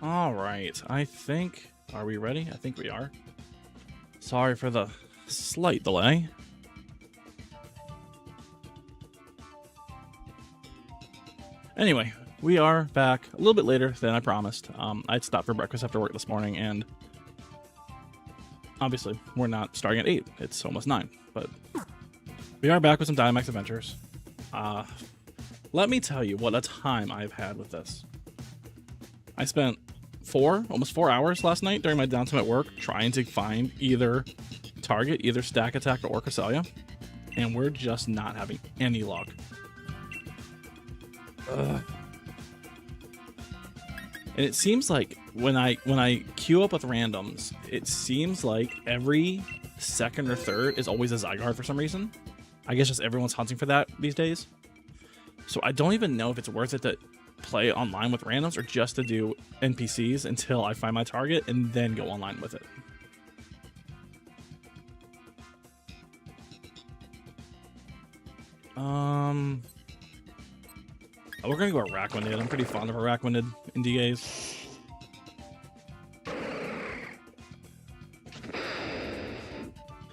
All right, I think, are we ready? I think we are. Sorry for the slight delay. Anyway, we are back a little bit later than I promised. I'd stopped for breakfast after work this morning, and obviously we're not starting at 8. It's almost 9, but we are back with some Dynamax Adventures. Let me tell you what a time I've had with this. I spent almost 4 hours last night during my downtime at work trying to find either target, either Stack Attack or Cresselia, and we're just not having any luck. And it seems like when I queue up with randoms, it seems like every second or third is always a Zygarde for some reason. I guess just everyone's hunting for that these days. So I don't even know if it's worth it to play online with randoms or just to do NPCs until I find my target and then go online with it. We're gonna go Araquanid. I'm pretty fond of Araquanid in DAs.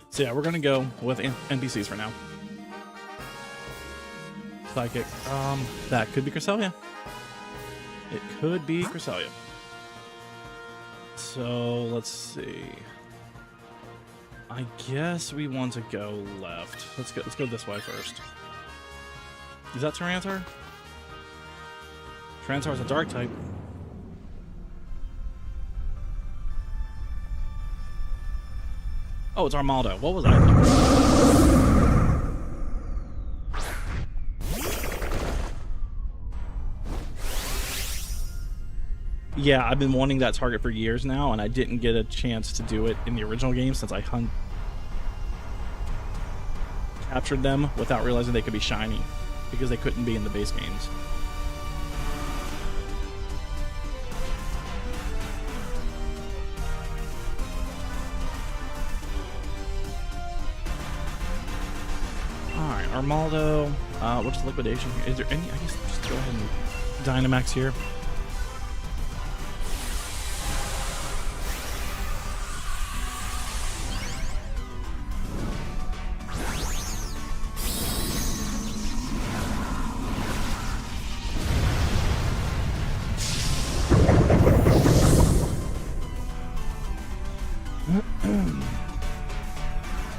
So yeah, we're gonna go with NPCs for now. Psychic. That could be Cresselia. It could be Cresselia. So let's see. I guess we want to go left. Let's go this way first. Is that Tyranitar? Tyranitar is a dark type. Oh, it's Armaldo. What was I thinking? Yeah, I've been wanting that target for years now, and I didn't get a chance to do it in the original game since I captured them without realizing they could be shiny, because they couldn't be in the base games. Alright, Armaldo. What's the liquidation here? Is there any? I guess just go ahead and Dynamax here.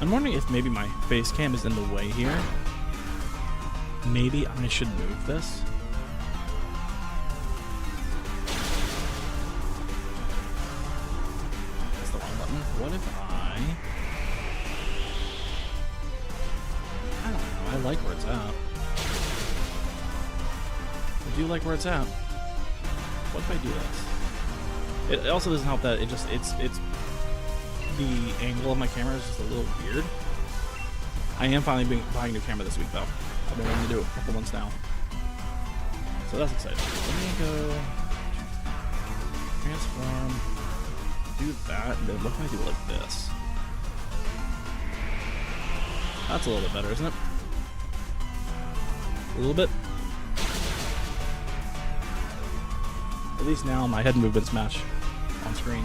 I'm wondering if maybe my base cam is in the way here. Maybe I should move this. That's the wrong button. What if I don't know. I like where it's at. I do like where it's at. What if I do this? It also doesn't help that it's the angle of my camera is just a little weird. I am finally buying a new camera this week, though. I've been wanting to do it a couple months now. So that's exciting. Let me go transform, do that, and then what if I do it like this? That's a little bit better, isn't it? A little bit. At least now my head movements match on screen.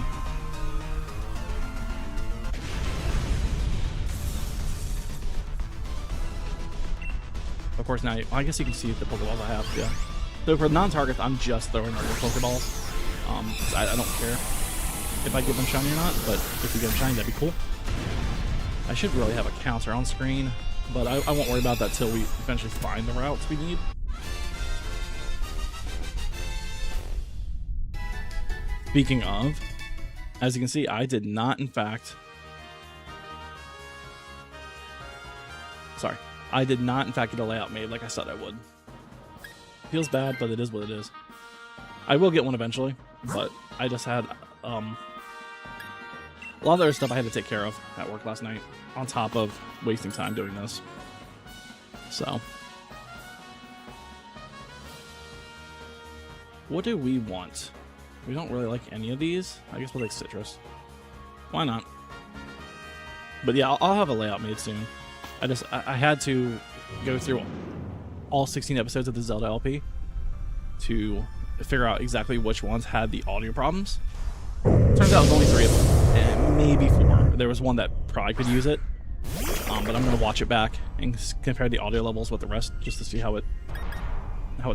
Of course, now I guess you can see the Pokeballs I have. Yeah. So for non-targets, I'm just throwing regular Pokeballs. I don't care if I give them shiny or not, but if we get them shiny, that'd be cool. I should really have a counter on screen, but I won't worry about that till we eventually find the routes we need. Speaking of, as you can see, I did not, in fact... Sorry. I did not, in fact, get a layout made like I said I would. Feels bad, but it is what it is. I will get one eventually, but I just had a lot of other stuff I had to take care of at work last night, on top of wasting time doing this. So, what do we want? We don't really like any of these. I guess we'll take Citrus. Why not? But yeah, I'll have a layout made soon. I had to go through all 16 episodes of the Zelda LP to figure out exactly which ones had the audio problems. Turns out it was only 3 of them, and maybe 4. There was one that probably could use it, but I'm gonna watch it back and compare the audio levels with the rest just to see how it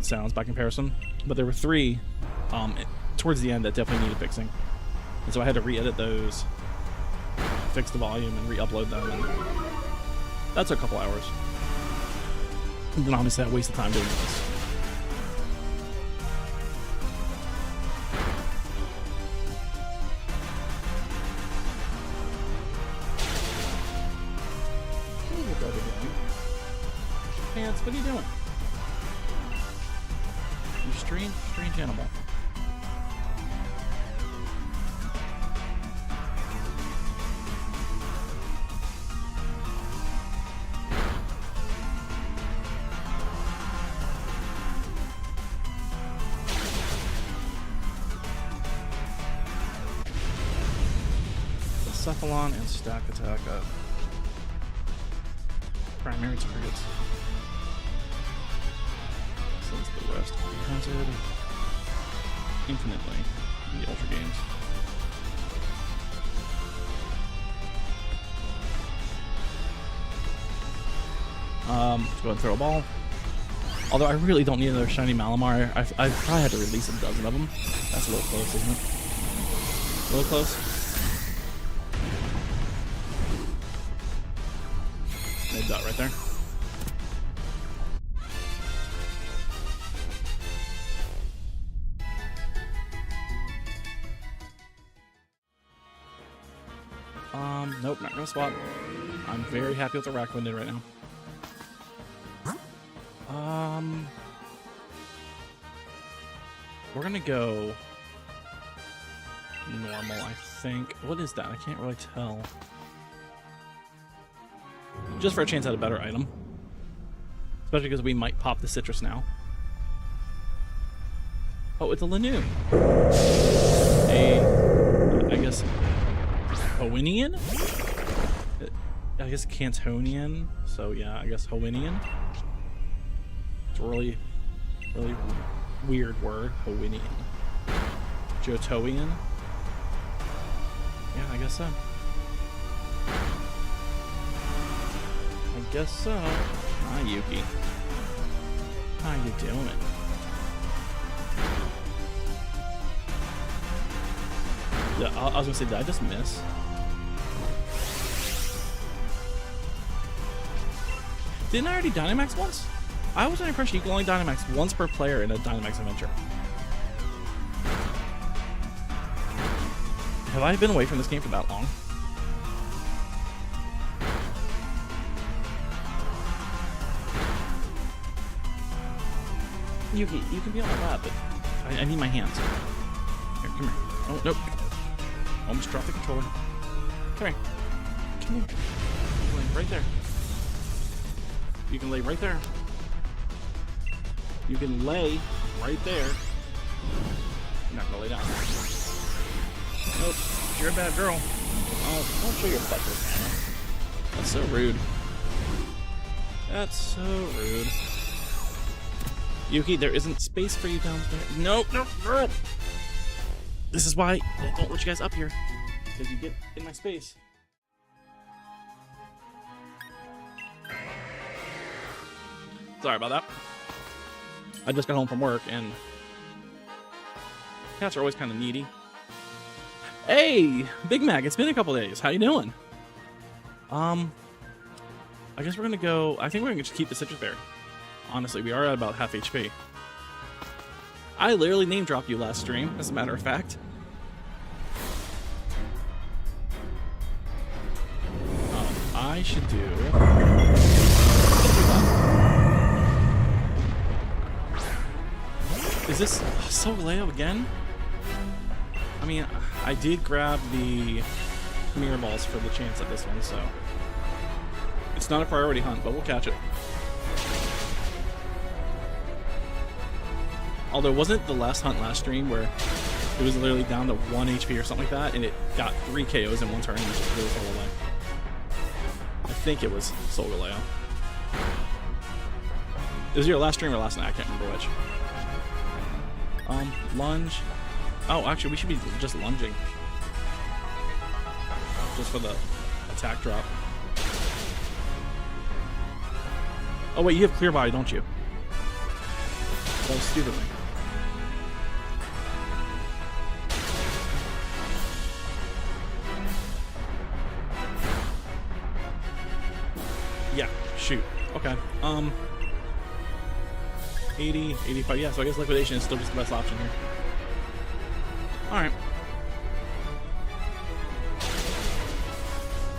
sounds by comparison. But there were 3 towards the end that definitely needed fixing, and so I had to re-edit those, fix the volume, and re-upload them, and that took a couple hours. And then obviously I wasted time doing this. Pants, what are you doing? You strange animal. Cephalon and Stack Attack up. Primary targets. Since the rest can be hunted infinitely in the Ultra games. Let's go ahead and throw a ball. Although I really don't need another shiny Malamar. I probably had to release a dozen of them. That's a little close, isn't it? A little close. No dot right there. Nope, not gonna swap. I'm very happy with the Rakwinded right now. We're gonna go normal, I think. What is that? I can't really tell. Just for a chance at a better item. Especially because we might pop the citrus now. Oh, it's a Lanoon. I guess, Hoennian? I guess Cantonian. So yeah, I guess Hoennian. It's a really weird word, Hoennian. Johtoian. Yeah, I guess so. I guess so. Hi, Yuki. How you doing? Yeah, I was gonna say, did I just miss? Didn't I already Dynamax once? I was under the impression you can only Dynamax once per player in a Dynamax Adventure. Have I been away from this game for that long? Yuki, you can be on my lap, but I need my hands. Here, come here. Oh, nope. Almost dropped the controller. Come here. Come here. Right there. You can lay right there. You can lay right there. You're not gonna lay down. Nope. You're a bad girl. Oh, don't show your butt to the camera. That's so rude. That's so rude. Yuki, there isn't space for you down there. Nope, nope, nope. This is why I don't let you guys up here. Because you get in my space. Sorry about that. I just got home from work and cats are always kind of needy. Hey, Big Mac, it's been a couple days. How you doing? I guess we're gonna go. I think we're gonna just keep the citrus berry. Honestly, we are at about half HP. I literally name dropped you last stream, as a matter of fact. I should do. Is this Solgaleo again? I mean, I did grab the mirror balls for the chance at this one, so it's not a priority hunt, but we'll catch it. Although, wasn't the last hunt last stream where it was literally down to 1 HP or something like that, and it got 3 KOs in one turn and just threw us all away? I think it was Solgaleo. It was your last stream or last night, I can't remember which. Lunge. Oh, actually, we should be just lunging. Just for the attack drop. Oh, wait, you have clear body, don't you? That was stupid of me. Yeah, shoot. Okay. 80, 85. Yeah, so I guess liquidation is still just the best option here. Alright.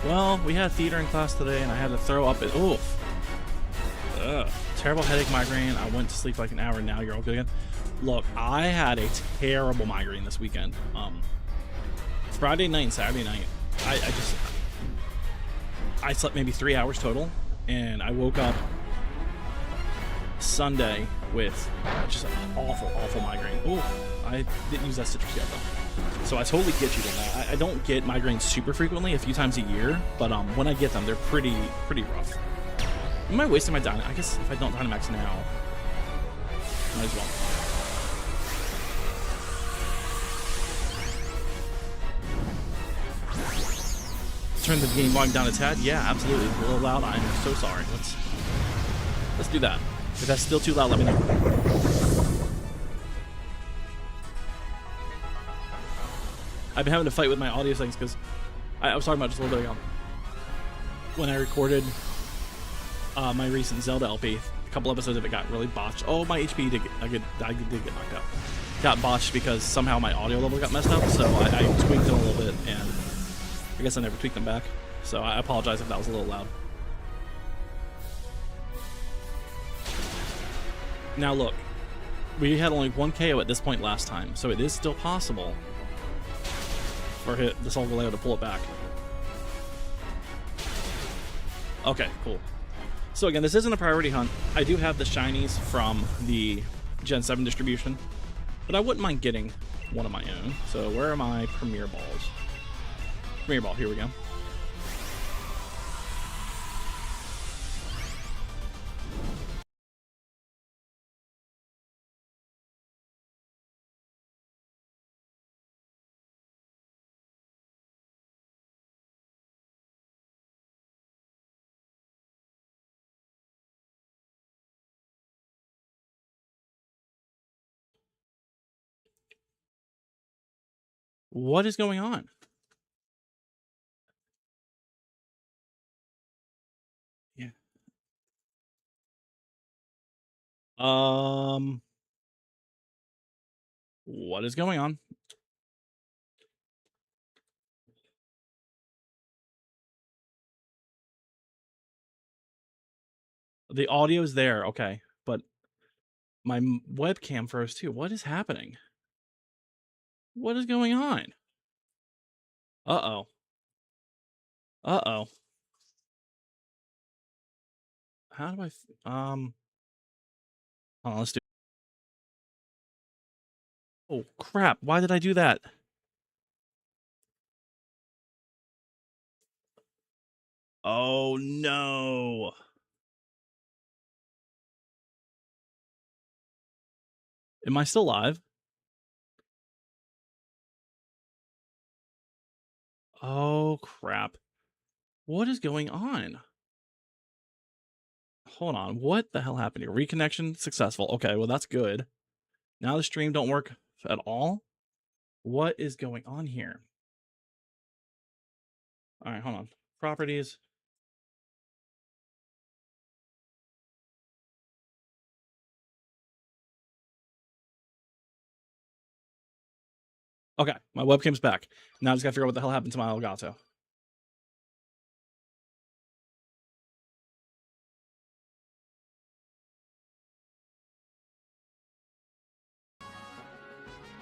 Well, we had theater in class today, and I had to throw up it. Oof. Ugh. Terrible headache, migraine. I went to sleep like an hour, and now you're all good again. Look, I had a terrible migraine this weekend. Friday night and Saturday night, I slept maybe 3 hours total, and I woke up Sunday with just an awful migraine. Oh, I didn't use that citrus yet though, so I totally get you on that. I don't get migraines super frequently, a few times a year, but when I get them, they're pretty rough. Am I wasting my Dynamax? I guess if I don't Dynamax now, might as well. Turn the game volume down a tad. Yeah, absolutely. It's a little loud. I'm so sorry. Let's do that. If that's still too loud, let me know. I've been having to fight with my audio settings because I was talking about just a little bit ago when I recorded my recent Zelda LP. A couple episodes of it got really botched. Oh, my HP did get knocked out. Got botched because somehow my audio level got messed up, so I tweaked it a little bit, and I guess I never tweaked them back. So I apologize if that was a little loud. Now look, we had only 1 KO at this point last time, so it is still possible for the Solgaleo to pull it back. Okay, cool. So again, this isn't a priority hunt. I do have the shinies from the Gen 7 distribution, but I wouldn't mind getting one of my own. So where are my Premier Balls? Premier Ball, here we go. What is going on? Yeah. What is going on? The audio's there, okay, but my webcam froze too. What is happening? What is going on? Uh-oh. Uh-oh. How do I... hold on, let's do... Oh, crap. Why did I do that? Oh, no. Am I still live? Oh, crap. What is going on? Hold on. What the hell happened here? Reconnection successful. Okay, well, that's good. Now the stream don't work at all? What is going on here? All right, hold on. Properties. Okay, my webcam's back. Now I just gotta figure out what the hell happened to my Elgato.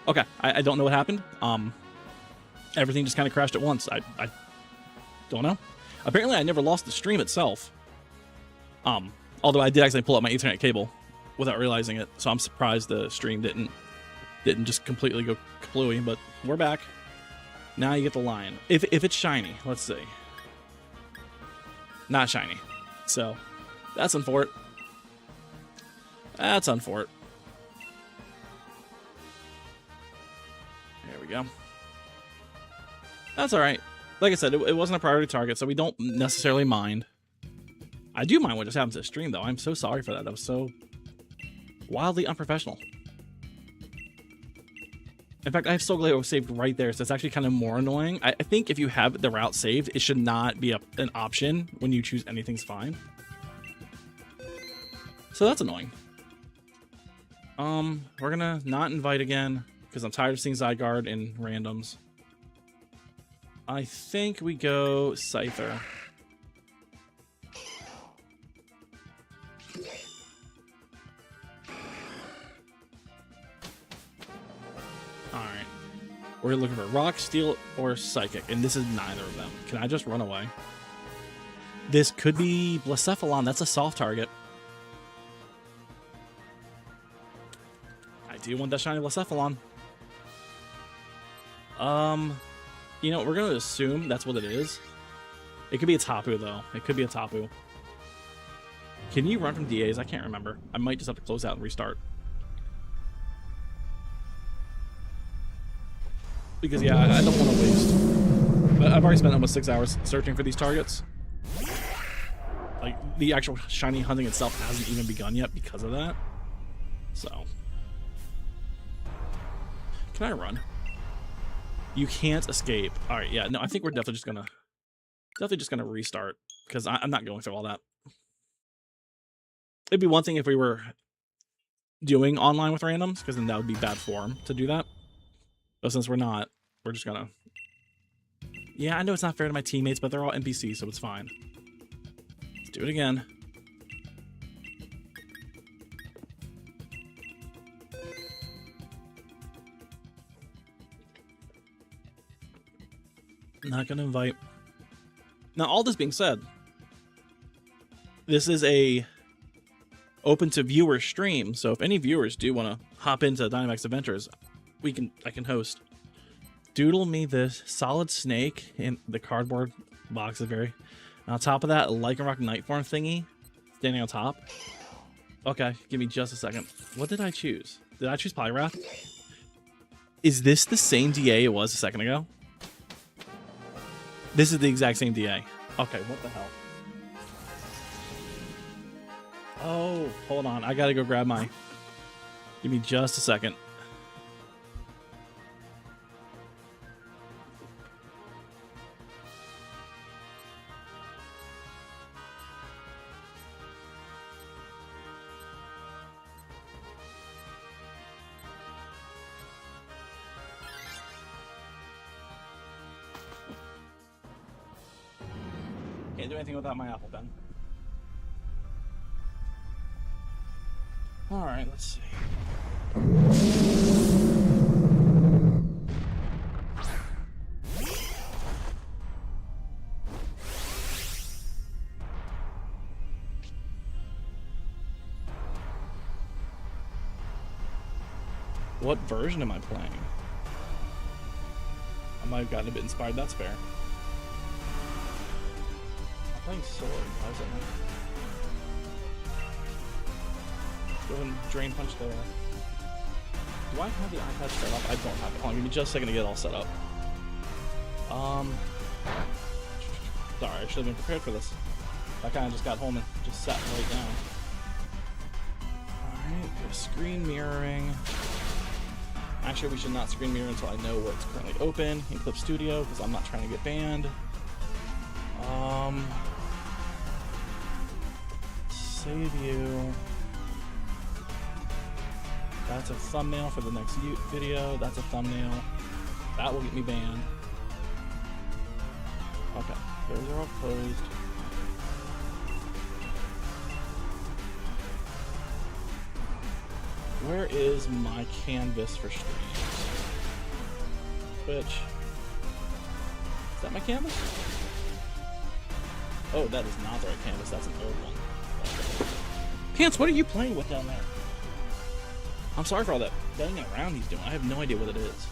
Okay, I don't know what happened. Everything just kind of crashed at once. I don't know. Apparently, I never lost the stream itself. Although I did actually pull up my Ethernet cable without realizing it, so I'm surprised the stream didn't just completely go kaplooey. But we're back. Now you get the lion. If it's shiny, let's see. Not shiny. So that's unfortunate. That's unfortunate. go. That's all right. Like I said, it wasn't a priority target, so we don't necessarily mind. I do mind what just happened to the stream, though. I'm so sorry for that. That was so wildly unprofessional. In fact, I have So Glad it was saved right there, so it's actually kind of more annoying. I think if you have the route saved, it should not be an option when you choose anything's fine. So that's annoying. We're gonna not invite again, because I'm tired of seeing Zygarde in randoms. I think we go Scyther. Alright. We're looking for Rock, Steel, or Psychic, and this is neither of them. Can I just run away? This could be Blacephalon. That's a soft target. I do want that shiny Blacephalon. You know, we're going to assume that's what it is. It could be a Tapu, though. It could be a Tapu. Can you run from DAs? I can't remember. I might just have to close out and restart. Because, yeah, I don't want to waste. I've already spent almost 6 hours searching for these targets. Like, the actual shiny hunting itself hasn't even begun yet because of that. So. Can I run? You can't escape. All right, yeah, no, I think we're definitely just gonna restart because I'm not going through all that. It'd be one thing if we were doing online with randoms, because then that would be bad form to do that. But since we're not, we're just gonna. Yeah, I know it's not fair to my teammates, but they're all NPCs, so it's fine. Let's do it again. Not gonna invite. Now, all this being said, this is a open to viewer stream, so if any viewers do want to hop into Dynamax Adventures, I can host. Doodle me this solid snake in the cardboard box is very. And on top of that, a Lycanroc Nightform thingy standing on top. Okay, give me just a second. What did I choose? Did I choose Poliwrath? Is this the same DA it was a second ago? This is the exact same DA. Okay, what the hell? Oh, hold on. I gotta go grab my... Give me just a second. Can't do anything without my Apple Pen. Alright, let's see. What version am I playing? I might have gotten a bit inspired, that's fair. I'm playing Sword, why is that not? Go ahead and Drain Punch there. Do I have the iPad set up? I don't have it. Hold on, give me just a second to get it all set up. Sorry, I should have been prepared for this. I kind of just got home and just sat right down. Alright, go screen mirroring. Actually, we should not screen mirror until I know what's currently open in Clip Studio, because I'm not trying to get banned. Save you. That's a thumbnail for the next video. That's a thumbnail. That will get me banned. Okay, those are all closed. Where is my canvas for streams? Twitch. Is that my canvas? Oh, that is not the right canvas. That's an old one. Pants, what are you playing with down there? I'm sorry for all that banging around he's doing. I have no idea what it is.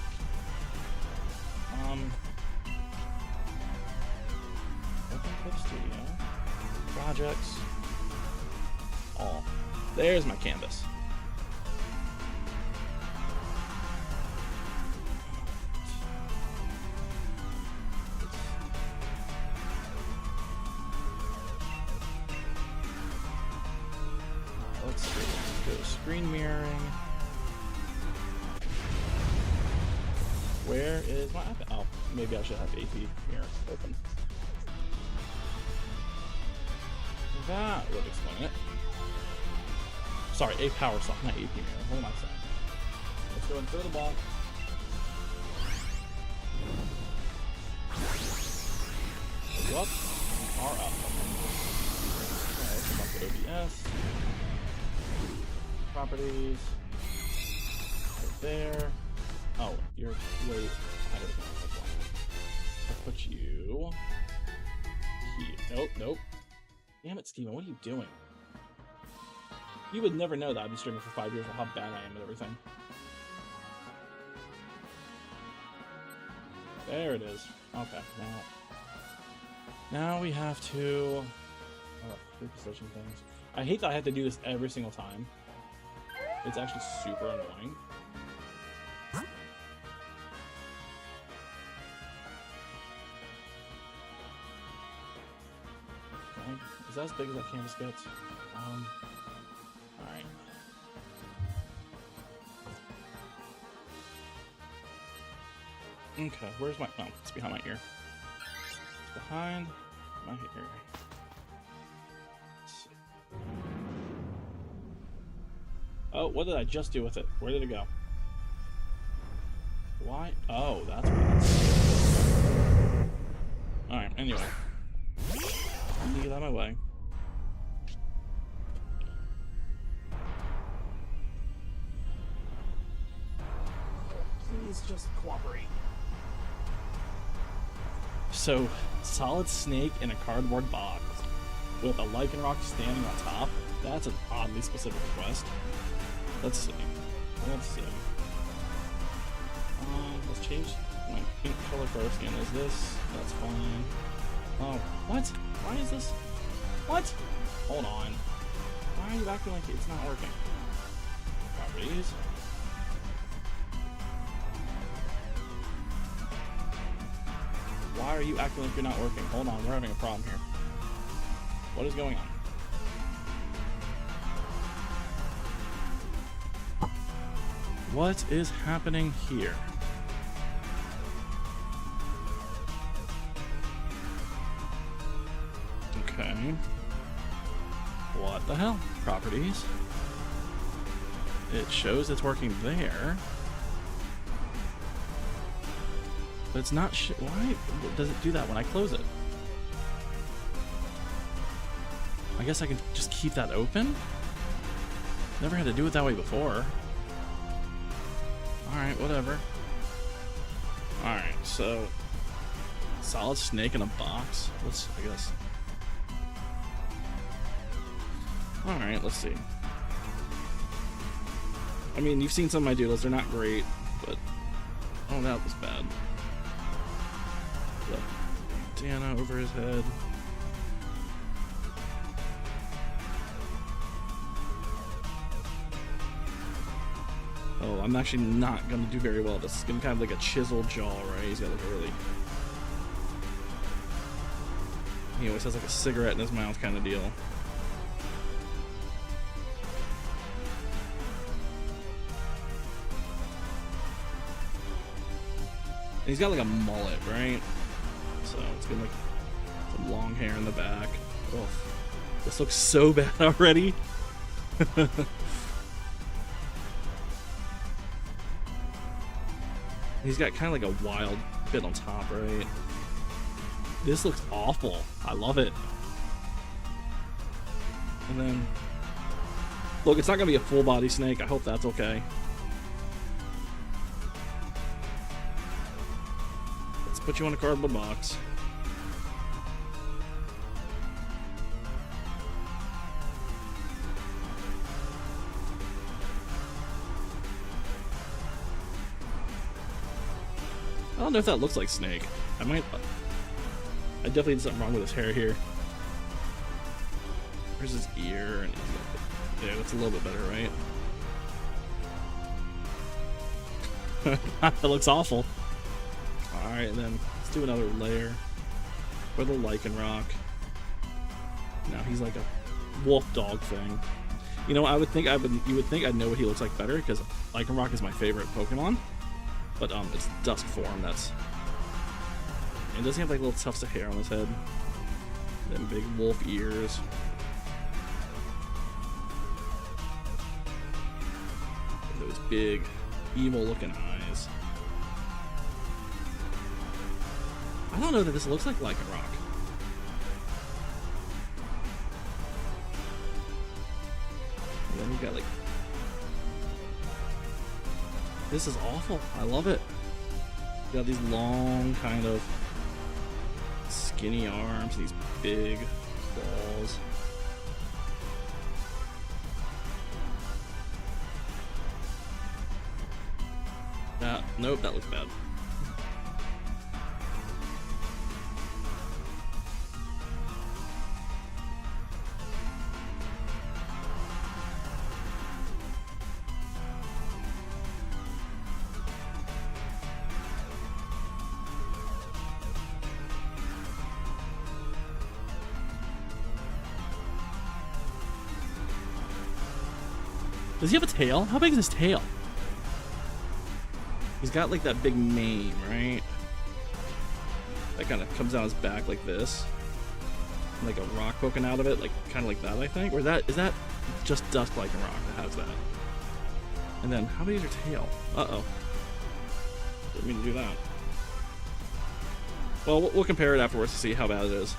Open Clip Studio. Projects. All. There's my canvas. screen mirroring. Where is my iPad? Oh, maybe I should have AP mirror open. That would explain it. Sorry, a power sock, not AP mirror. What am I saying? Let's go and throw the ball. Go up. Are up. Okay, come back to OBS. Properties. Right there. Oh, you're way ahead of me. I'll put you here. Nope, nope. Damn it, Steven, what are you doing? You would never know that I've been streaming for 5 years or how bad I am at everything. There it is. Okay, now we have to reposition things. I hate that I have to do this every single time. It's actually super annoying. Okay. Is that as big as that canvas gets? Alright. Okay, where's my... Oh, it's behind my ear. It's behind my ear. Oh, what did I just do with it? Where did it go? Why? Oh, that's what it's... Alright, anyway. Let me get out of my way. Please just cooperate. So, solid snake in a cardboard box with a lichen rock standing on top. That's an oddly specific request. Let's see. Let's see. Let's change my pink color for our skin. Is this? That's fine. Oh, what? Why is this? What? Hold on. Why are you acting like it's not working? Properties. Why are you acting like you're not working? Hold on, we're having a problem here. What is going on? What is happening here? Okay. What the hell? Properties. It shows it's working there. But it's not why does it do that when I close it? I guess I can just keep that open? Never had to do it that way before. Alright, whatever. Alright, so... Solid snake in a box. Let's, I guess... Alright, let's see. I mean, you've seen some of my doodles. They're not great, but... Oh, that was bad. The bandana over his head. Oh, I'm actually not going to do very well. This is going to be kind of like a chiseled jaw, right? He's got like a really... He always has like a cigarette in his mouth kind of deal. And he's got like a mullet, right? So it's got like some long hair in the back. Oh, this looks so bad already. He's got kind of like a wild bit on top, right? This looks awful. I love it. And then, look, it's not gonna be a full body snake. I hope that's okay. Let's put you in a cardboard box. I don't know if that looks like Snake. I definitely did something wrong with his hair here. Where's his ear? And yeah, that's a little bit better, right? That looks awful. Alright, then let's do another layer for the lichen rock. Now he's like a wolf dog thing. You know, you would think I'd know what he looks like better because Lycanroc is my favorite Pokemon, but it's Dusk form. And does he have like little tufts of hair on his head? Them big wolf ears. And those big, evil-looking eyes. I don't know that this looks like Lycanroc. And then you got like... This is awful. I love it. You got these long, kind of skinny arms, these big claws. Nope, that looks bad. Does he have a tail? How big is his tail? He's got like that big mane, right? That kind of comes down his back like this. Like a rock poking out of it, like kind of like that, I think. Or is that just Dusk Lycanroc that has that? And then, how big is your tail? Uh-oh. Didn't mean to do that. Well, we'll compare it afterwards to see how bad it is.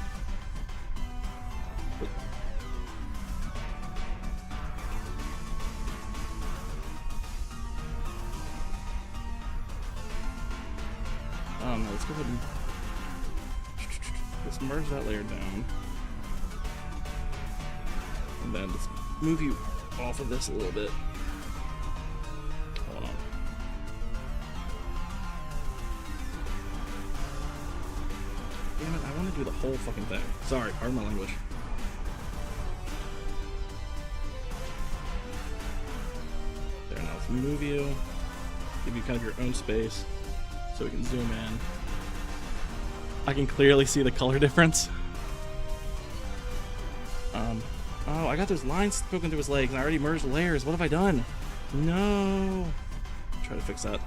Let's go ahead and let's merge that layer down, and then let's move you off of this a little bit. Hold on. Damn it! I want to do the whole fucking thing. Sorry, pardon my language. There, now let's move you, give you kind of your own space. So we can zoom in. I can clearly see the color difference. Oh, I got those lines poking through his legs, and I already merged the layers. What have I done? No. Try to fix that.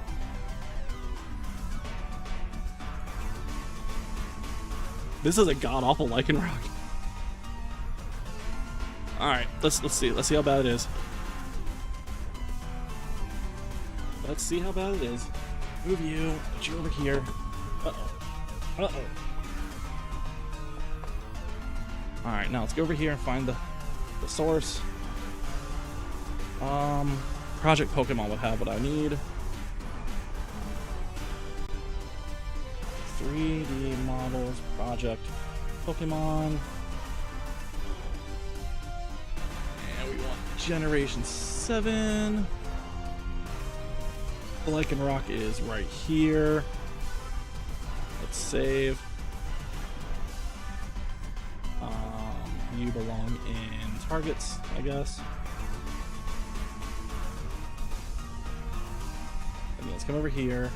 This is a god-awful Lycanroc. All right, let's see. Let's see how bad it is. Let's see how bad it is. Move you, put you over here. Uh-oh. Uh-oh. Alright, now let's go over here and find the source. Project Pokemon would have what I need. 3D models, Project Pokemon. And we want Generation 7. Lycanroc is right here. Let's save. You belong in targets, I guess. And let's come over here.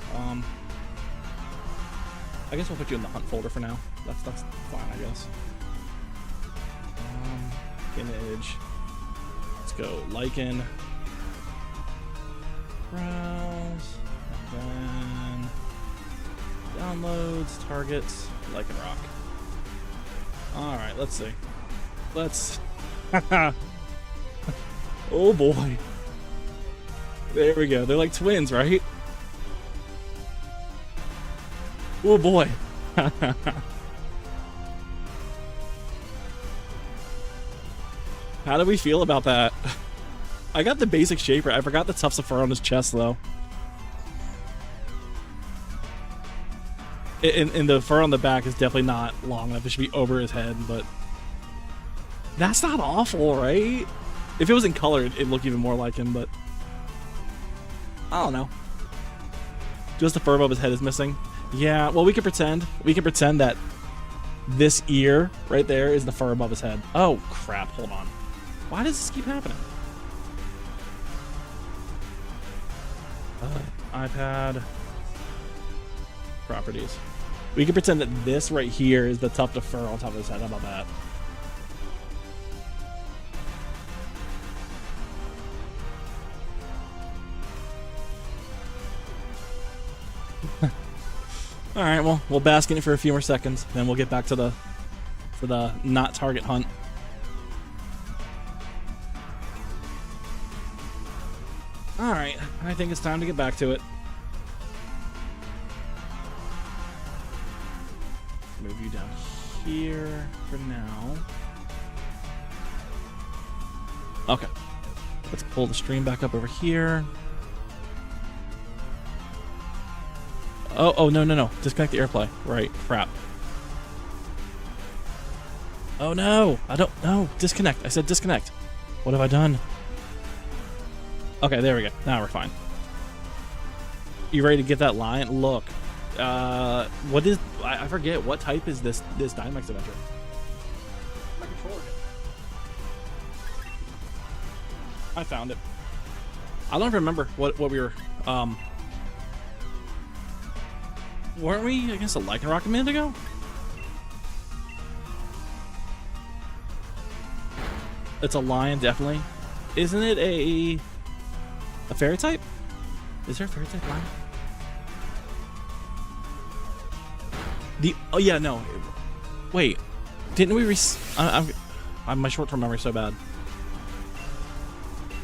I guess we'll put you in the hunt folder for now. That's fine, I guess. Image. Let's go Lycan. Browse, and then downloads, targets, Lycanroc. Alright, let's see. Oh boy. There we go. They're like twins, right? Oh boy. How do we feel about that? I got the basic shape right. I forgot the tufts of fur on his chest, though. And the fur on the back is definitely not long enough. It should be over his head, but... That's not awful, right? If it was in color, it'd look even more like him, but... I don't know. Just the fur above his head is missing. Yeah, well, we can pretend. We can pretend that this ear right there is the fur above his head. Oh, crap. Hold on. Why does this keep happening? iPad. Properties. We can pretend that this right here is the tuft of fur on top of his head. How about that? All right, well, we'll bask in it for a few more seconds, then we'll get back to the not target hunt. All right, I think it's time to get back to it. Move you down here for now. Okay, let's pull the stream back up over here. Oh, no. Disconnect the AirPlay. Right, crap. Oh, no. I don't know. Disconnect. I said disconnect. What have I done? Okay, there we go. Now we're fine. You ready to get that lion? Look. What is... I forget. What type is this Dynamax Adventure? My controller. I found it. I don't remember what we were... Weren't we against a Lycanroc a minute ago? It's a lion, definitely. Isn't it a fairy type? Is there a fairy type lion? Oh yeah, no. Wait, didn't we my short-term memory is so bad.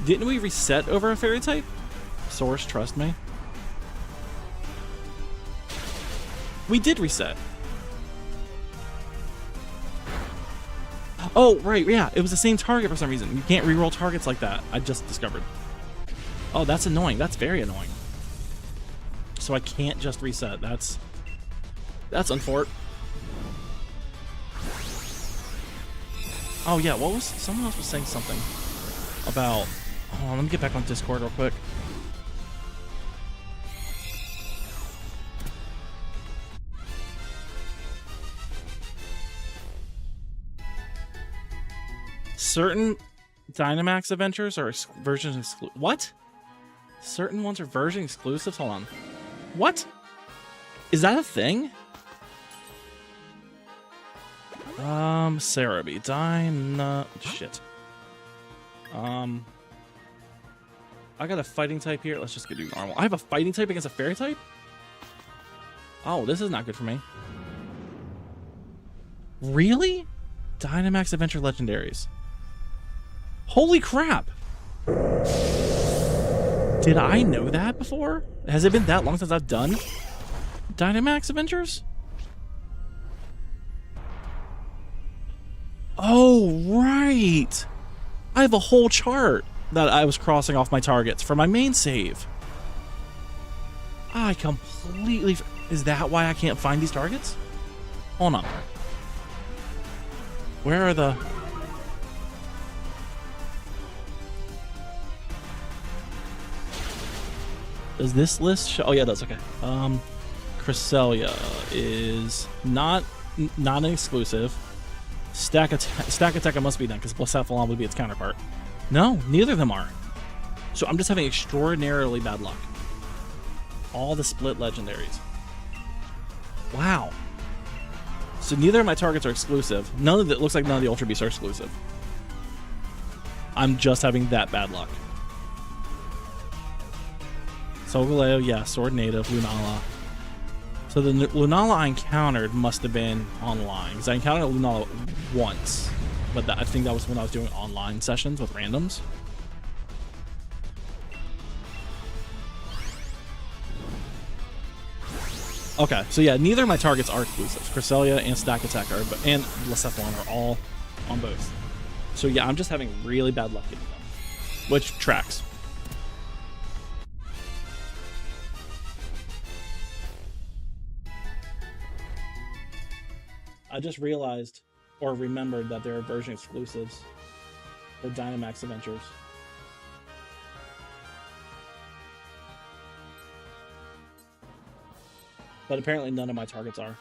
Didn't we reset over a fairy type? Source, trust me. We did reset. Oh, right, yeah. It was the same target for some reason. You can't reroll targets like that. I just discovered. Oh, that's annoying. That's very annoying. So I can't just reset. That's unfort. Oh, yeah. What was... Someone else was saying something about... Hold on, let me get back on Discord real quick. Certain Dynamax Adventures are version exclusive. What? Certain ones are version exclusives? Hold on. What? Is that a thing? Cerebi. Shit. I got a fighting type here. Let's just do normal. I have a fighting type against a fairy type? Oh, this is not good for me. Really? Dynamax Adventure Legendaries. Holy crap! Did I know that before? Has it been that long since I've done Dynamax Adventures? Oh, right! I have a whole chart that I was crossing off my targets for my main save. I completely... Is that why I can't find these targets? Hold on. Where are the... Does this list show? Oh yeah, it does. Okay. Cresselia is not an exclusive. Stack Attack must be then, because Blacephalon would be its counterpart. No, neither of them are. So I'm just having extraordinarily bad luck. All the split legendaries. Wow. So neither of my targets are exclusive. None of it looks like none of the Ultra Beasts are exclusive. I'm just having that bad luck. Solgaleo, yeah, Sword Native, Lunala. So the Lunala I encountered must have been online, because I encountered Lunala once, but I think that was when I was doing online sessions with randoms. Okay, so yeah, neither of my targets are exclusives. Cresselia and Stack Attack and Blacephalon are all on both. So yeah, I'm just having really bad luck getting them, which tracks. I just realized or remembered that there are version exclusives for Dynamax Adventures. But apparently none of my targets are.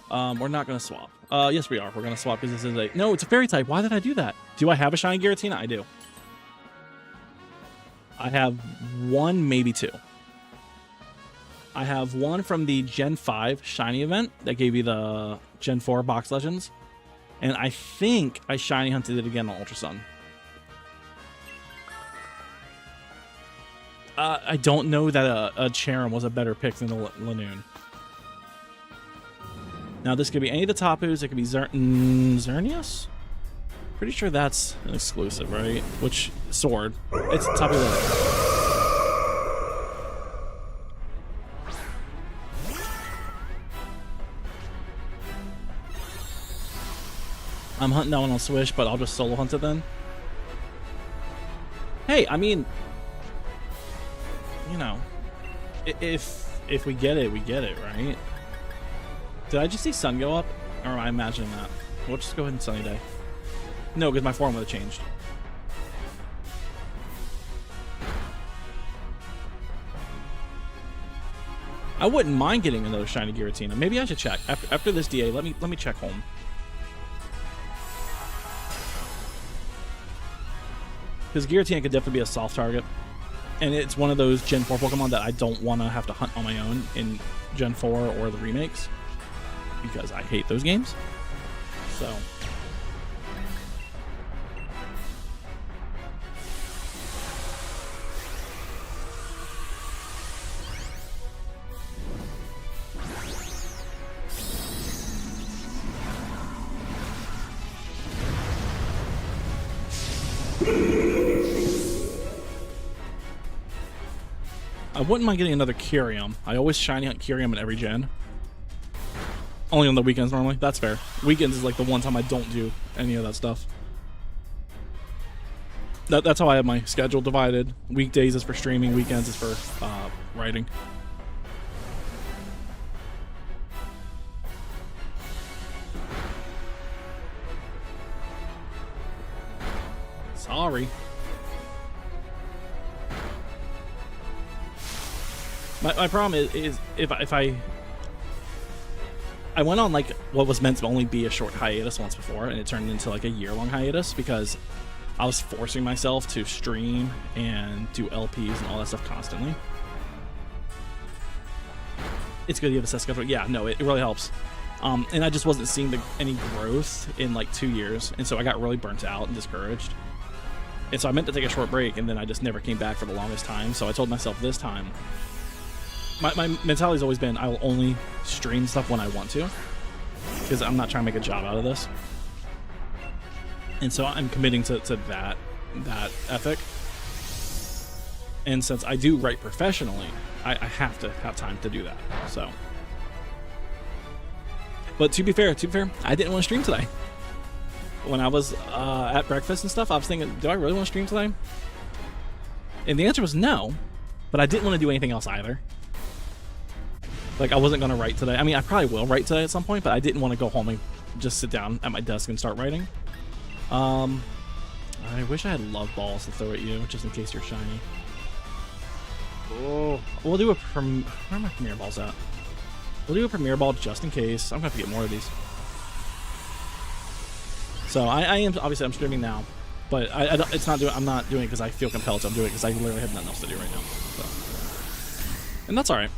We're not going to swap. Yes, we are. We're going to swap because this is a... No, it's a fairy type. Why did I do that? Do I have a shiny Giratina? I do. I have one, maybe two. I have one from the Gen 5 shiny event that gave you the Gen 4 box legends. And I think I shiny hunted it again on Ultra Sun. I don't know that a Cherim was a better pick than a Lanoon. Now, this could be any of the Tapus. It could be Xerneas? Pretty sure that's an exclusive, right? Which sword? It's Tapu Lele. I'm hunting that one on Swish, but I'll just solo hunt it then. Hey, I mean, you know, if we get it, we get it, right? Did I just see sun go up? Or am I imagining that? We'll just go ahead and sunny day. No, because my form would have changed. I wouldn't mind getting another shiny Giratina. Maybe I should check. After this DA, let me check home. Because Giratina could definitely be a soft target. And it's one of those Gen 4 Pokemon that I don't want to have to hunt on my own in Gen 4 or the remakes. Because I hate those games. So... I wouldn't mind getting another Kyurem. I always shiny hunt Kyurem in every gen. Only on the weekends normally. That's fair. Weekends is like the one time I don't do any of that stuff. That's how I have my schedule divided. Weekdays is for streaming, weekends is for writing. Sorry. My problem is if I went on like what was meant to only be a short hiatus once before, and it turned into like a year-long hiatus because I was forcing myself to stream and do LPs and all that stuff constantly. It's good you have a set schedule. Yeah, no, it really helps. And I just wasn't seeing any growth in like 2 years, and so I got really burnt out and discouraged. And so I meant to take a short break, and then I just never came back for the longest time. So I told myself this time, my mentality's always been I will only stream stuff when I want to, because I'm not trying to make a job out of this. And so I'm committing to that ethic. And since I do write professionally, I have to have time to do that. So, but to be fair, I didn't want to stream today. When I was at breakfast and stuff, I was thinking, do I really want to stream today? And the answer was no, but I didn't want to do anything else either. Like, I wasn't going to write today. I mean, I probably will write today at some point, but I didn't want to go home and just sit down at my desk and start writing. I wish I had love balls to throw at you, just in case you're shiny. Oh, we'll do a where are my Premier Balls at? We'll do a Premier Ball just in case. I'm going to have to get more of these. So I am obviously I'm streaming now, but it's not doing. I'm not doing it because I feel compelled to. I'm doing it because I literally have nothing else to do right now. So, and that's all right.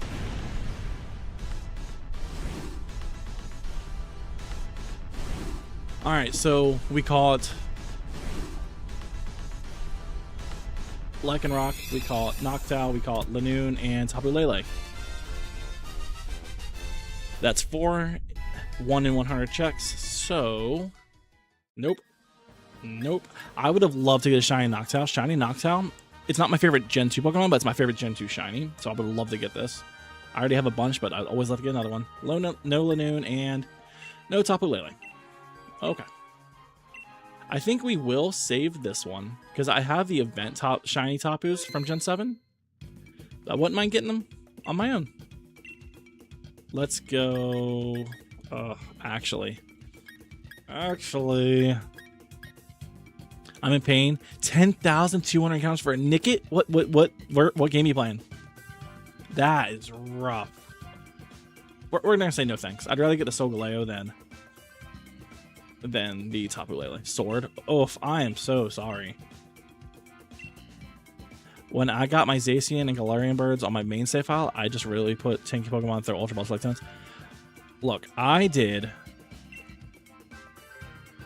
All right, so we call it Lycanroc, we call it Noctowl, we call it Lanoon, and Tapu Lele. That's 4 1 in 100 checks. So, nope. I would have loved to get a shiny Noctowl. Shiny Noctowl. It's not my favorite Gen 2 Pokemon, but it's my favorite Gen 2 shiny. So I would love to get this. I already have a bunch, but I'd always love to get another one. No Lanoon and no Tapu Lele. Okay. I think we will save this one because I have the event shiny Tapus from Gen 7. I wouldn't mind getting them on my own. Let's go. Actually, I'm in pain. 10,200 counts for a Nickit. What game are you playing? That is rough. We're gonna say no thanks. I'd rather get the Solgaleo than the Tapu Lele. Sword. Oof, I am so sorry. When I got my Zacian and Galarian birds on my main save file, I just really put tanky Pokemon through Ultra Ball Select Stones. Look, I did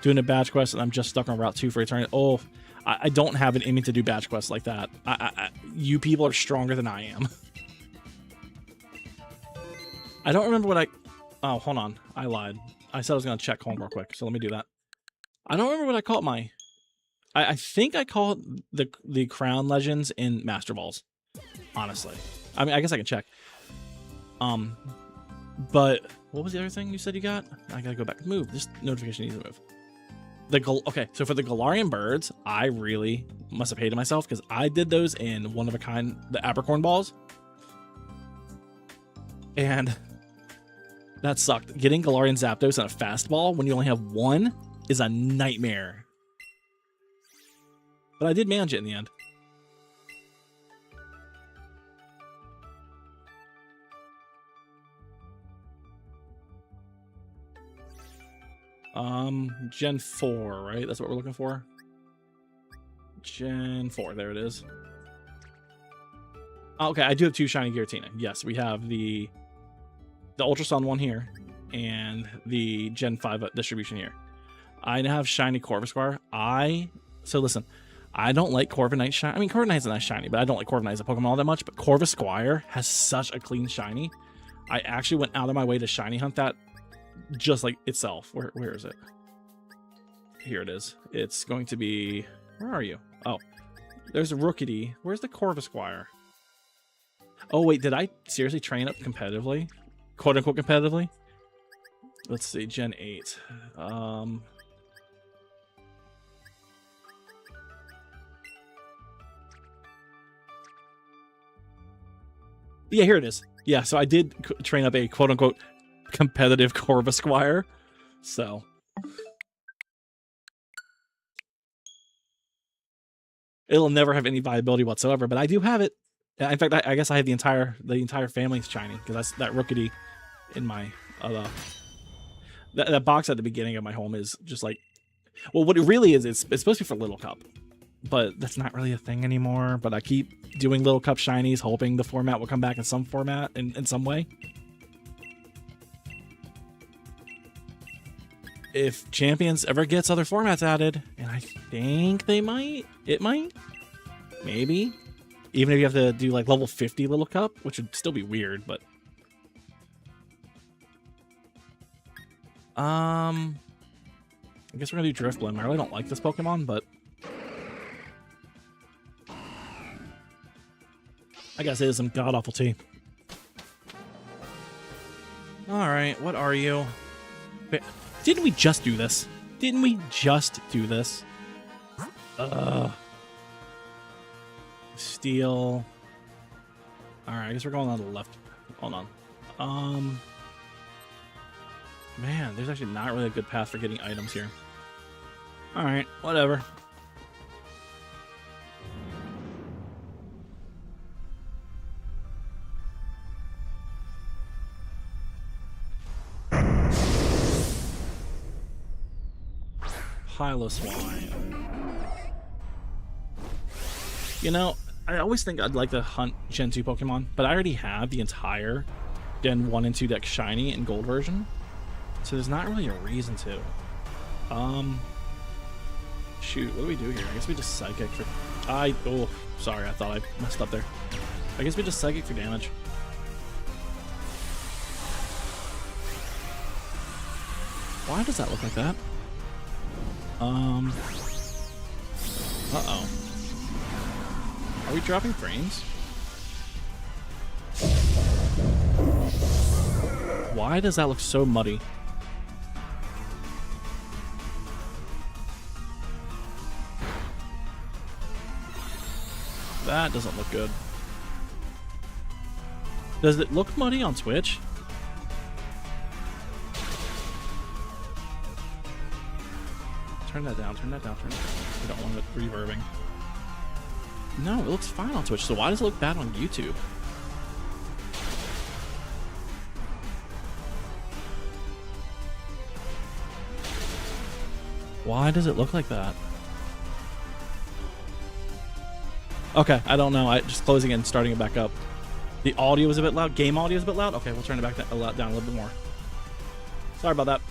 doing a badge quest and I'm just stuck on Route 2 for Eternity. Oh, I don't have an aiming to do badge quests like that. you people are stronger than I am. I don't remember what I... Oh, hold on. I lied. I said I was going to check home real quick, so let me do that. I don't remember what I called my... I think I called the Crown Legends in Master Balls, honestly. I mean, I guess I can check. But what was the other thing you said you got? I gotta go back. Move. This notification needs to move. Okay, so for the Galarian birds, I really must have hated myself because I did those in one of a kind, the apricorn balls. And that sucked. Getting Galarian Zapdos in a fastball when you only have one is a nightmare. But I did manage it in the end. Gen 4, right? That's what we're looking for. Gen 4, there it is. Okay, I do have 2 shiny Giratina. Yes, we have the Ultra Sun one here and the Gen 5 distribution here. I have shiny Corvisquire. So listen, I don't like Corviknight shiny. I mean, Corviknight's a nice shiny, but I don't like Corviknight as a Pokemon all that much. But Corvisquire has such a clean shiny. I actually went out of my way to shiny hunt that just like itself. Where is it? Here it is. It's going to be... Where are you? Oh, there's a Rookity. Where's the Corvisquire? Oh, wait, did I seriously train up competitively? Quote-unquote competitively? Let's see, Gen 8. Yeah, here it is. Yeah, so I did train up a quote-unquote competitive Corvisquire. So... It'll never have any viability whatsoever, but I do have it. In fact, I guess I have the entire family's shiny because that's that Rookity in my that box at the beginning of my home is just like, well, what it really is, it's supposed to be for Little Cup, but that's not really a thing anymore. But I keep doing Little Cup shinies, hoping the format will come back in some format in some way. If Champions ever gets other formats added, and I think it might, maybe, even if you have to do like level 50 Little Cup, which would still be weird, but I guess we're gonna do Drifblim. I really don't like this Pokemon, but I guess it is some god awful tea. All right, what are you? Didn't we just do this? Didn't we just do this? Steel. Alright, I guess we're going on the left. Hold on. Man, there's actually not really a good path for getting items here. Alright, whatever. Piloswine. You know, I always think I'd like to hunt Gen 2 Pokemon, but I already have the entire Gen 1 and 2 deck shiny and gold version, so there's not really a reason to. Shoot, what do we do here? I guess we just Psychic for... Oh, sorry, I thought I messed up there. I guess we just Psychic for damage. Why does that look like that? Uh-oh. Are we dropping frames? Why does that look so muddy? That doesn't look good. Does it look muddy on Twitch? Turn that down, turn that down, turn that down. We don't want it reverbing. No, it looks fine on Twitch, so why does it look bad on YouTube? Why does it look like that? Okay, I don't know. Just closing it and starting it back up. The audio is a bit loud. Game audio is a bit loud. Okay, we'll turn it back down a little bit more. Sorry about that.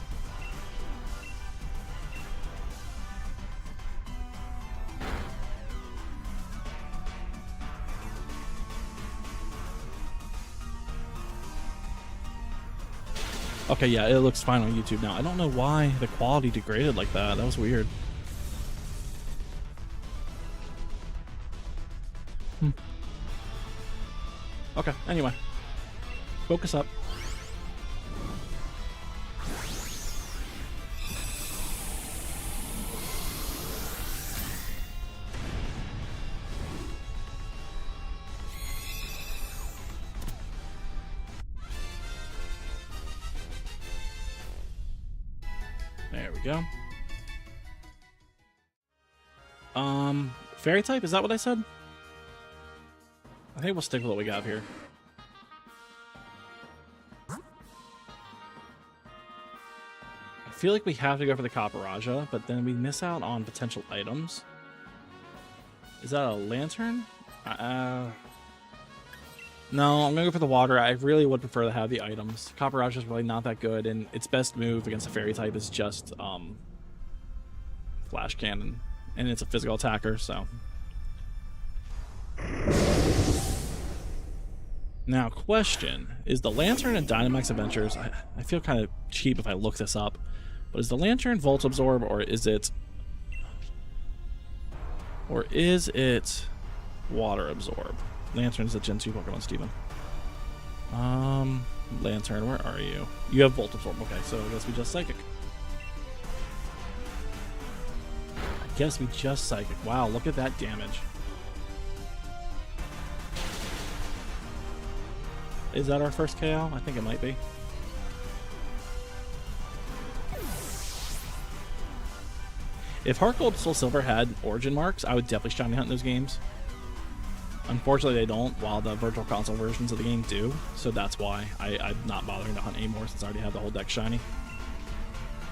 Okay, yeah, it looks fine on YouTube now. I don't know why the quality degraded like that. That was weird. Okay, anyway. Focus up. There we go. Fairy type, is that what I said? I think we'll stick with what we got here. I feel like we have to go for the Caparaja, but then we miss out on potential items. Is that a lantern? No, I'm gonna go for the water. I really would prefer to have the items. Caparaja is really not that good, and its best move against a fairy type is just flash cannon, and it's a physical attacker. So now, question: is the lantern in Dynamax Adventures? I feel kind of cheap if I look this up, but is the lantern Volt Absorb, or is it Water Absorb? Lantern's a Gen 2 Pokemon, Steven. Lantern, where are you? You have Volt Absorb. Okay, so I guess we just Psychic. Wow, look at that damage. Is that our first KO? I think it might be. If Heart Gold Soul Silver had origin marks, I would definitely shiny hunt in those games. Unfortunately, they don't, while the Virtual Console versions of the game do. So that's why I'm not bothering to hunt anymore, since I already have the whole deck shiny.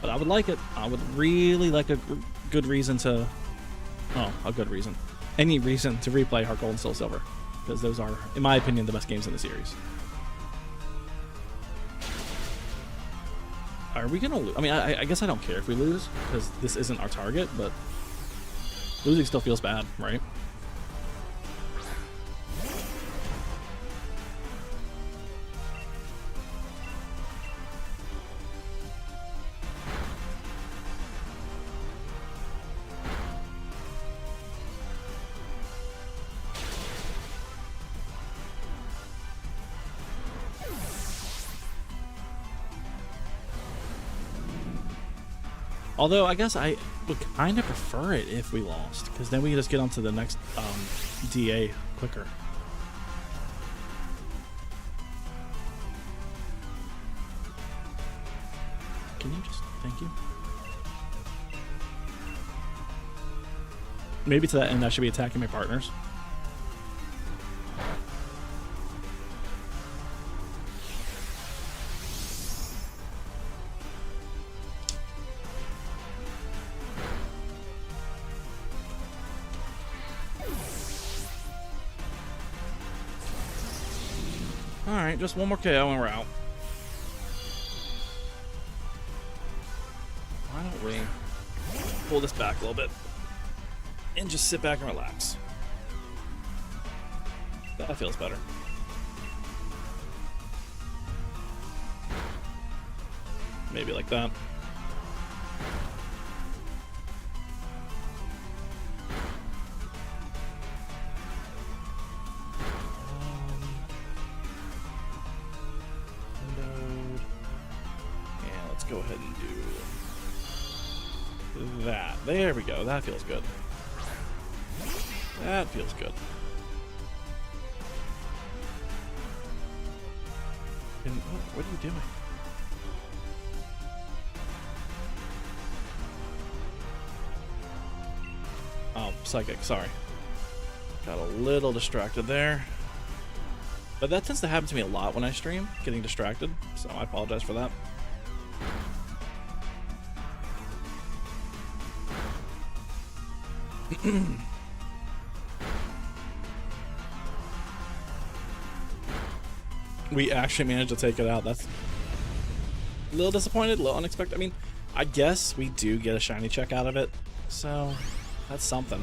But I would like it. I would really like a good reason to... Oh, a good reason. Any reason to replay Heart Gold and Soul Silver. Because those are, in my opinion, the best games in the series. Are we going to lose? I mean, I guess I don't care if we lose, because this isn't our target, but losing still feels bad, right? Although, I guess I would kind of prefer it if we lost, because then we can just get onto the next DA quicker. Can you just... Thank you. Maybe to that end I should be attacking my partners. Alright, just one more KO and we're out. Why don't we pull this back a little bit and just sit back and relax? That feels better. Maybe like that. Go ahead and do that. There we go. That feels good. That feels good. And what are you doing? Oh, Psychic. Sorry. Got a little distracted there. But that tends to happen to me a lot when I stream, getting distracted. So I apologize for that. We actually managed to take it out. That's a little disappointed, a little unexpected. I mean, I guess we do get a shiny check out of it, so that's something.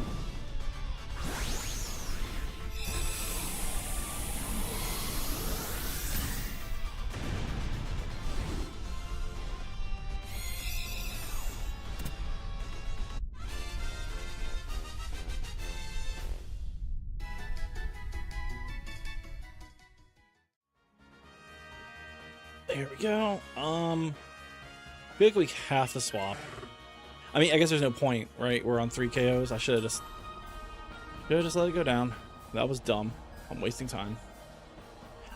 There we go. I feel like we have to swap. I mean, I guess there's no point, right? We're on 3 KOs. I should have just let it go down. That was dumb. I'm wasting time.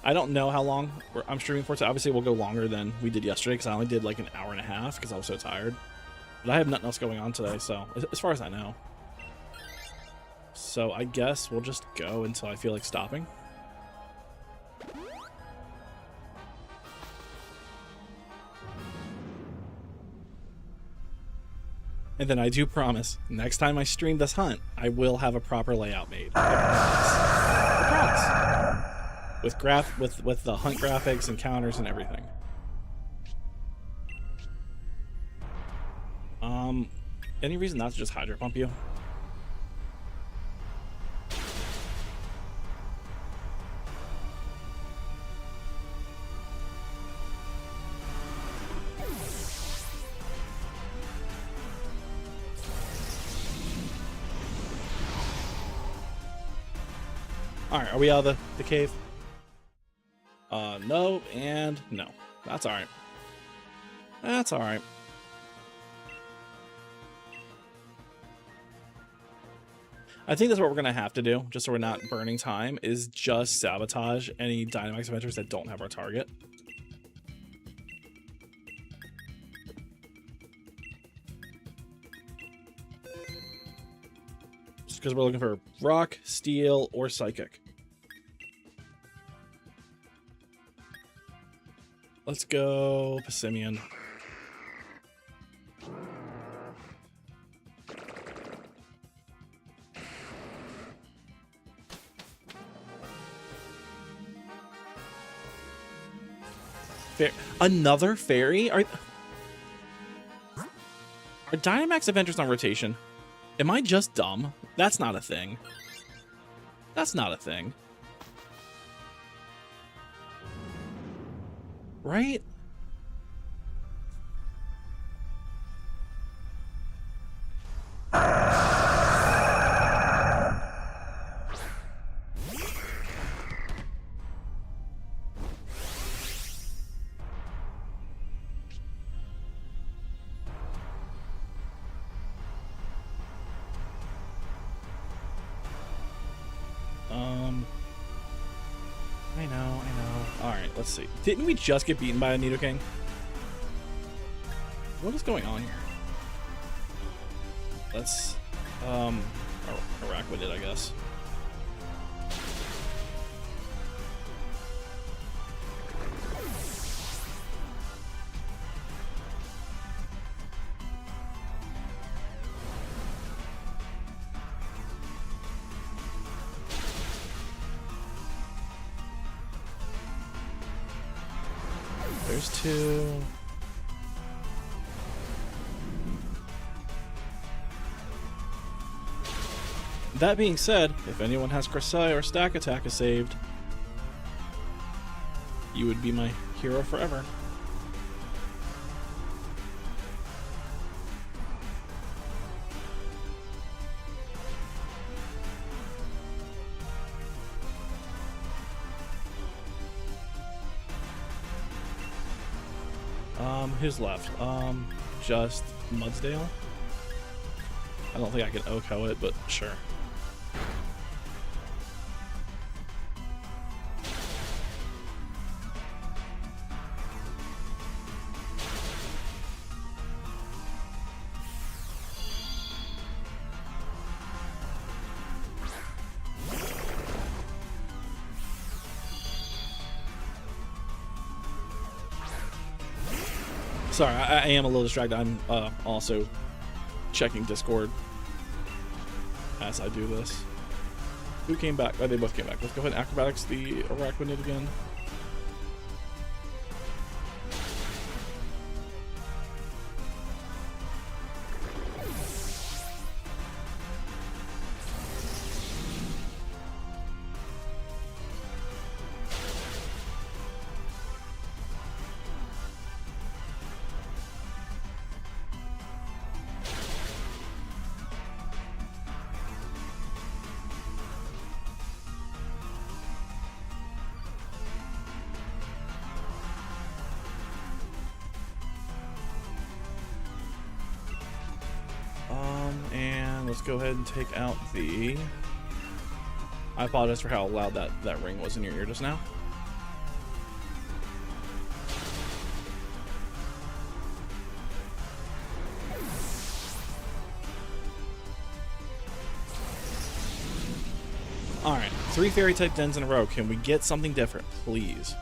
I don't know how long I'm streaming for, so obviously we'll go longer than we did yesterday because I only did like an hour and a half because I was so tired. But I have nothing else going on today, so as far as I know. So I guess we'll just go until I feel like stopping. And then I do promise, next time I stream this hunt, I will have a proper layout made. I promise. I promise. With the hunt graphics and counters and everything. Any reason not to just hydro pump you? Alright, are we out of the cave? No and no. That's alright. That's alright. I think that's what we're going to have to do, just so we're not burning time, is just sabotage any Dynamax Adventures that don't have our target. Just because we're looking for rock, steel, or psychic. Let's go Pessimian. Another fairy? Are Dynamax Adventures on rotation? Am I just dumb? That's not a thing. That's not a thing. Right? I know. Alright, let's see. Didn't we just get beaten by a Nidoking? What is going on here? Let's, Araquanid it, I guess. There's 2. That being said, if anyone has Crusade or Stack Attack is saved, you would be my hero forever. Who's left? Just Mudsdale? I don't think I can OHKO it, but sure. Sorry, I am a little distracted. I'm also checking Discord as I do this. Who came back? Oh, they both came back. Let's go ahead and acrobatics the Araquanid again. let's go ahead and take out the... I apologize for how loud that ring was in your ear just now. Alright, 3 fairy type dens in a row. Can we get something different, please?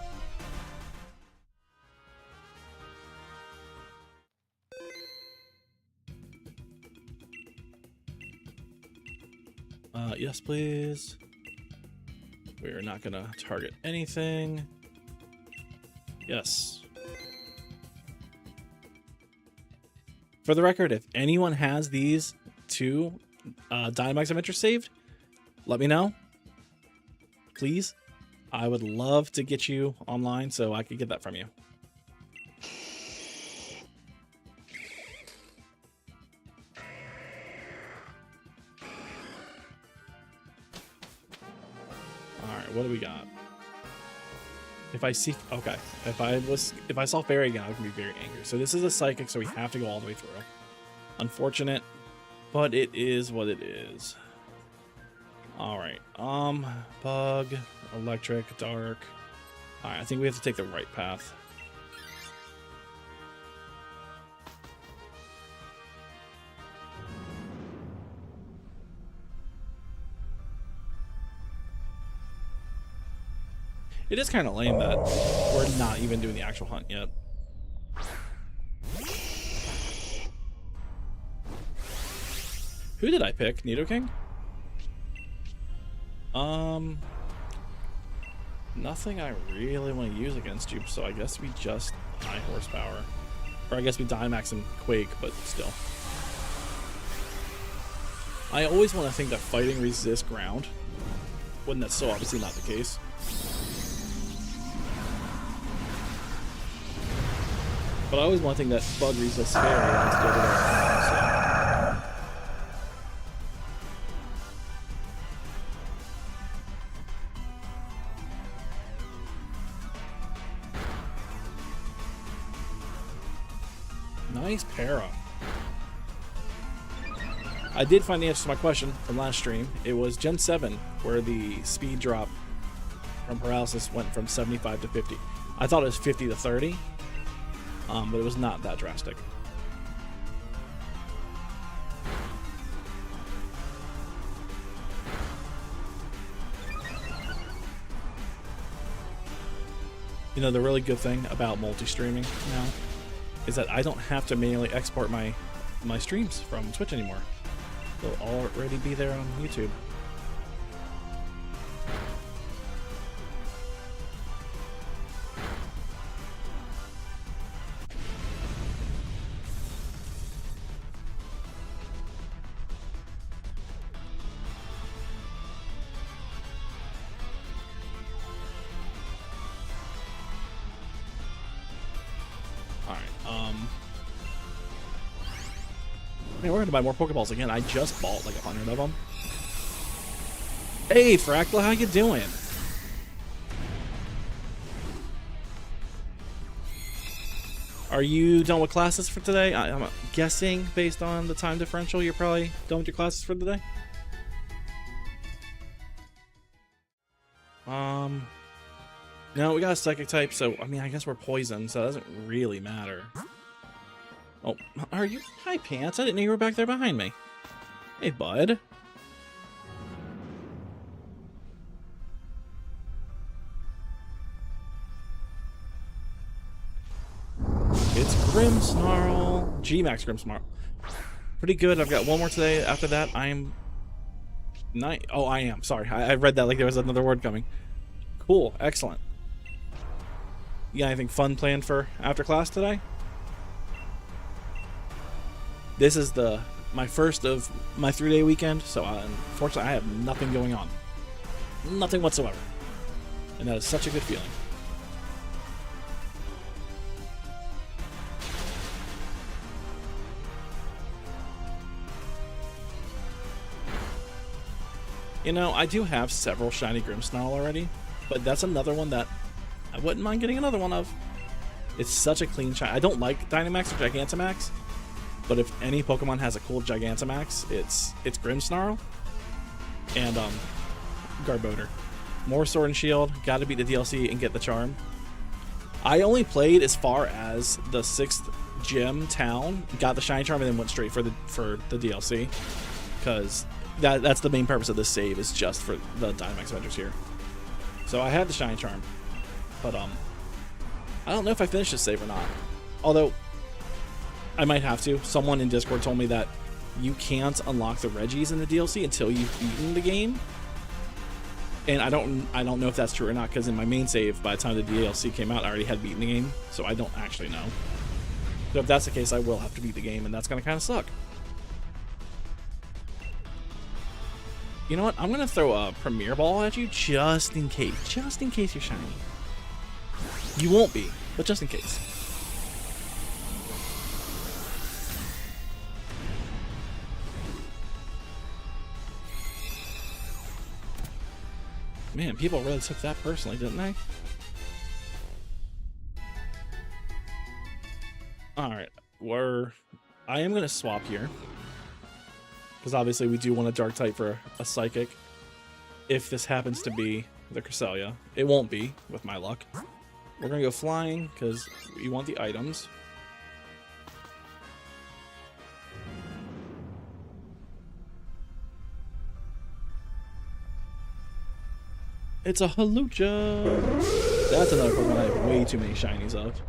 Yes, please. We are not gonna target anything. Yes. For the record, if anyone has these 2 Dynamax Adventures saved, let me know. Please. I would love to get you online so I could get that from you. Alright, what do we got? If I see... Okay. If I saw Fairy again, I would be very angry. So this is a Psychic, so we have to go all the way through. Unfortunate, but it is what it is. Alright, Bug, Electric, Dark. Alright, I think we have to take the right path. It is kind of lame that we're not even doing the actual hunt yet. Who did I pick? Nidoking? Nothing I really want to use against you, so I guess we just high horsepower. Or I guess we Dynamax and Quake, but still. I always want to think that fighting resists ground, when that's so obviously not the case. But I always want to think that Bug resists Fairy and it's the other way around, so. Nice para. I did find the answer to my question from last stream. It was Gen 7, where the speed drop from paralysis went from 75 to 50. I thought it was 50 to 30, but it was not that drastic. You know, the really good thing about multi-streaming now is that I don't have to manually export my streams from Twitch anymore. They'll already be there on YouTube. Man, we're gonna buy more Pokeballs again. I just bought like 100 of them. Hey, Fractal, how you doing? Are you done with classes for today? I'm guessing, based on the time differential, you're probably done with your classes for today? No, we got a Psychic type, so, I mean, I guess we're poisoned, so it doesn't really matter. Oh, are you? Hi, Pants. I didn't know you were back there behind me. Hey, bud. It's Grimmsnarl. G-Max Grimmsnarl. Pretty good. I've got one more today. After that, I am... Oh, I am. Sorry. I read that like there was another word coming. Cool. Excellent. You got anything fun planned for after class today? This is my first of my 3-day weekend, so unfortunately I have nothing going on. Nothing whatsoever. And that is such a good feeling. You know, I do have several shiny Grimmsnarl already, but that's another one that I wouldn't mind getting another one of. It's such a clean shine. I don't like Dynamax or Gigantamax, but if any Pokemon has a cool Gigantamax, it's Grimmsnarl and Garbodor. More Sword and Shield, gotta beat the DLC and get the charm. I only played as far as the 6th gym town, got the shiny charm, and then went straight for the DLC, because that's the main purpose of this save, is just for the Dynamax Adventures here. So I had the shiny charm, but I don't know if I finished this save or not. Although I might have to. Someone in Discord told me that you can't unlock the Reggies in the DLC until you've beaten the game. And I don't know if that's true or not, because in my main save, by the time the DLC came out, I already had beaten the game, so I don't actually know. So if that's the case, I will have to beat the game, and that's going to kind of suck. You know what? I'm going to throw a Premier Ball at you just in case. Just in case you're shiny. You won't be, but just in case. Man, people really took that personally, didn't they? Alright, I am going to swap here. Because obviously we do want a Dark type for a Psychic. If this happens to be the Cresselia. It won't be, with my luck. We're going to go Flying, because we want the items. It's a Halucha! That's another Pokemon I have way too many shinies of.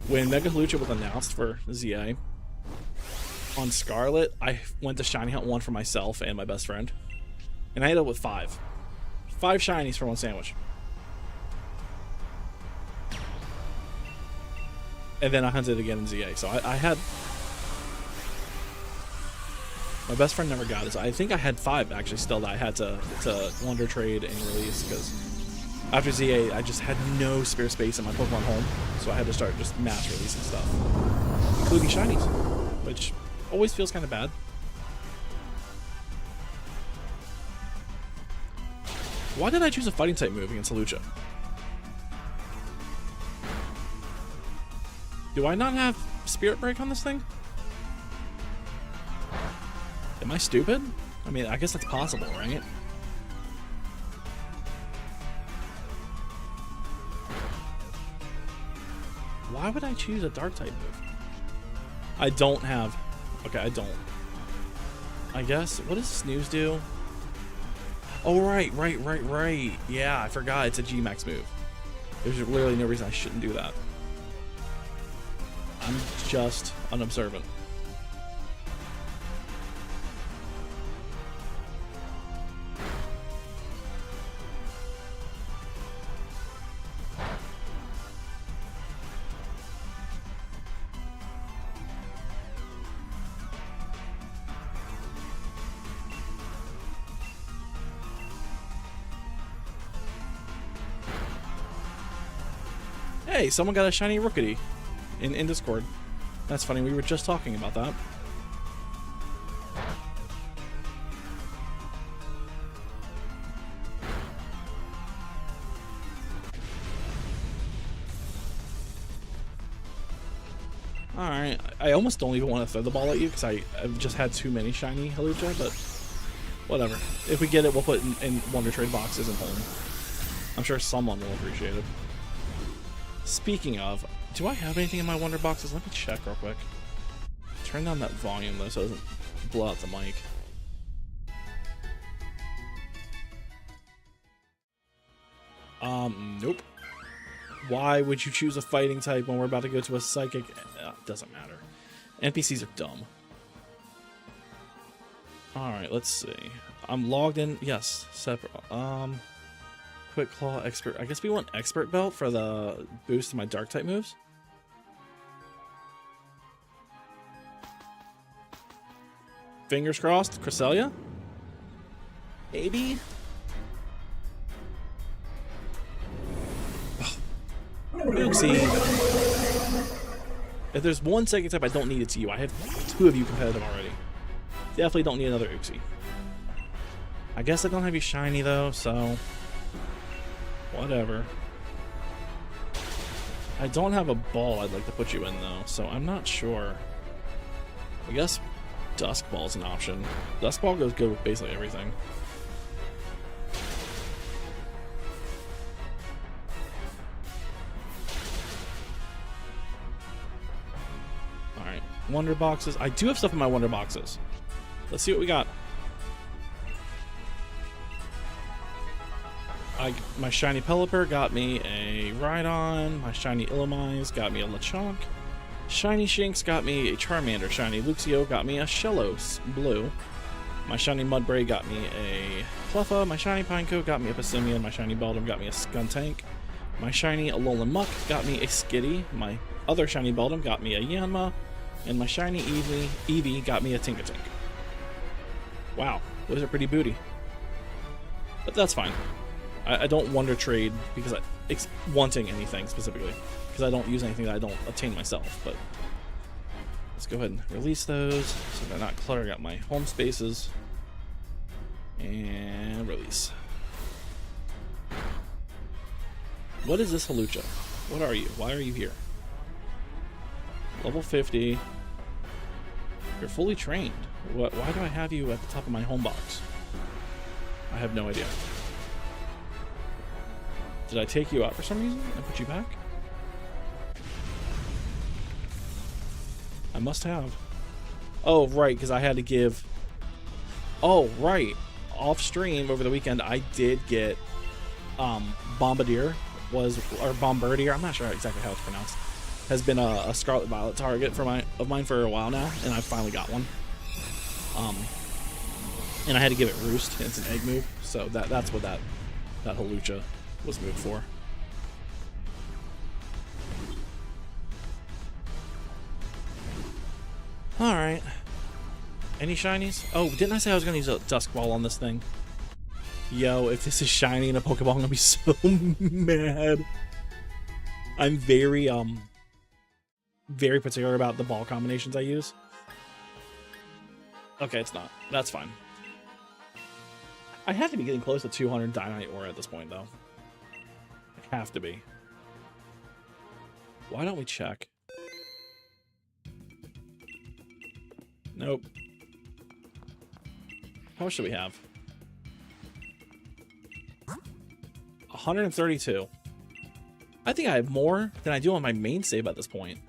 When Mega Halucha was announced for ZA, on Scarlet, I went to shiny hunt one for myself and my best friend. And I ended up with 5. 5 shinies for one sandwich. And then I hunted again in ZA. So I had... My best friend never got it. So I think I had 5 actually still that I had to Wonder Trade and release, because after ZA I just had no spare space in my Pokemon home, so I had to start just mass releasing stuff, including shinies, which always feels kind of bad. Why did I choose a fighting type move against Halucha? Do I not have Spirit Break on this thing? Am I stupid? I mean, I guess that's possible, right? Why would I choose a Dark type move? I don't have... Okay, I don't. I guess... What does Snooze do? Oh, right. Yeah, I forgot it's a G-Max move. There's literally no reason I shouldn't do that. I'm just unobservant. Hey, someone got a shiny Rookity in Discord. That's funny, we were just talking about that. Alright, I almost don't even want to throw the ball at you because I've just had too many shiny Halucha, but whatever. If we get it, we'll put it in Wonder Trade boxes and home. I'm sure someone will appreciate it. Speaking of, do I have anything in my Wonder Boxes? Let me check real quick. Turn down that volume though so it doesn't blow out the mic. Nope. Why would you choose a fighting type when we're about to go to a psychic? Doesn't matter. NPCs are dumb. Alright, let's see. I'm logged in. Yes, separate. Quick Claw, Expert. I guess we want Expert Belt for the boost to my Dark type moves. Fingers crossed. Cresselia? Maybe? Oopsie. If there's one second type I don't need, it's you. I have 2 of you competitive already. Definitely don't need another Oopsie. I guess I don't have you shiny though, so... whatever. I don't have a ball I'd like to put you in though, so I'm not sure. I guess Dusk Ball's an option. Dusk Ball goes good with basically everything. Alright, Wonder Boxes. I do have stuff in my Wonder Boxes. Let's see what we got. My shiny Pelipper got me a Rhydon. My shiny Illumise got me a Lechonk. Shiny Shinx got me a Charmander. Shiny Luxio got me a Shellos Blue. My shiny Mudbray got me a Cleffa. My shiny Pinecoat got me a Passimian. My shiny Beldum got me a Skuntank. My shiny Alolan Muck got me a Skitty. My other shiny Beldum got me a Yanma. And my shiny Eevee got me a Tinkatink. Wow, those are pretty booty. But that's fine. I don't Wonder Trade because wanting anything specifically, because I don't use anything that I don't obtain myself. But let's go ahead and release those so they're not cluttering up my home spaces. And release. What is this Hawlucha? What are you? Why are you here? Level 50. You're fully trained. Why do I have you at the top of my home box? I have no idea. Did I take you out for some reason and put you back? I must have. Oh, right, because I had to give... Oh, right. Off stream over the weekend, I did get Bombardier or Bombardier. I'm not sure exactly how it's pronounced. Has been a Scarlet Violet target for mine for a while now, and I finally got one. And I had to give it Roost. It's an egg move, so that's what that Hawlucha was moved for. Alright. Any shinies? Oh, didn't I say I was going to use a Dusk Ball on this thing? Yo, if this is shiny in a Pokeball, I'm going to be so mad. I'm very particular about the ball combinations I use. Okay, it's not. That's fine. I have to be getting close to 200 Dynamite Aura at this point, though. I have to be. Why don't we check? Nope. How much do we have? 132. I think I have more than I do on my main save at this point.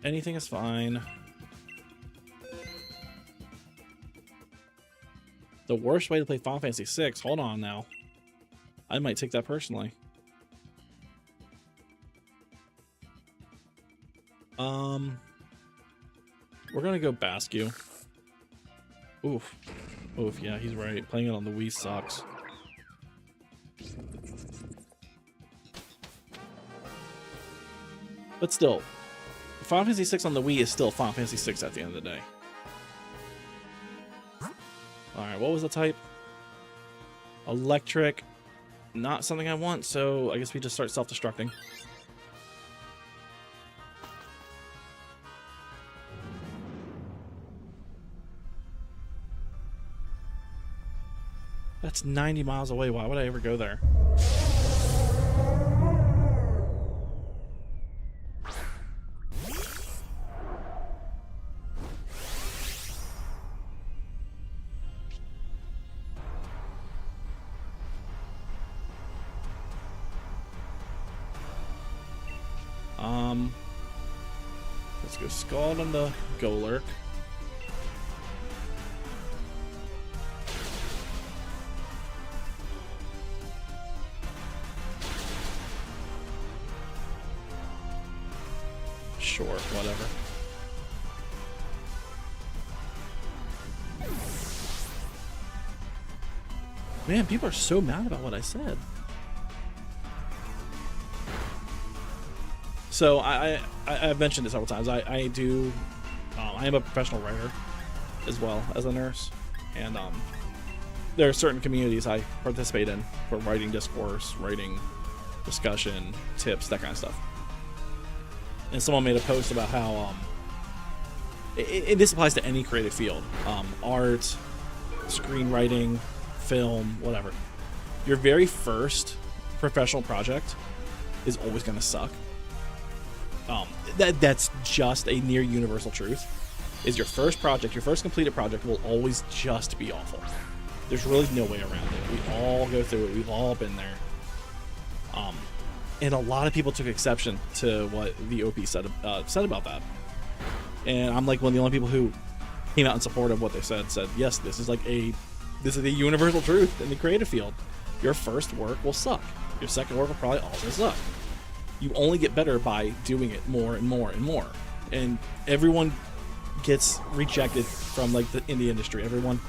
Anything is fine. The worst way to play Final Fantasy VI. Hold on now. I might take that personally. We're gonna go Basque. Oof. Oof, yeah, he's right. Playing it on the Wii sucks. But still, Final Fantasy VI on the Wii is still Final Fantasy VI at the end of the day. Alright, what was the type? Electric. Not something I want, so I guess we just start self-destructing. That's 90 miles away. Why would I ever go there? Let's go Scald on the Golurk. Sure, whatever. Man, people are so mad about what I said. So I've mentioned this several times. I am a professional writer as well as a nurse, and there are certain communities I participate in for writing discourse, writing discussion, tips, that kind of stuff. And someone made a post about how this applies to any creative field, art, screenwriting, film, whatever. Your very first professional project is always going to suck. That's just a near universal truth. Is your first project, your first completed project, will always just be awful. There's really no way around it. We all go through it. We've all been there. And a lot of people took exception to what the OP said about that. And I'm like one of the only people who came out in support of what they said. Said yes, this is the universal truth in the creative field. Your first work will suck. Your second work will probably also suck. You only get better by doing it more and more and more. And everyone gets rejected from like in the industry. Everyone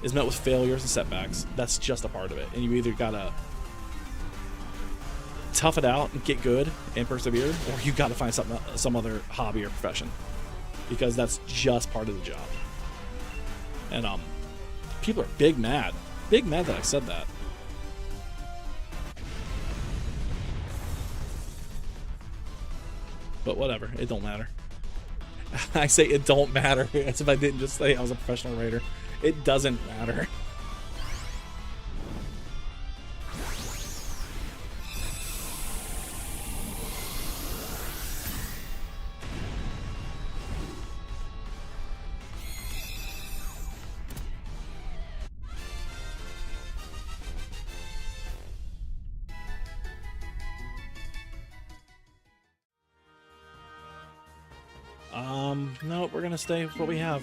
is met with failures and setbacks. That's just a part of it. And you either gotta tough it out and get good and persevere, or you gotta find some other hobby or profession, because that's just part of the job. And people are big mad that I said that. But whatever, it don't matter. I say it don't matter as if I didn't just say I was a professional writer. It doesn't matter. No, we're gonna stay with what we have,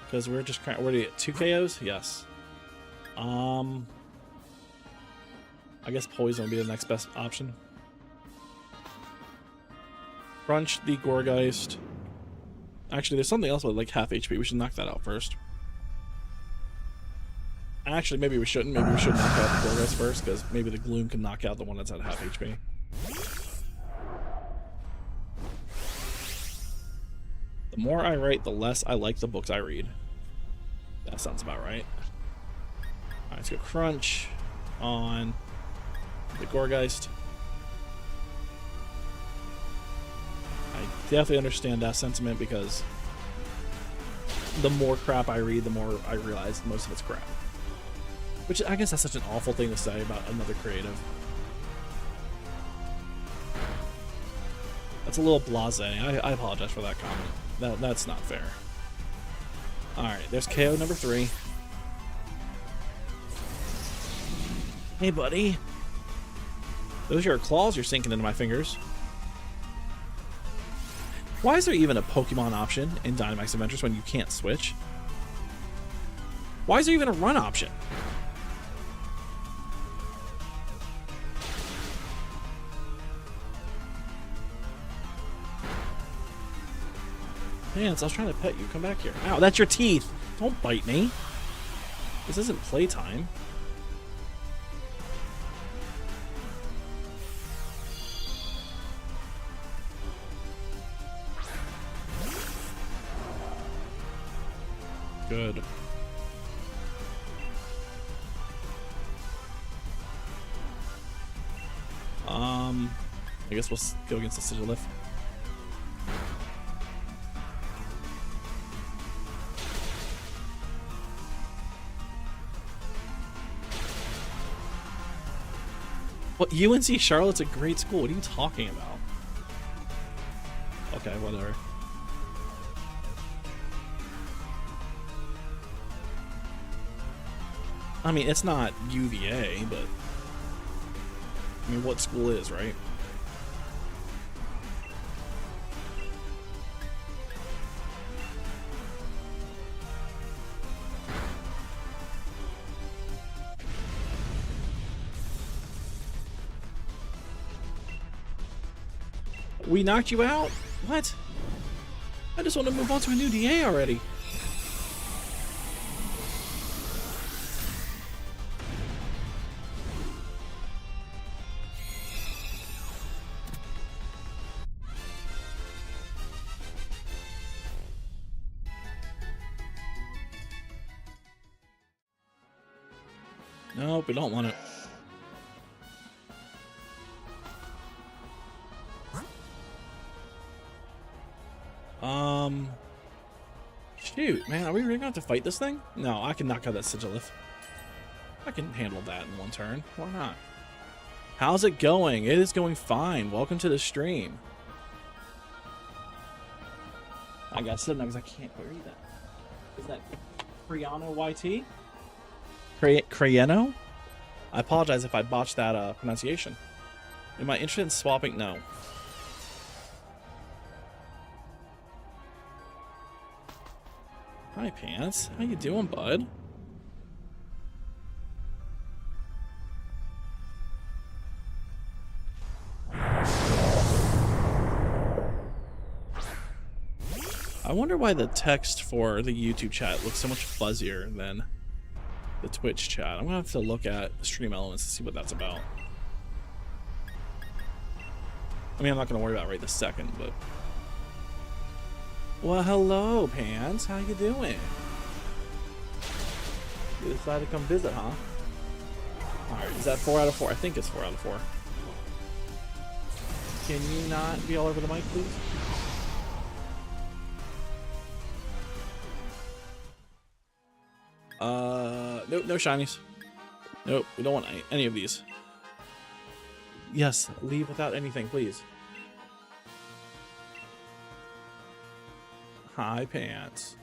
because we're just we're gonna get 2 KOs. Yes. I guess poison would be the next best option. Crunch the Gorgeist. Actually, there's something else with like half HP. We should knock that out first. Actually, maybe we shouldn't. Maybe we should knock out the Gorgeist first, because maybe the Gloom can knock out the one that's at half HP. The more I write, the less I like the books I read. That sounds about right. Alright, let's go Crunch on the Gorgeist. I definitely understand that sentiment, because the more crap I read, the more I realize most of it's crap. Which, I guess that's such an awful thing to say about another creative. That's a little blasé. I apologize for that comment. That's not fair. Alright, there's KO number 3. Hey, buddy. Those are your claws you're sinking into my fingers. Why is there even a Pokemon option in Dynamax Adventures when you can't switch? Why is there even a run option? Lance, I was trying to pet you. Come back here. Ow, that's your teeth. Don't bite me. This isn't playtime. Good. I guess we'll go against the Sigilif. Well, UNC Charlotte's a great school. What are you talking about? Okay, whatever. I mean, it's not UVA, but I mean, what school is, right? We knocked you out? What? I just want to move on to a new DA already. Nope, we don't want it. Shoot, man, are we really going to have to fight this thing? No, I can knock out that Sigilif. I can handle that in one turn. Why not? How's it going? It is going fine. Welcome to the stream. I gotta sit down because I can't read that. Is that Criano YT? Criano? I apologize if I botched that pronunciation. Am I interested in swapping? No. Hi, Pants. How you doing, bud? I wonder why the text for the YouTube chat looks so much fuzzier than the Twitch chat. I'm gonna have to look at the stream elements to see what that's about. I mean, I'm not gonna worry about it right this second, but... Well, hello, Pants. How you doing? You decided to come visit, huh? Alright, is that 4 out of 4? I think it's 4 out of 4. Can you not be all over the mic, please? Nope, no shinies. Nope, we don't want any of these. Yes, leave without anything, please. Hi, Pants.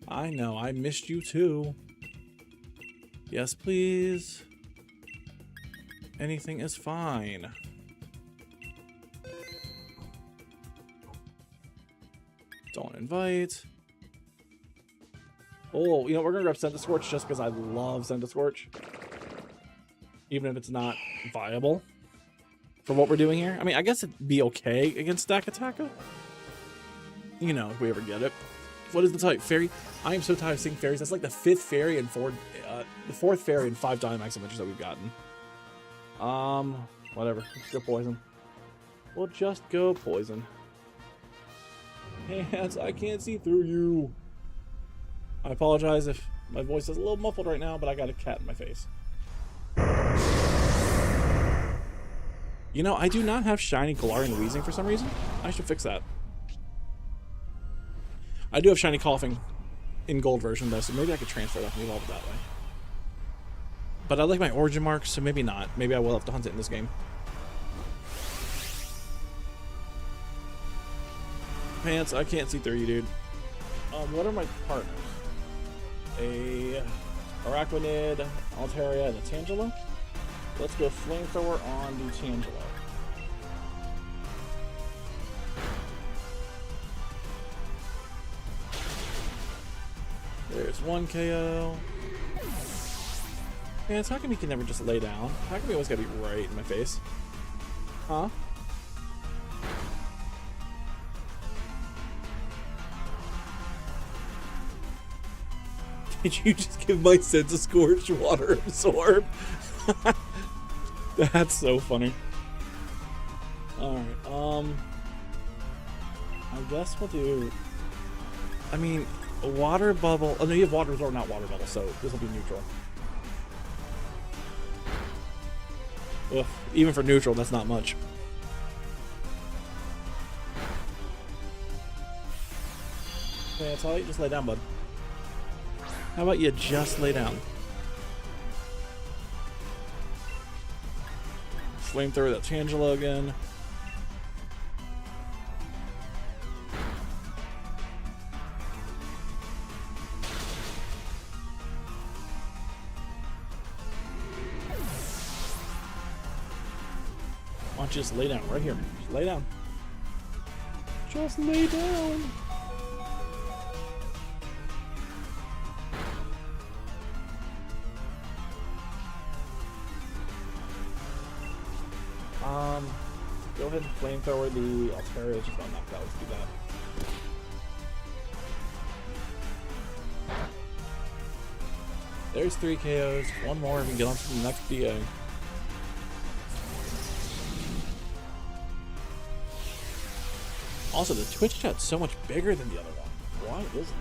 I know, I missed you too. Yes, please. Anything is fine. Don't invite. Oh, you know, we're gonna grab Scorch just because I love Scorch. Even if it's not viable for what we're doing here. I mean, I guess it'd be okay against Stakataka. You know, if we ever get it. What is the type? Fairy? I am so tired of seeing fairies. That's like the 5th fairy and the 4th fairy and 5 Dynamax Adventures that we've gotten. Whatever. Let's go poison. We'll just go poison. Hands, I can't see through you. I apologize if my voice is a little muffled right now, but I got a cat in my face. You know, I do not have shiny Galarian Wheezing for some reason. I should fix that. I do have shiny Coughing in gold version though, so maybe I could transfer that and evolve it that way. But I like my origin marks, so maybe not. Maybe I will have to hunt it in this game. Pants, I can't see through you, dude. What are my partners? A Araquanid, Altaria, and a Tangela. Let's go Flamethrower on the Tangela. There's 1 KO. Man, how come he can never just lay down? How come he always gotta be right in my face? Huh? Did you just give my Scorch water absorb? That's so funny. Alright, I guess we'll do... I mean, a water bubble... Oh no, you have water resort, not water bubble, so this will be neutral. Ugh, even for neutral, that's not much. Okay, that's all you just lay down, bud. How about you just lay down? Flamethrower that Tangela again. Why don't you just lay down right here? Just lay down. Just lay down. Go ahead and Flamethrower the Altaria. Just got knocked out. Let's do that. There's 3 KOs. 1 more and we can get on to the next DA. Also, the Twitch chat's so much bigger than the other one. Why is that?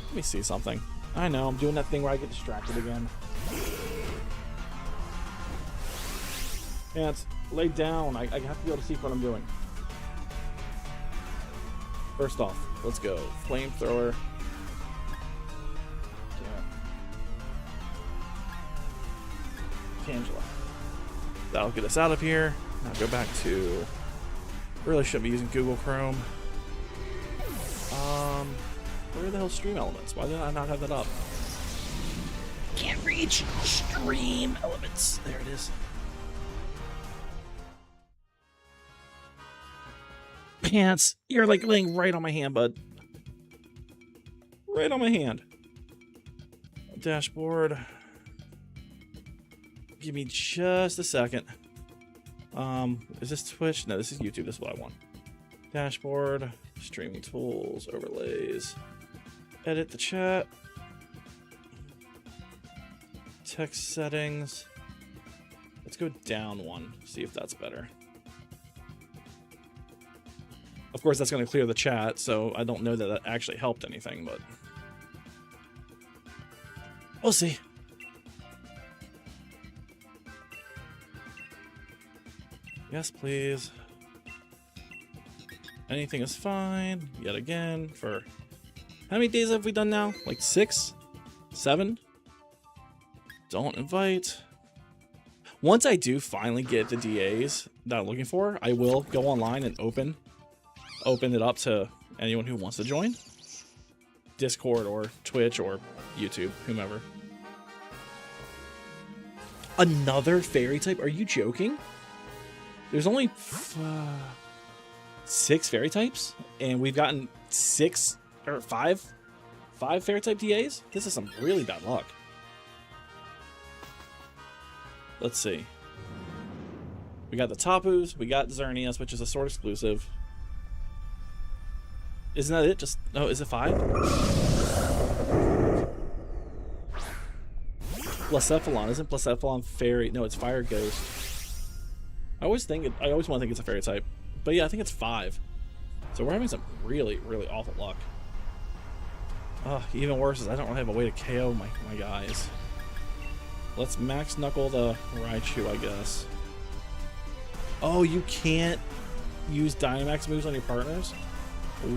Let me see something. I know, I'm doing that thing where I get distracted again. Pants, lay down. I have to be able to see what I'm doing. First off, let's go. Flamethrower. That'll get us out of here. Now go back to... Really shouldn't be using Google Chrome. Where the hell Stream Elements? Why did I not have that up? Can't reach Stream Elements. There it is. Pants, you're like laying right on my hand, bud. Right on my hand. Dashboard. Give me just a second. Is this Twitch? No, this is YouTube. This is what I want. Dashboard, streaming tools, overlays. Edit the chat. Text settings. Let's go down one. See if that's better. Of course, that's going to clear the chat, so I don't know that that actually helped anything, but we'll see. Yes, please. Anything is fine. Yet again, for how many days have we done now? Like 6? 7? Don't invite. Once I do finally get the DAs that I'm looking for, I will go online and open it up to anyone who wants to join. Discord or Twitch or YouTube, whomever. Another fairy type? Are you joking? There's only 6 fairy types, and we've gotten 5 fairy type DAs? This is some really bad luck. Let's see. We got the Tapus, we got Xerneas, which is a sword exclusive. Isn't that it? Just, oh, is it 5? Blacephalon. Isn't Blacephalon fairy? No, it's fire ghost. I always want to think it's a fairy type. But yeah, I think it's 5. So we're having some really, really awful luck. Even worse is I don't really have a way to KO my guys. Let's max knuckle the Raichu, I guess. Oh, you can't use Dynamax moves on your partners?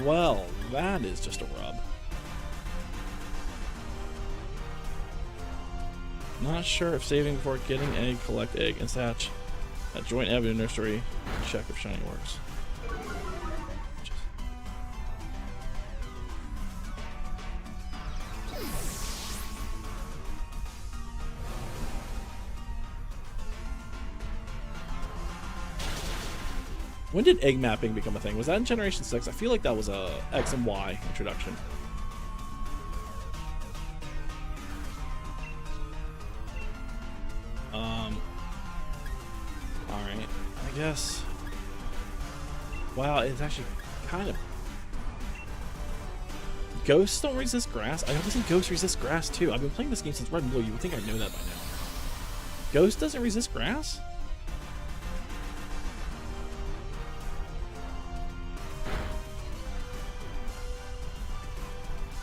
Well, that is just a rub. Not sure if saving before getting egg, collect egg, and hatch at Joint Avenue Nursery. Check if shiny works. When did egg mapping become a thing? Was that in Generation 6? I feel like that was a X and Y introduction. Alright, I guess. Wow, it's actually kind of... Ghosts don't resist grass? I don't think ghosts resist grass too. I've been playing this game since Red and Blue. You would think I know that by now. Ghost doesn't resist grass?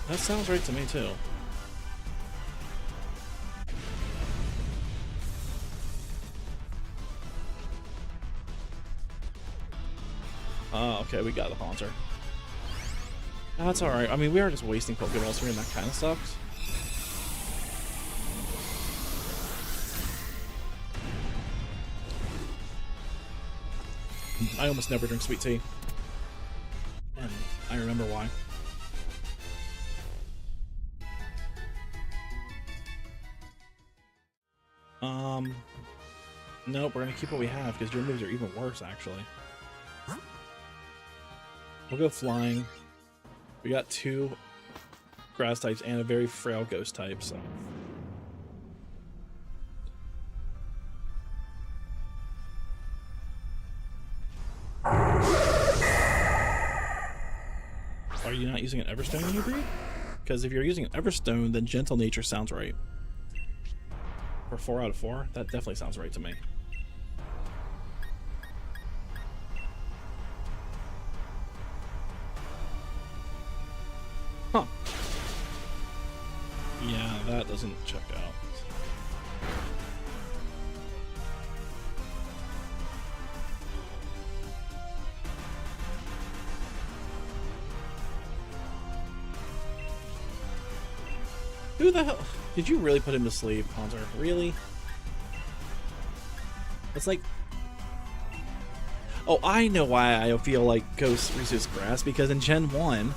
That sounds right to me too. Okay, we got the Haunter. That's alright. I mean, we are just wasting Pokeballs here, and that kind of sucks. I almost never drink sweet tea. And I remember why. Nope, we're gonna keep what we have because your moves are even worse, actually. We'll go flying. We got 2 grass types and a very frail ghost type, so. Are you not using an Everstone when you breed? Because if you're using an Everstone, then Gentle Nature sounds right. For 4 out of 4? That definitely sounds right to me. Huh. Yeah, that doesn't check out. Who the hell? Did you really put him to sleep, Haunter? Really? It's like, oh, I know why I feel like Ghosts resist grass, because in Gen 1,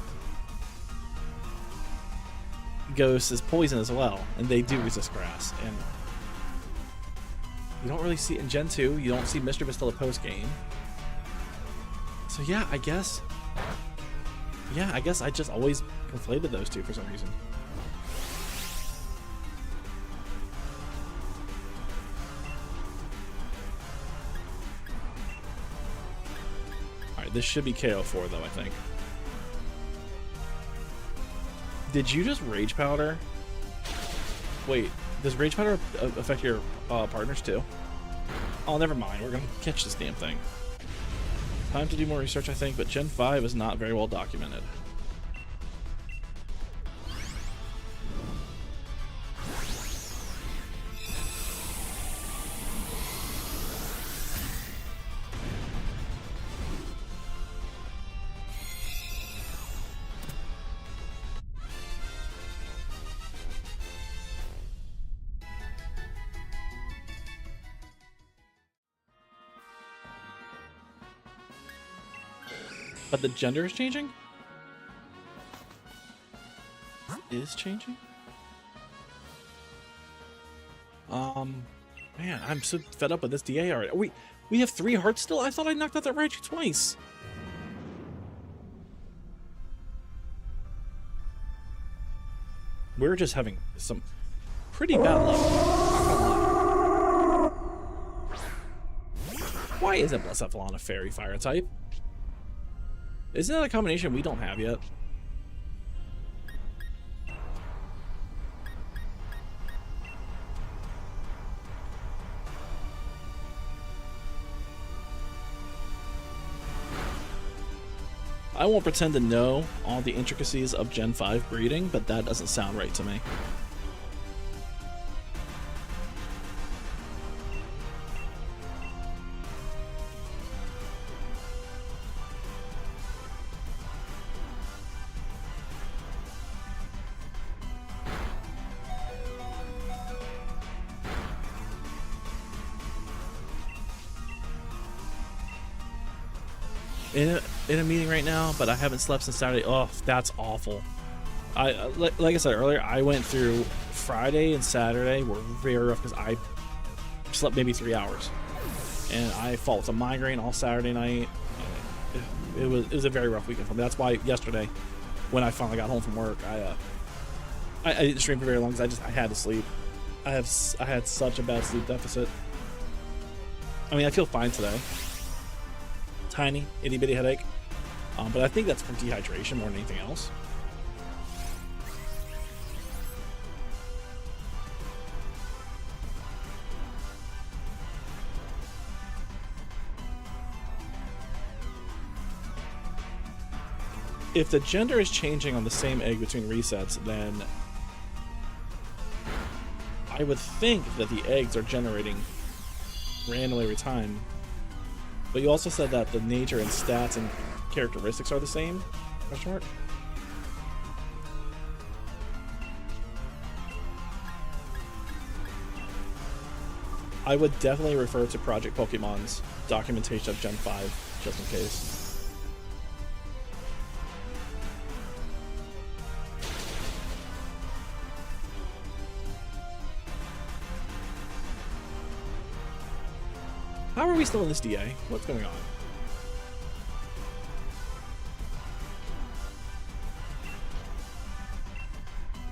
Ghost is poison as well, and they do resist grass. And you don't really see it in Gen 2. You don't see Mischief until a post game. So yeah, I guess I just always conflated those two for some reason. Alright, this should be KO4 though, I think. Did you just Rage Powder? Wait, does Rage Powder affect your partners too? Oh, never mind. We're gonna catch this damn thing. Time to do more research, I think, but Gen 5 is not very well documented. But the gender is changing? Is changing? Man, I'm so fed up with this DA already. We have 3 hearts still? I thought I knocked out that Raichu twice. We're just having some pretty bad luck. Why isn't Blacephalon a fairy fire type? Isn't that a combination we don't have yet? I won't pretend to know all the intricacies of Gen 5 breeding, but that doesn't sound right to me. In a meeting right now, but I haven't slept since Saturday. Oh, that's awful. Like I said earlier, I went through Friday and Saturday were very rough because I slept maybe 3 hours, and I fought with a migraine all Saturday night. It was a very rough weekend for me. That's why yesterday, when I finally got home from work, I didn't stream for very long because I had to sleep. I had such a bad sleep deficit. I mean, I feel fine today. Tiny itty bitty headache, but I think that's from dehydration more than anything else. If the gender is changing on the same egg between resets, then I would think that the eggs are generating randomly every time. But you also said that the nature and stats and characteristics are the same? Question mark? I would definitely refer to Project Pokemon's documentation of Gen 5, just in case. How are we still in this DA? What's going on?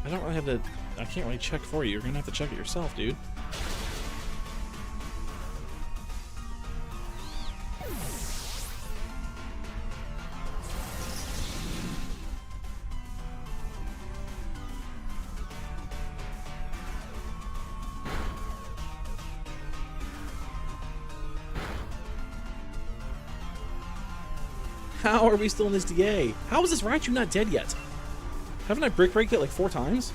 I don't really have to... I can't really check for you. You're gonna have to check it yourself, dude. How are we still in this DA? How is this Raichu not dead yet? Haven't I breaked it like 4 times?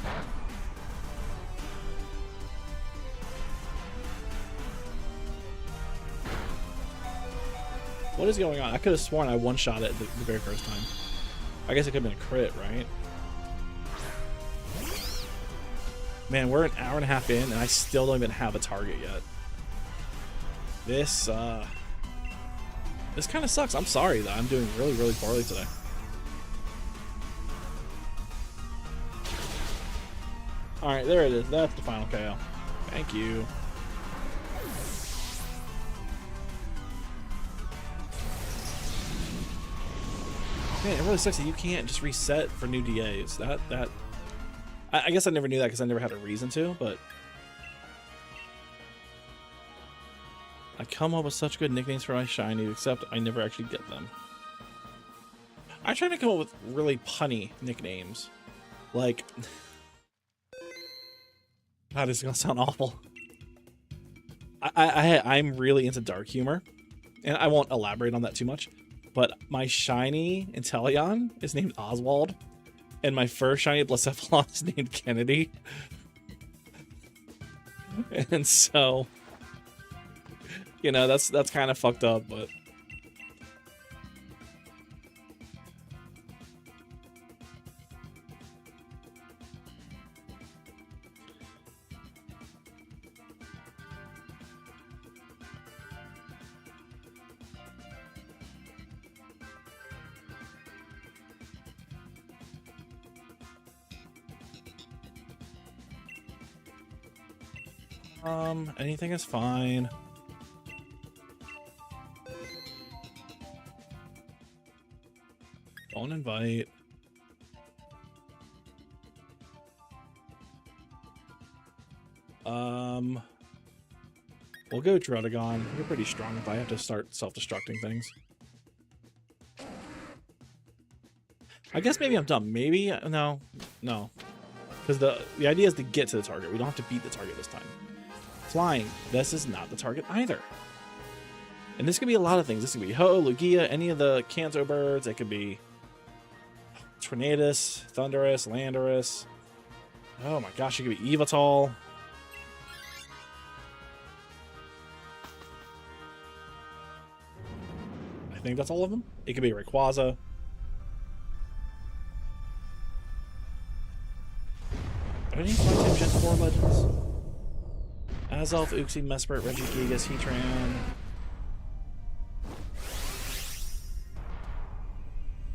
What is going on? I could have sworn I one-shot it the very first time. I guess it could have been a crit, right? Man, we're an hour and a half in, and I still don't even have a target yet. This this kind of sucks. I'm sorry that I'm doing really, really poorly today. All right, there it is. That's the final KO. Thank you. Man, it really sucks that you can't just reset for new DAs. I guess I never knew that because I never had a reason to, but I come up with such good nicknames for my shiny, except I never actually get them. I try to come up with really punny nicknames. Like, God, this is gonna sound awful. I'm really into dark humor, and I won't elaborate on that too much. But my shiny Inteleon is named Oswald, and my first shiny Blacephalon is named Kennedy. And so, you know, that's kind of fucked up, but anything is fine. Don't invite. We'll go Druddigon. You're pretty strong if I have to start self-destructing things. I guess maybe I'm dumb. Maybe no. Because the idea is to get to the target. We don't have to beat the target this time. Flying. This is not the target either. And this could be a lot of things. This could be Ho, Lugia, any of the Kanto birds. It could be Tornadus, Thundurus, Landorus. Oh my gosh, it could be Yveltal. I think that's all of them. It could be Rayquaza. Are any Flyteam Gen 4 legends? Azelf, Uxie, Mesprit, Regigigas, Heatran.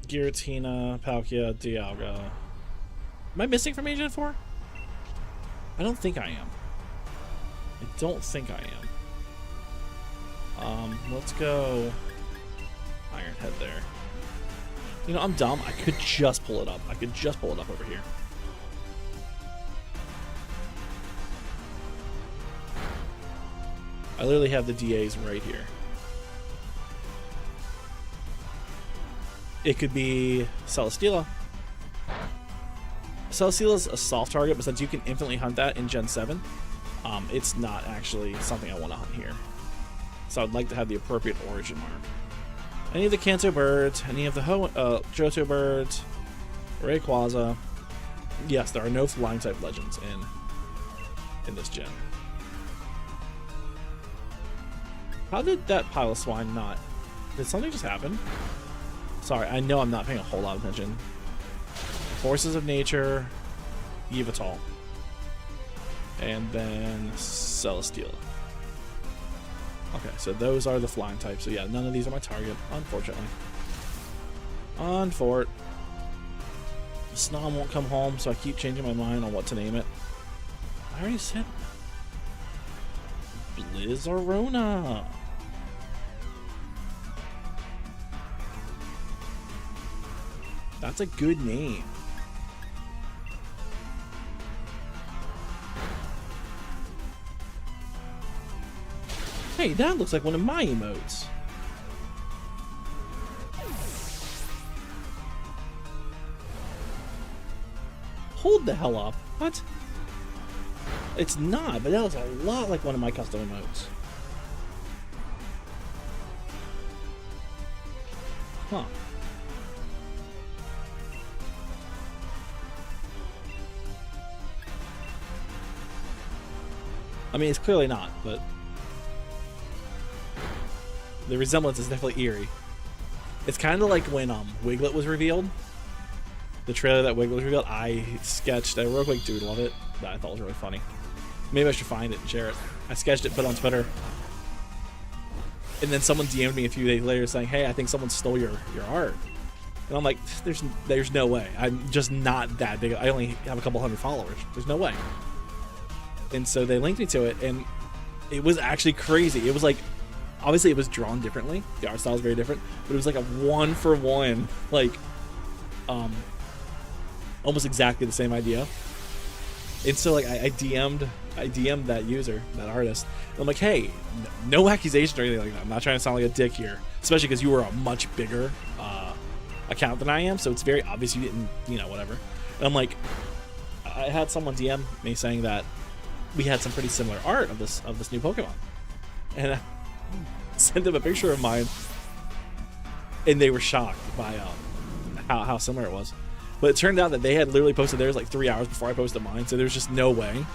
Giratina, Palkia, Dialga. Am I missing from Gen 4? I don't think I am. I don't think I am. Let's go Iron Head there. You know, I'm dumb. I could just pull it up. I could just pull it up over here. I literally have the DAs right here. It could be Celesteela. Celesteela's a soft target, but since you can infinitely hunt that in Gen 7, it's not actually something I want to hunt here. So I'd like to have the appropriate origin mark. Any of the Kanto birds, any of the Johto birds, Rayquaza. Yes, there are no flying type legends in this gen. How did that pile of swine not? Did something just happen? Sorry, I know I'm not paying a whole lot of attention. Forces of Nature, Yveltal, and then Celesteela. Okay, so those are the flying types. So yeah, none of these are my target, unfortunately. Unfort. Snom won't come home, so I keep changing my mind on what to name it. I already said Blizzarona. That's a good name. Hey, that looks like one of my emotes. Hold the hell up. What? It's not, but that looks a lot like one of my custom emotes. Huh. I mean, it's clearly not, but the resemblance is definitely eerie. It's kind of like when Wiglet was revealed. The trailer that Wiglet was revealed, I sketched a real quick doodle of it that I thought was really funny. Maybe I should find it and share it. I sketched it, put it on Twitter. And then someone DM'd me a few days later saying, "Hey, I think someone stole your art." And I'm like, there's no way. I'm just not that big. I only have a couple hundred followers. There's no way. And so they linked me to it, and it was actually crazy. It was like, obviously it was drawn differently. The art style is very different, but it was like a 1-for-1, like, almost exactly the same idea. And so like I DM'd that user, that artist. And I'm like, hey, no accusations or anything like that. I'm not trying to sound like a dick here, especially because you were a much bigger account than I am, so it's very obvious you didn't, you know, whatever. And I'm like, I had someone DM me saying that we had some pretty similar art of this new Pokemon, and I sent them a picture of mine, and they were shocked by how similar it was. But it turned out that they had literally posted theirs like 3 hours before I posted mine, so there's just no way.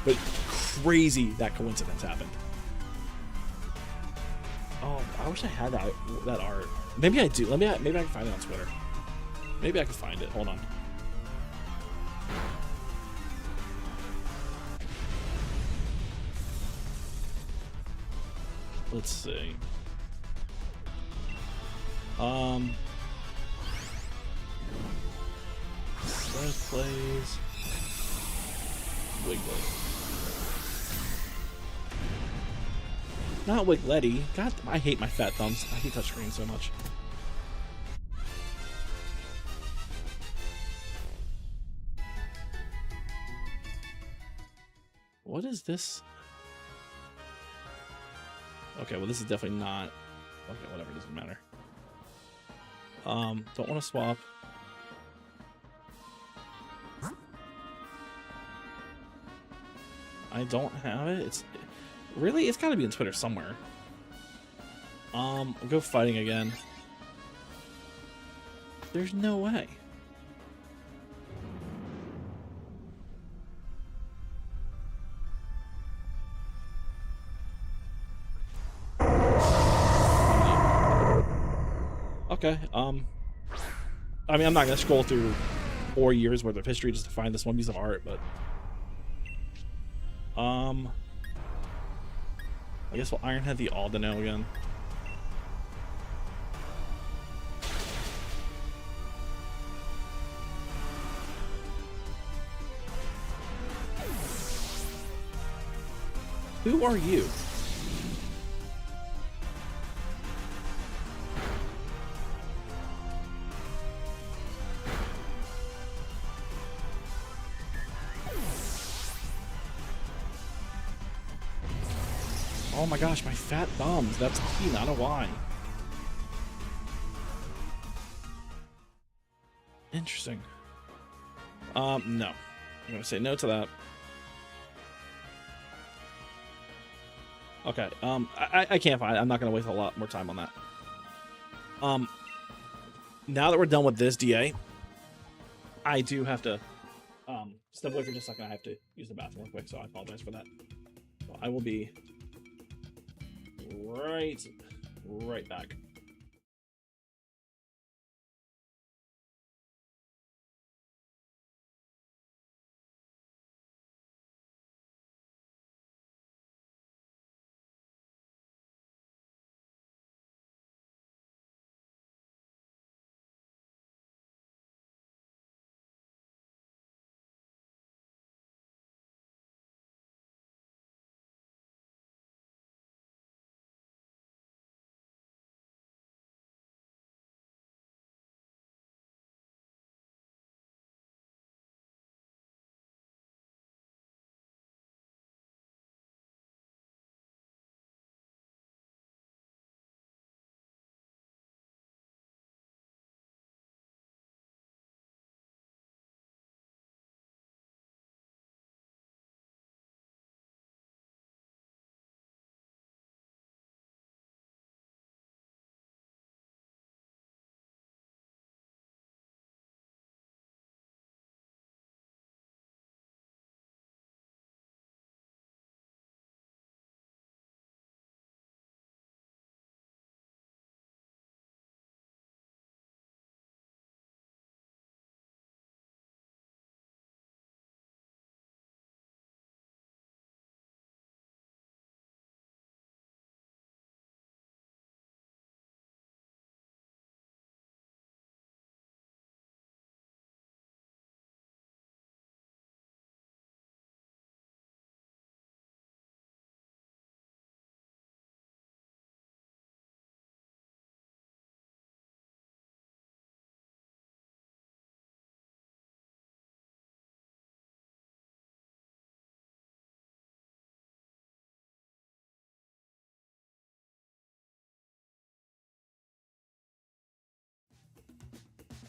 But crazy that coincidence happened. Oh, I wish I had that art. Maybe I do. Maybe I can find it on Twitter. Maybe I can find it. Hold on. Let's see. Let's plays Wiggly. Not Wigletty. God, I hate my fat thumbs. I hate touchscreen so much. What is this? Okay, well this is definitely not. Okay, whatever, doesn't matter. Don't want to swap. I don't have it. It's really, it's got to be in Twitter somewhere. I'll go fighting again. There's no way. Okay. I mean, I'm not gonna scroll through 4 years worth of history just to find this one piece of art, but I guess we'll Ironhead the Aldino again. Who are you? Oh my gosh, my fat thumbs. That's a P, not a Y. Interesting. No. I'm gonna say no to that. Okay, I can't find it. I'm not gonna waste a lot more time on that. Now that we're done with this DA, I do have to step away for just a second. I have to use the bathroom real quick, so I apologize for that. So I will be right back.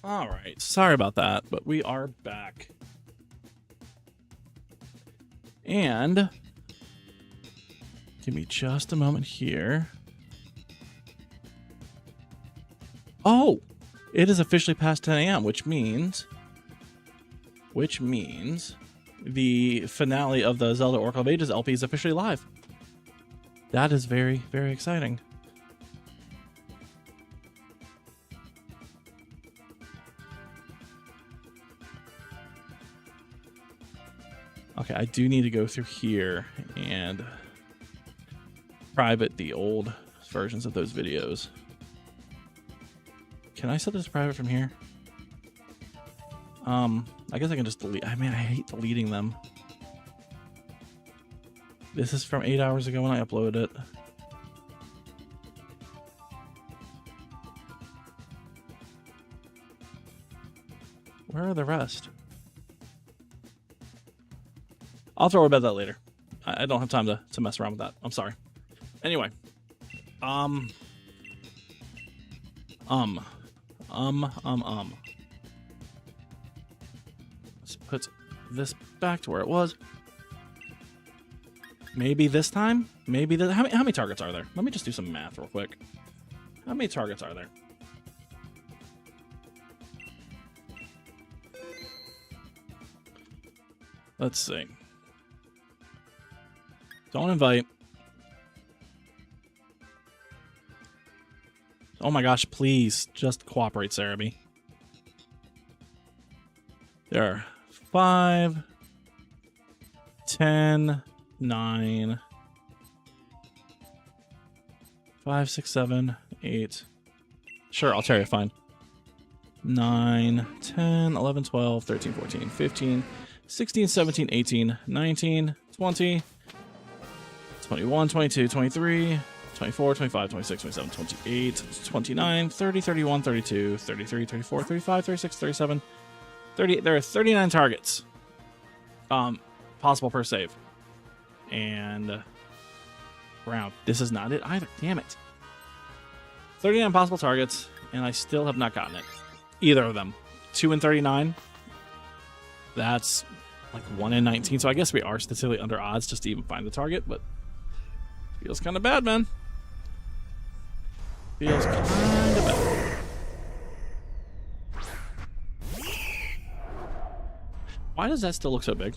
All right, sorry about that, but we are back. And give me just a moment here. Oh, it is officially past 10 a.m., which means the finale of the Zelda Oracle of Ages LP is officially live. That is very, very exciting. Okay, I do need to go through here and private the old versions of those videos. Can I set this private from here? I guess I can just delete. I mean, I hate deleting them. This is from 8 hours ago when I uploaded it. Where are the rest? I'll throw about that later. I don't have time to mess around with that. I'm sorry. Anyway. Let's put this back to where it was. Maybe this time? Maybe this. How many targets are there? Let me just do some math real quick. How many targets are there? Let's see. Don't invite. Oh my gosh, please just cooperate, Cerebi. There are 5, 10, 9, 5, 6, 7, 8. Sure, I'll tell you, fine. 9, 10, 11, 12, 13, 14, 15, 16, 17, 18, 19, 20, 21, 22, 23, 24, 25, 26, 27, 28, 29, 30, 31, 32, 33, 34, 35, 36, 37, 38. There are 39 targets possible per save. And round. This is not it either. Damn it. 39 possible targets, and I still have not gotten it. Either of them. 2 and 39. That's like 1 in 19. So I guess we are statistically under odds just to even find the target, but feels kind of bad, man. Feels kind of bad. Why does that still look so big?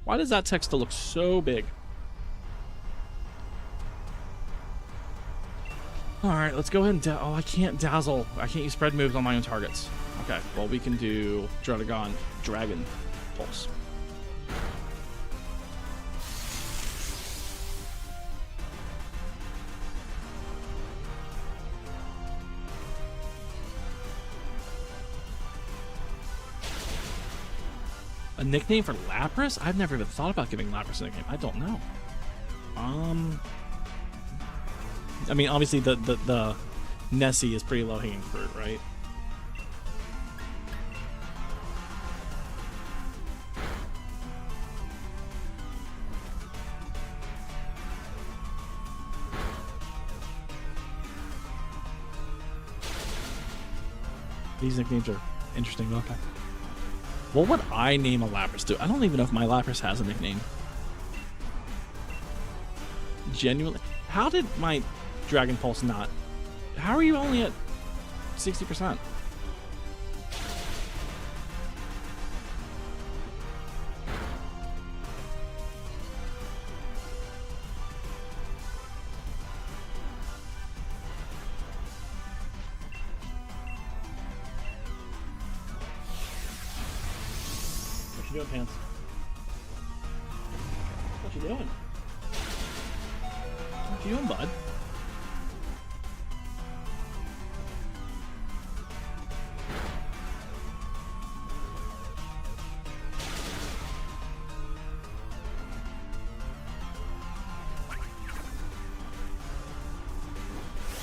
Why does that text still look so big? Alright, let's go ahead and... oh, I can't dazzle. I can't use spread moves on my own targets. Okay, well, we can do Dragon Pulse. A nickname for Lapras? I've never even thought about giving Lapras a nickname. I don't know. I mean, obviously the Nessie is pretty low-hanging fruit, right? These nicknames are interesting. Okay. What would I name a Lapras to? I don't even know if my Lapras has a nickname. Genuinely. How did my Dragon Pulse not? How are you only at 60%? What you doing, Pants? What you doing? What you doing, bud?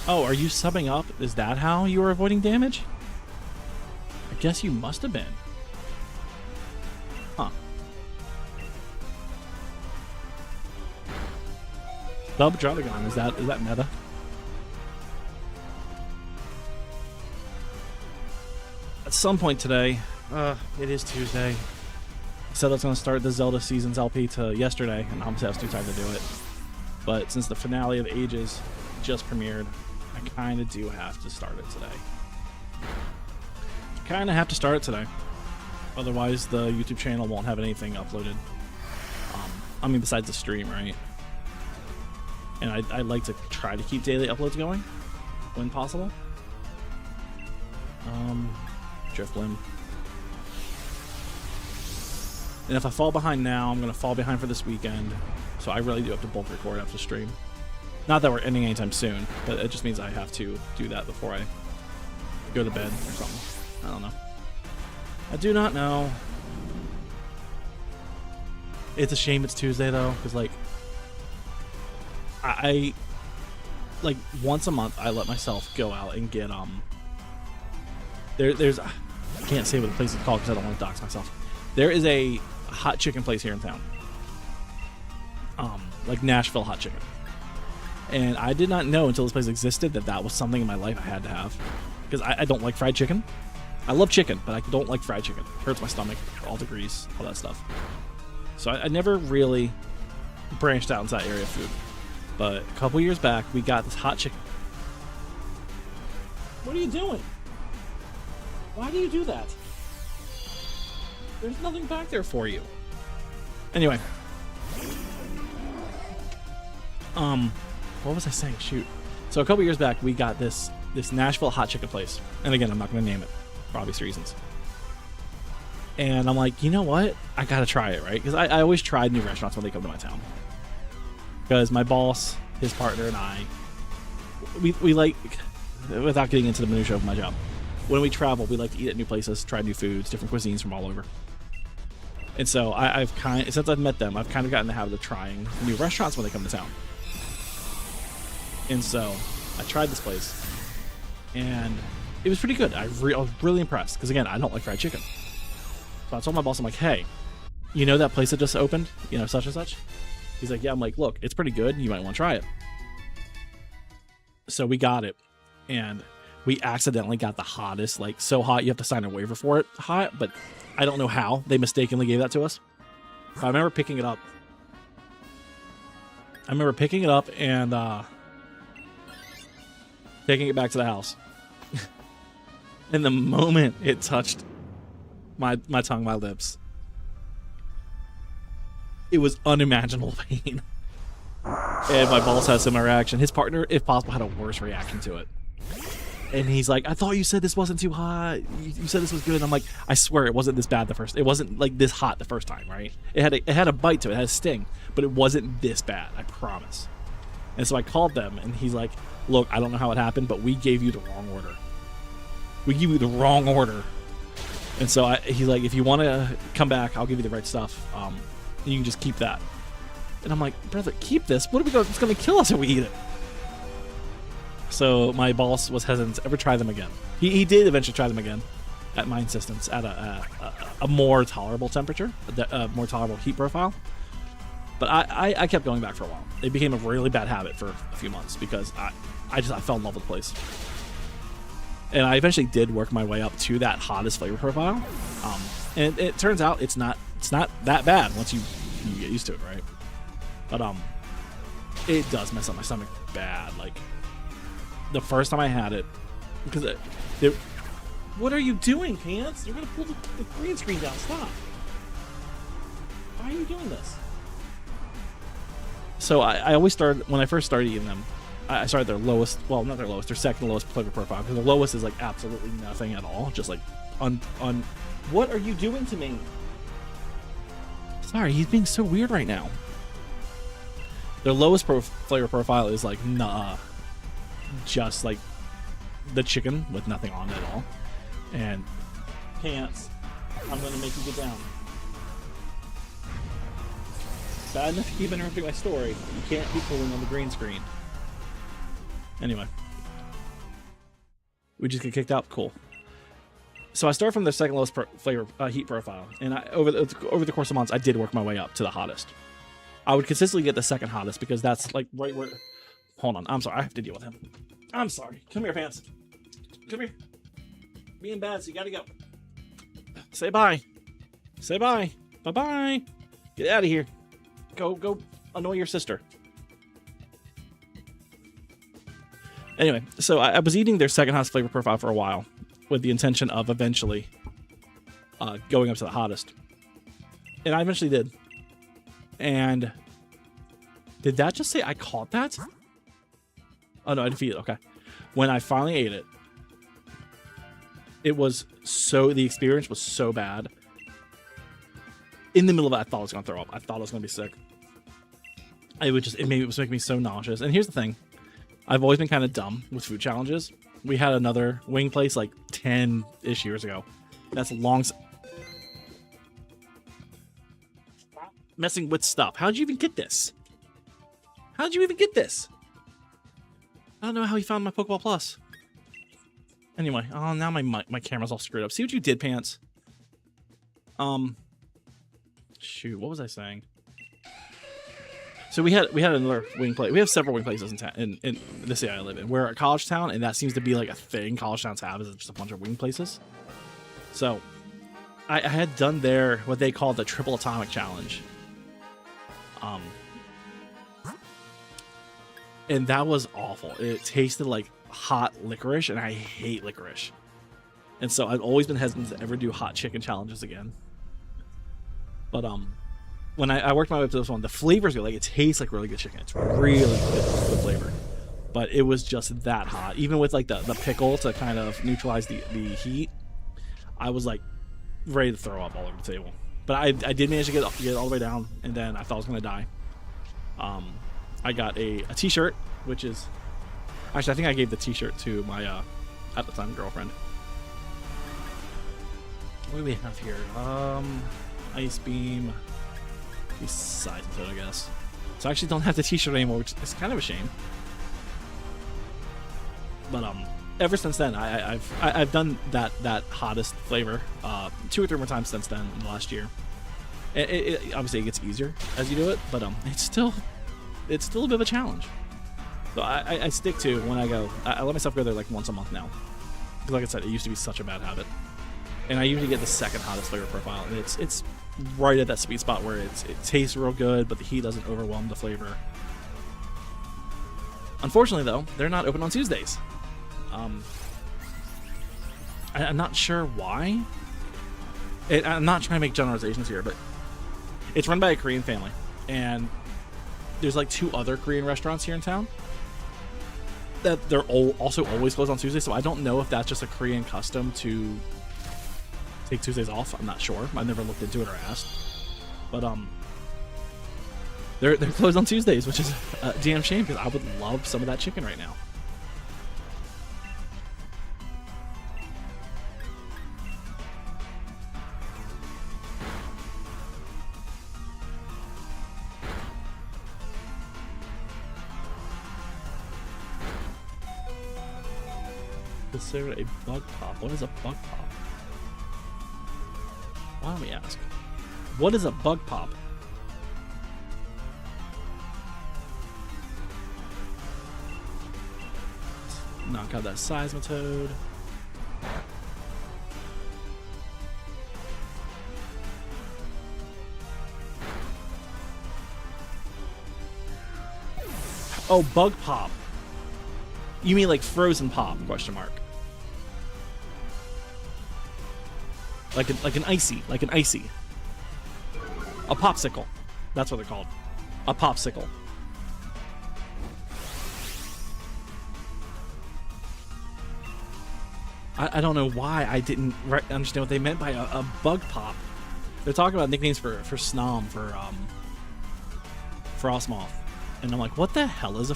Oh, are you subbing up? Is that how you were avoiding damage? I guess you must have been. Huh. Sub Dragon, is that meta? at some point today, it is Tuesday. I said I was going to start the Zelda Seasons LP to yesterday, and obviously I was too tired to do it. But since the finale of Ages just premiered, I kind of do have to start it today. Otherwise, the YouTube channel won't have anything uploaded. I mean, besides the stream, right? And I'd like to try to keep daily uploads going, when possible. Drift limb. And if I fall behind now, I'm going to fall behind for this weekend. So I really do have to bulk record after the stream. Not that we're ending anytime soon, but it just means I have to do that before I go to bed or something. I don't know. I do not know. It's a shame it's Tuesday, though, because, like, I like, once a month, I let myself go out and get, there's, I can't say what the place is called because I don't want to dox myself. There is a hot chicken place here in town. Like Nashville hot chicken. And I did not know until this place existed that was something in my life I had to have. Because I don't like fried chicken. I love chicken, but I don't like fried chicken. It hurts my stomach, all the grease, all that stuff. So I never really branched out into that area of food. But a couple years back, we got this hot chicken. What are you doing? Why do you do that? There's nothing back there for you. Anyway. What was I saying? Shoot. So a couple years back, we got this Nashville hot chicken place. And again, I'm not going to name it for obvious reasons. And I'm like, you know what? I got to try it, right? Because I always try new restaurants when they come to my town. Because my boss, his partner, and I, we like, without getting into the minutiae of my job, when we travel, we like to eat at new places, try new foods, different cuisines from all over. And so since I've met them, I've kind of gotten the habit of trying new restaurants when they come to town. And so I tried this place, and it was pretty good. I was really impressed because, again, I don't like fried chicken. So I told my boss, I'm like, hey, you know that place that just opened? You know, such and such? He's like, yeah. I'm like, look, it's pretty good. You might want to try it. So we got it, and we accidentally got the hottest, like so hot you have to sign a waiver for it hot, but I don't know how. They mistakenly gave that to us. I remember picking it up. And taking it back to the house. And the moment it touched my tongue, my lips, it was unimaginable pain. And my boss had a similar reaction. His partner, if possible, had a worse reaction to it. And he's like, I thought you said this wasn't too hot. You said this was good. And I'm like, I swear it wasn't this bad the first. It wasn't like this hot the first time, right? It had a bite to it. It had a sting, but it wasn't this bad. I promise. And so I called them, and he's like, look, I don't know how it happened, but we gave you the wrong order. We give you the wrong order. And so he's like, if you want to come back, I'll give you the right stuff. You can just keep that. And I'm like, brother, keep this? What are we going? It's going to kill us if we eat it. So my boss was hesitant to ever try them again. He did eventually try them again, at my insistence, at a more tolerable temperature, a more tolerable heat profile. But I kept going back for a while. It became a really bad habit for a few months because I fell in love with the place. And I eventually did work my way up to that hottest flavor profile. And it turns out it's not that bad once you get used to it, right? But it does mess up my stomach bad. Like, the first time I had it, because what are you doing, Pants? You're gonna pull the green screen down. Stop. Why are you doing this? So I always started, when I first started eating them, I started their lowest, well, not their lowest, their second lowest flavor profile, because the lowest is like absolutely nothing at all, just like what are you doing to me? Sorry, he's being so weird right now. Their lowest flavor profile is like, nah, just like the chicken with nothing on it at all. And Pants, I'm gonna make you get down. Bad enough to keep interrupting my story. You can't be pulling on the green screen. Anyway. We just get kicked out? Cool. So I started from the second lowest flavor heat profile. And over the course of months, I did work my way up to the hottest. I would consistently get the second hottest because that's like right where... Hold on. I'm sorry. I have to deal with him. I'm sorry. Come here, Pants. Come here. Being bad, so you gotta go. Say bye. Say bye. Bye-bye. Get out of here. Go annoy your sister. Anyway, so I was eating their second hottest flavor profile for a while with the intention of eventually going up to the hottest. And I eventually did. And did that just say I caught that? Oh, no, I defeated it. Okay. When I finally ate it, the experience was so bad. In the middle of it, I thought I was going to throw up. I thought I was going to be sick. It was making me so nauseous. And here's the thing. I've always been kind of dumb with food challenges. We had another wing place like 10-ish years ago. That's long. Stop messing with stuff. How'd you even get this? How'd you even get this? I don't know how he found my Pokeball Plus. Anyway, oh, now my camera's all screwed up. See what you did, Pants? Shoot, what was I saying? So we had another wing place. We have several wing places in the city I live in. We're a college town, and that seems to be like a thing college towns have, is just a bunch of wing places. So I had done there what they call the Triple Atomic Challenge. And that was awful. It tasted like hot licorice, and I hate licorice. And so I've always been hesitant to ever do hot chicken challenges again. But when I worked my way up to this one, the flavor's good. Like, it tastes like really good chicken. It's really good flavor. But it was just that hot. Even with like the pickle to kind of neutralize the heat, I was like ready to throw up all over the table. But I did manage to get all the way down, and then I thought I was gonna die. I got a t-shirt, which is actually, I think I gave the t-shirt to my at the time girlfriend. What do we have here? Ice beam. Size of it, I guess. So I actually don't have the t-shirt anymore, which is kind of a shame. But ever since then, I've done that hottest flavor 2 or 3 more times since then in the last year. It obviously it gets easier as you do it, but it's still a bit of a challenge. So I stick to when I go. I let myself go there like once a month now, because like I said, it used to be such a bad habit. And I usually get the second hottest flavor profile, and it's right at that sweet spot where it tastes real good, but the heat doesn't overwhelm the flavor. Unfortunately, though, they're not open on Tuesdays. I'm not sure why. I'm not trying to make generalizations here, but it's run by a Korean family, and there's like 2 other Korean restaurants here in town that they're also always closed on Tuesdays. So I don't know if that's just a Korean custom to take Tuesdays off. I'm not sure. I've never looked into it or asked. But they're closed on Tuesdays, which is a damn shame, because I would love some of that chicken right now. Consider a bug pop. What is a bug pop? Why don't we ask? What is a bug pop? Knock out that seismitoad. Oh, bug pop. You mean like frozen pop? Question mark. Like an icy. A popsicle. That's what they're called. A popsicle. I don't know why I didn't understand what they meant by a bug pop. They're talking about nicknames for Snom, for Frostmoth, and I'm like, what the hell is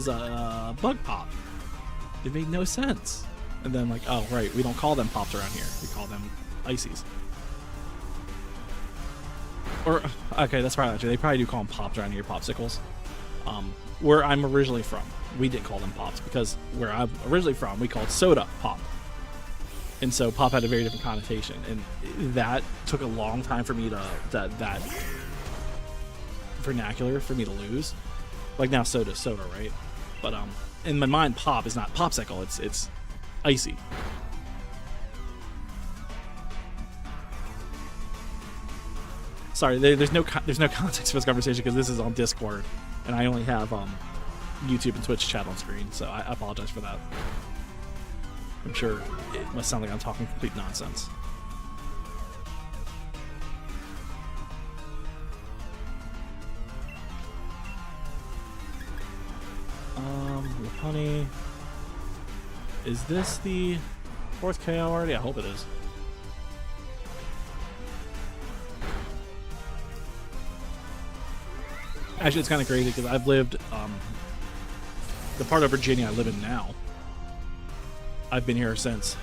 a bug pop? It made no sense. And then like, oh right, we don't call them pops around here. We call them ices. Or okay, that's probably not true. They probably do call them pops around here, popsicles. Where I'm originally from, we didn't call them pops, because where I'm originally from, we called soda pop. And so pop had a very different connotation, and that took a long time for me to that vernacular for me to lose. Like now soda's soda, right? But in my mind, pop is not popsicle, it's icy. Sorry, there's no context for this conversation because this is on Discord, and I only have YouTube and Twitch chat on screen, so I apologize for that. I'm sure it must sound like I'm talking complete nonsense. Honey, is this the 4th KO already? I hope it is. Actually, it's kind of crazy because I've lived the part of Virginia I live in now. I've been here since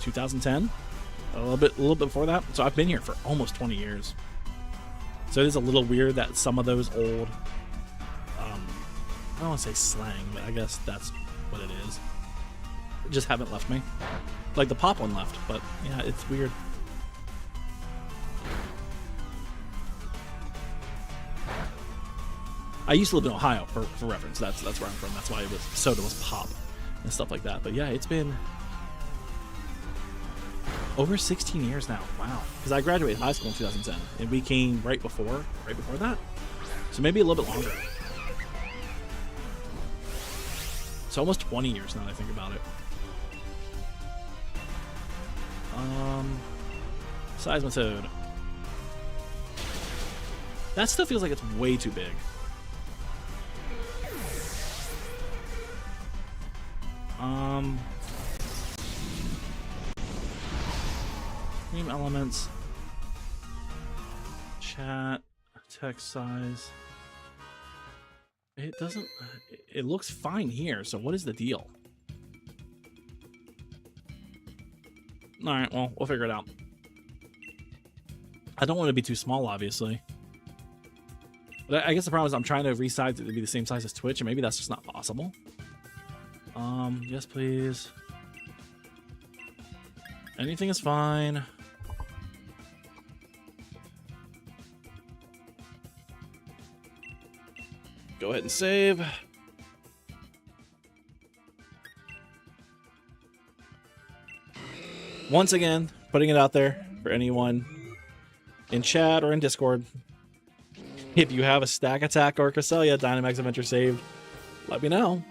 2010, a little bit before that. So I've been here for almost 20 years. So it is a little weird that some of those old, I don't want to say slang, but I guess that's what it is. It just haven't left me. Like the pop one left, but yeah, it's weird. I used to live in Ohio, for reference. That's where I'm from. That's why it was soda was pop and stuff like that. But yeah, it's been over 16 years now. Wow. Because I graduated high school in 2010, and we came right before that. So maybe a little bit longer. It's almost 20 years now that I think about it. Seismitoad. That still feels like it's way too big. Name elements. Chat. Text size. It doesn't... It looks fine here, so what is the deal? Alright, well, we'll figure it out. I don't want to be too small, obviously. But I guess the problem is I'm trying to resize it to be the same size as Twitch, and maybe that's just not possible. Yes, please. Anything is fine. Go ahead and save. Once again, putting it out there for anyone in chat or in Discord. If you have a Stack Attack or Cresselia Dynamax Adventure saved, let me know.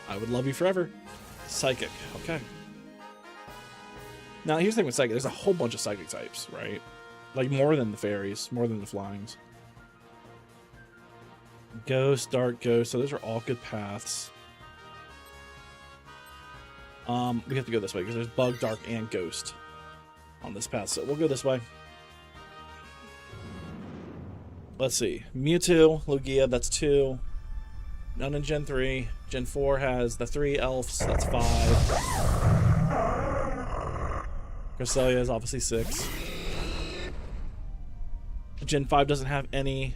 I would love you forever. Psychic. Okay. Now, here's the thing with Psychic. There's a whole bunch of Psychic types, right? Like, more than the Fairies. More than the Flyings. Ghost, Dark Ghost. So those are all good paths. We have to go this way because there's Bug, Dark, and Ghost on this path. So we'll go this way. Let's see. Mewtwo, Lugia, that's 2. None in Gen 3. Gen 4 has the 3 elves, that's 5. Cresselia is obviously 6. Gen 5 doesn't have any.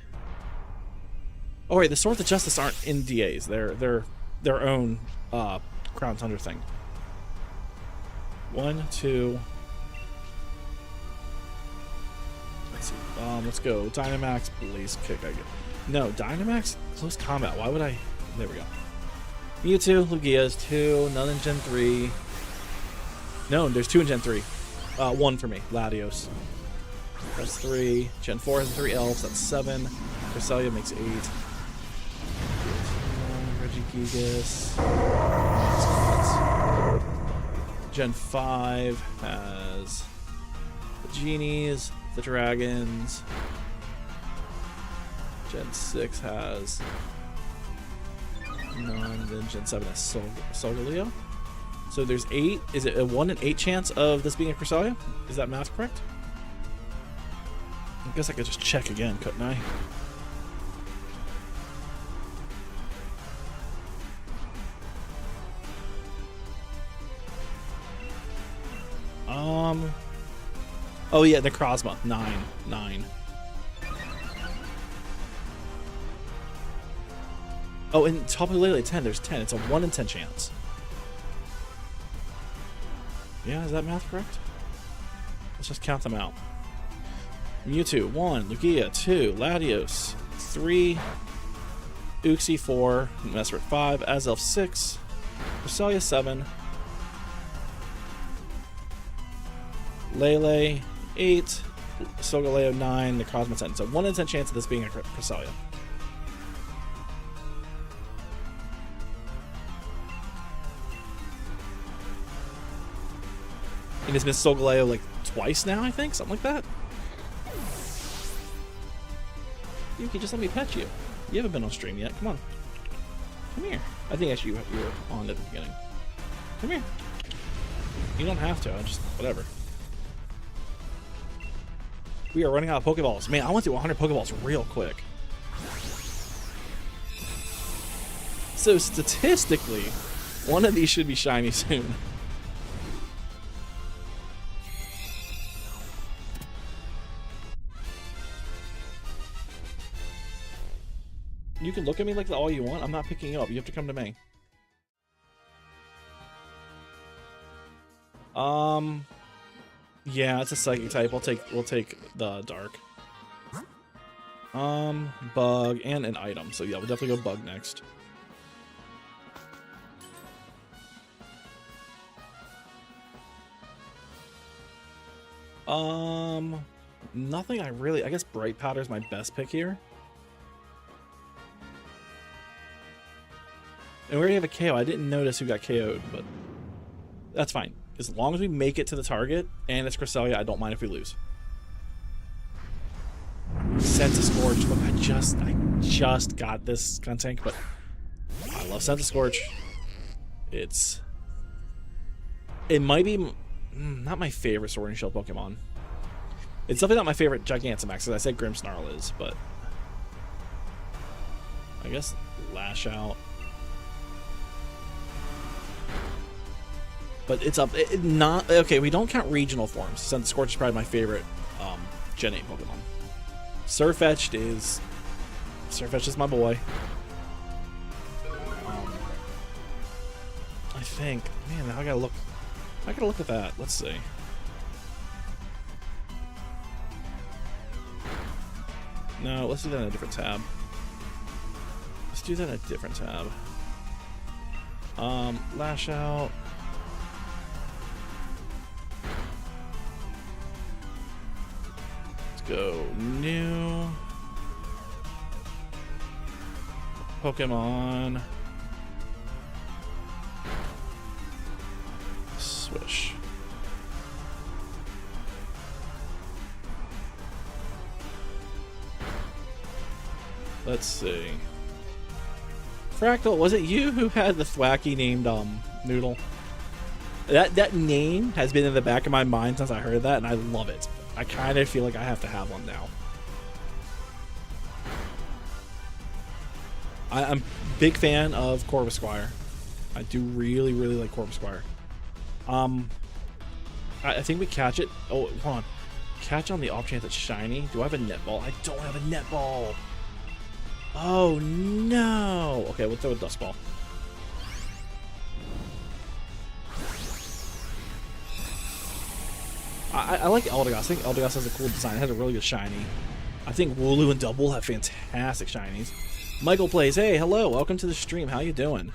Oh wait, the Swords of Justice aren't in DAs. They're their own Crown Tundra thing. 1, 2. Let's see. Let's go. Dynamax Blaze Kick. No, Dynamax Close Combat. Why would I? There we go. Mewtwo, Lugia is 2. None in Gen 3. No, there's 2 in Gen 3. 1 for me. Latios. That's 3. Gen 4 has 3 elves. That's 7. Cresselia makes 8. Regigigas. Gen 5 has the genies, the dragons. Gen 6 has none. Then Gen 7 has Solgaleo. So there's 8. Is it a 1 in 8 chance of this being a Cresselia? Is that math correct? I guess I could just check again, couldn't I? Oh yeah, the Necrozma. 9. Oh, and Tapu Lele 10. There's 10. It's a 1 in 10 chance. Yeah, is that math correct? Let's just count them out. Mewtwo 1, Lugia 2, Latios 3, Uxie 4, Mesprit 5, Azelf 6, Cresselia 7, Lele 8, Solgaleo 9, Necrozma 10. So 1 in 10 chance of this being a Cresselia. And it's been Solgaleo like twice now, I think, something like that. Yuki, just let me pet you. You haven't been on stream yet. Come on. Come here. I think actually you were on at the beginning. Come here. You don't have to. I just whatever. We are running out of Pokeballs. Man, I went through 100 Pokeballs real quick. So statistically, one of these should be shiny soon. You can look at me like all you want. I'm not picking you up. You have to come to me. Yeah, it's a psychic type. We'll take the dark. Bug and an item. So yeah, we'll definitely go bug next. Nothing I guess Bright Powder is my best pick here. And we already have a KO. I didn't notice who got KO'd, but that's fine. As long as we make it to the target and it's Cresselia, I don't mind if we lose. Sense of Scorch. Look, I just got this Skuntank, but I love Sense of Scorch. It might be not my favorite Sword and Shield Pokemon. It's definitely not my favorite Gigantamax, as I said Grimmsnarl is, but I guess Lash Out. But it's up. Not okay. We don't count regional forms. Sense of Scorch is probably my favorite Gen 8 Pokemon. Surfetch'd is my boy. I think. Man, now I gotta look. I gotta look at that. Let's see. No, let's do that in a different tab. Let's do that in a different tab. Lash Out. Go new Pokemon Swish. Let's see. Fractal, was it you who had the thwacky named Noodle? That name has been in the back of my mind since I heard that, and I love it. I kind of feel like I have to have one now. I'm a big fan of Corvisquire. I do really, really like Corvisquire. I think we catch it. Oh, hold on. Catch on the off chance it's shiny. Do I have a netball? I don't have a netball. Oh, no. Okay, we'll throw a dust ball. I like Eldegoss. I think Eldegoss has a cool design. It has a really good shiny. I think Wooloo and Double have fantastic shinies. Michael plays. Hey, hello. Welcome to the stream. How you doing?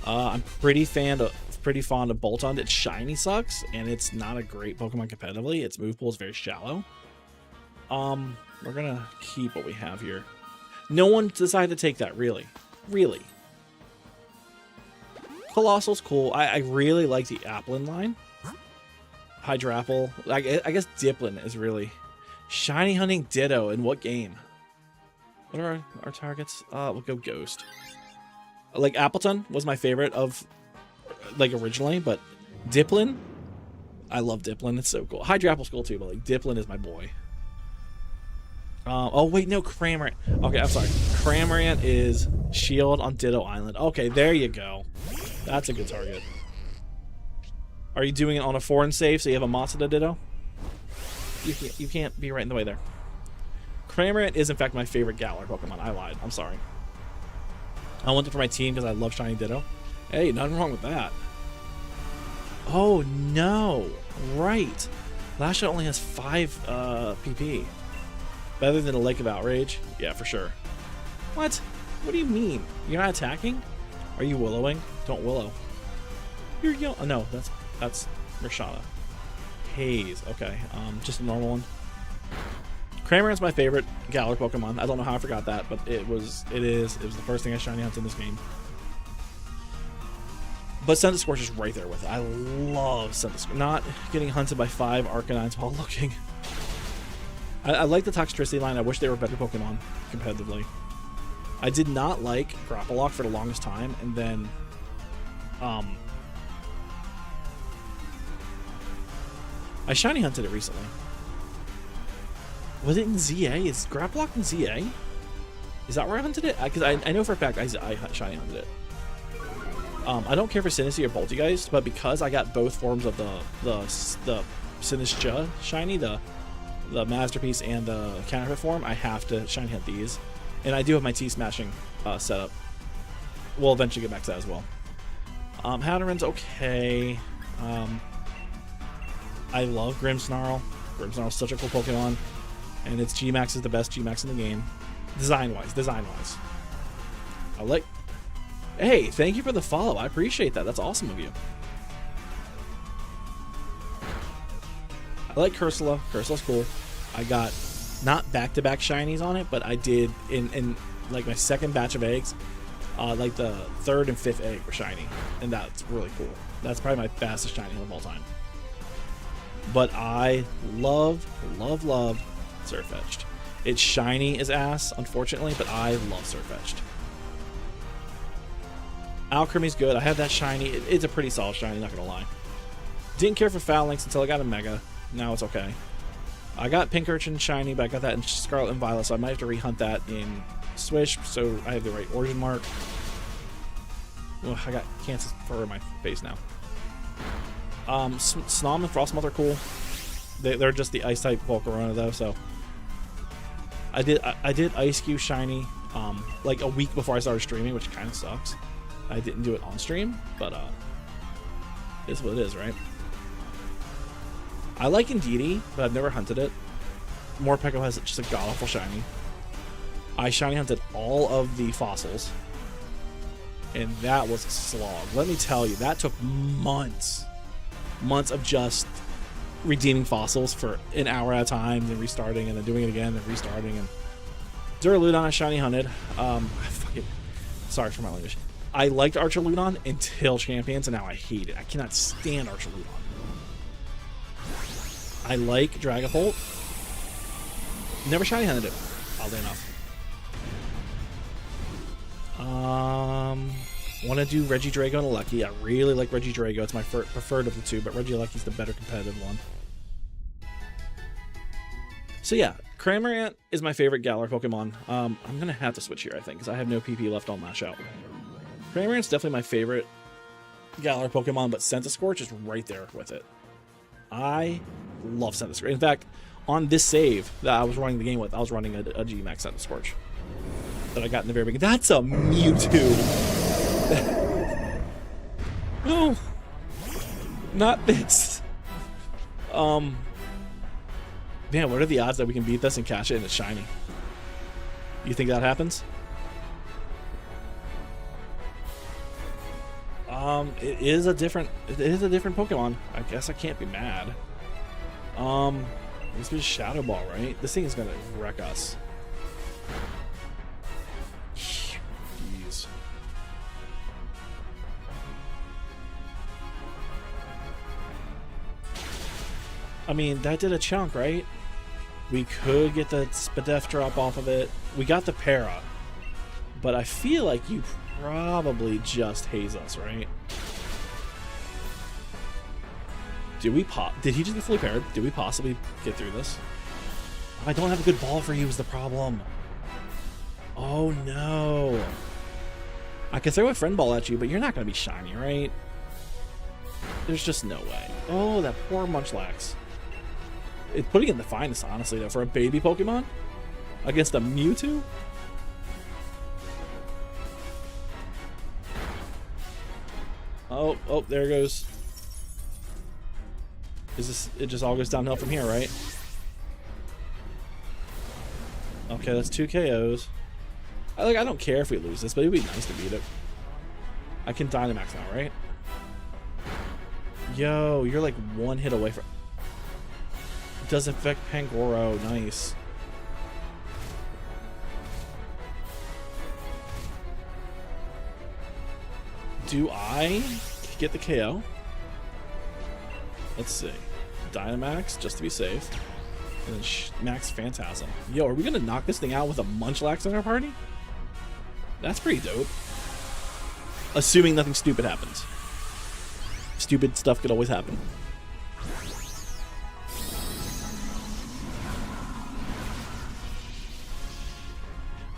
I'm pretty fond of Boltund. Its shiny sucks, and it's not a great Pokemon competitively. Its move pool is very shallow. We're gonna keep what we have here. No one decided to take that, really. Really. Colossal's cool. I really like the Applin line. Hydrapple. I guess Dipplin is really... Shiny Hunting Ditto in what game? What are our targets? We'll go Ghost. Like, Appleton was my favorite of, like, originally, but Dipplin, I love Dipplin. It's so cool. Hydrapple's cool too, but, like, Dipplin is my boy. Oh, wait, no, Cramorant. Okay, I'm sorry. Cramorant is Shield on Ditto Island. Okay, there you go. That's a good target. Are you doing it on a foreign save so you have a Masada Ditto? You can't be right in the way there. Cramorant is, in fact, my favorite Galar Pokemon. I lied. I'm sorry. I want it for my team because I love Shiny Ditto. Hey, nothing wrong with that. Oh, no. Right. Lash Out only has 5 PP. Better than a Lake of Outrage? Yeah, for sure. What? What do you mean? You're not attacking? Are you willowing? Don't willow. You're yellow. Oh, no, that's Rashana. Haze. Okay, just a normal one. Cramorant's my favorite Galar Pokemon. I don't know how I forgot that, but it was the first thing I shiny hunted in this game. But Centiskorch is right there with it. I love Centiskorch. Not getting hunted by 5 Arcanines while looking. I like the Toxtricity line. I wish they were better Pokemon competitively. I did not like Grapplock for the longest time, and then I shiny hunted it recently. Was it in ZA? Is Grapplock in ZA? Is that where I hunted it? Because I know for a fact I shiny hunted it. I don't care for Sinistcha or Poltegeist, but because I got both forms of the Sinistcha shiny, the Masterpiece and the Counterfeit form, I have to shiny hunt these. And I do have my T-Smashing setup. We'll eventually get back to that as well. Hatteran's okay. I love Grimmsnarl. Grimmsnarl's such a cool Pokemon. And its G-Max is the best G-Max in the game. Design-wise. I like... Hey, thank you for the follow. I appreciate that. That's awesome of you. I like Cursula. Cursula's cool. I got not back-to-back shinies on it, but I did in like my second batch of eggs. Like the 3rd and 5th egg were shiny, and that's really cool. That's probably my fastest shiny of all time. But I love Sirfetch'd. It's shiny as ass, unfortunately, but I love Sirfetch'd. Alchemy's good. I have that shiny. It's a pretty solid shiny, not gonna lie. Didn't care for Phalanx until I got a Mega. Now it's okay. I got Pink Urchin shiny, but I got that in Scarlet and Violet, so I might have to rehunt that in Swish, so I have the right origin mark. Ugh, I got cancer fur in my face now. Snom and Frostmoth are cool. They're just the Ice type Volcarona though, so I did Ice Cube shiny like a week before I started streaming, which kind of sucks. I didn't do it on stream, but it's what it is, right? I like Indeedee, but I've never hunted it. Morpeko has just a god-awful shiny. I shiny hunted all of the fossils, and that was a slog. Let me tell you, that took months of just redeeming fossils for an hour at a time, then restarting, and then doing it again, and restarting. And Duraludon I shiny hunted. Sorry for my language. I liked Archaludon until Champions, and now I hate it. I cannot stand Archaludon. I like Dragapult. Never shiny hunted it, oddly enough. Want to do Regidrago and Lucky. I really like Regidrago. It's my preferred of the two, but Regilucky's the better competitive one. So yeah, Cramorant is my favorite Galar Pokemon. I'm going to have to switch here, I think, because I have no PP left on Lash Out. Cramorant's definitely my favorite Galar Pokemon, but Centiskorch is right there with it. I love Centiskorch. In fact, on this save that I was running the game with, I was running a G-Max Centiskorch that I got in the very beginning. That's a Mewtwo! No! Not this! Man, what are the odds that we can beat this and catch it and it's shiny? You think that happens? It is a different Pokemon. I guess I can't be mad. This is Shadow Ball, right? This thing is gonna wreck us. Jeez. I mean, that did a chunk, right? We could get the Spadef drop off of it. We got the Para. But I feel like you probably just haze us, right? Did he just get fully paired? Did we possibly get through this? I don't have a good ball for you is the problem. Oh no. I can throw a friend ball at you, but you're not going to be shiny, right? There's just no way. Oh, that poor Munchlax. It's putting in the finest, honestly, though, for a baby Pokemon against a Mewtwo. Oh, there it goes. It just all goes downhill from here, right? Okay, that's 2 KOs. I don't care if we lose this, but it'd be nice to beat it. I can Dynamax now, right? Yo, you're like one hit away from... Does affect Pangoro. Nice. Do I get the KO? Let's see. Dynamax, just to be safe. And then Max Phantasm. Yo, are we going to knock this thing out with a Munchlax in our party? That's pretty dope. Assuming nothing stupid happens. Stupid stuff could always happen.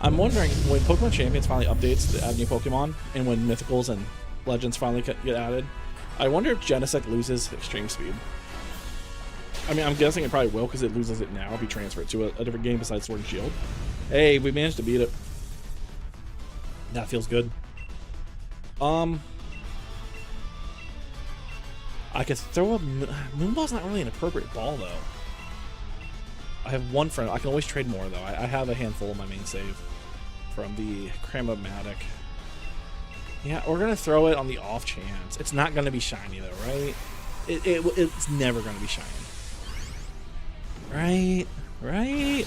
I'm wondering, when Pokemon Champions finally updates to add new Pokemon, and when Mythicals and Legends finally get added, I wonder if Genesect loses Extreme Speed. I mean, I'm guessing it probably will, because it loses it now if you transfer it to a different game besides Sword and Shield. Hey, we managed to beat it. That feels good. I could throw a... Moonball's not really an appropriate ball, though. I have one friend. I can always trade more, though. I have a handful of my main save from the Cramomatic. Yeah, we're going to throw it on the off chance. It's not going to be shiny, though, right? It's never going to be shiny. Right? Right?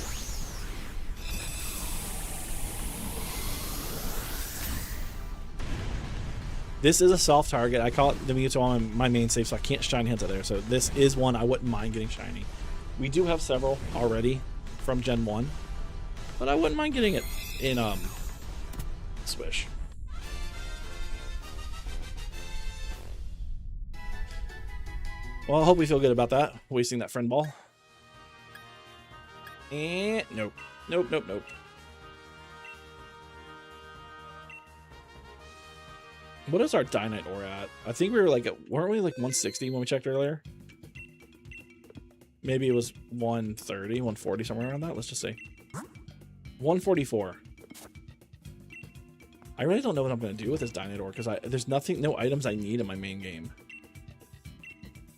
This is a soft target. I call it the Mewtwo on my main save, so I can't shiny Hinta there. So this is one I wouldn't mind getting shiny. We do have several already from Gen 1, but I wouldn't mind getting it in Swish. Well, I hope we feel good about that. Wasting that friend ball. And nope. Nope, nope, nope. What is our Dynite ore at? I think we were like, weren't we like 160 when we checked earlier? Maybe it was 130, 140, somewhere around that. Let's just say 144. I really don't know what I'm going to do with this Dynite ore because there's no items I need in my main game.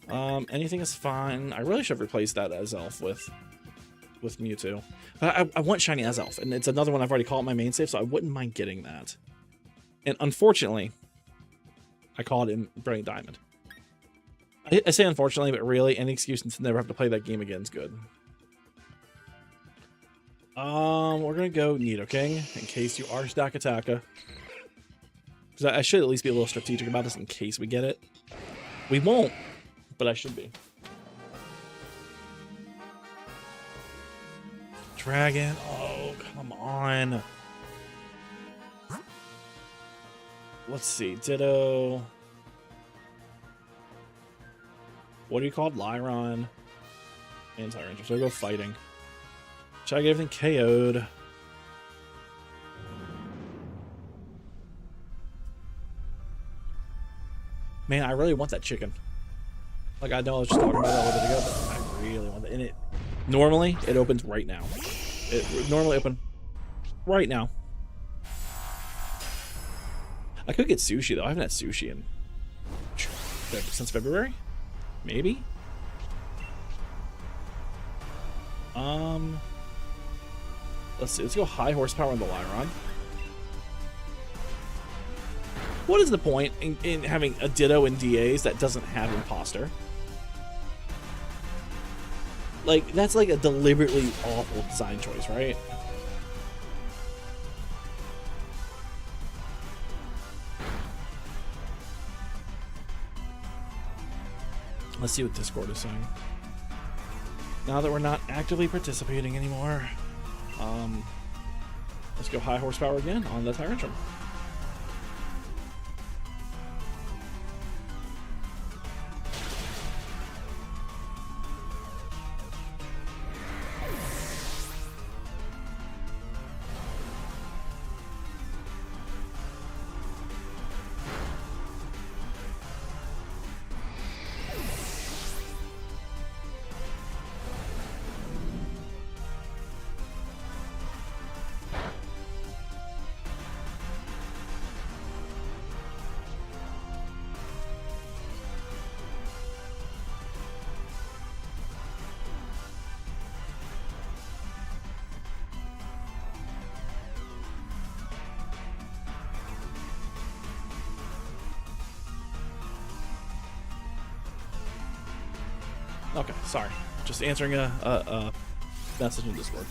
Anything is fine. I really should replace that Azelf with Mewtwo. But I want shiny Azelf, and it's another one I've already called my main save, so I wouldn't mind getting that. And unfortunately, I called in Brilliant Diamond. I say unfortunately, but really, any excuse to never have to play that game again is good. We're gonna go Nidoking in case you are Stakataka. Because I should at least be a little strategic about this in case we get it. We won't, but I should be. Dragon. Oh, come on. Let's see. Ditto. What are you called? Lyron. And Tyrant. So I go fighting. Should I get everything KO'd? Man, I really want that chicken. Like, I know I was just talking about that a little bit ago, but I really want that. And normally, it opens right now. It normally open right now. I could get sushi, though. I haven't had sushi since February? Maybe? Let's see. Let's go high horsepower on the Lyron. What is the point in having a Ditto in DAs that doesn't have Imposter? Like, that's like a deliberately awful design choice, right? Let's see what Discord is saying. Now that we're not actively participating anymore, let's go high horsepower again on the Tyrantrum. Okay, sorry. Just answering a message in Discord.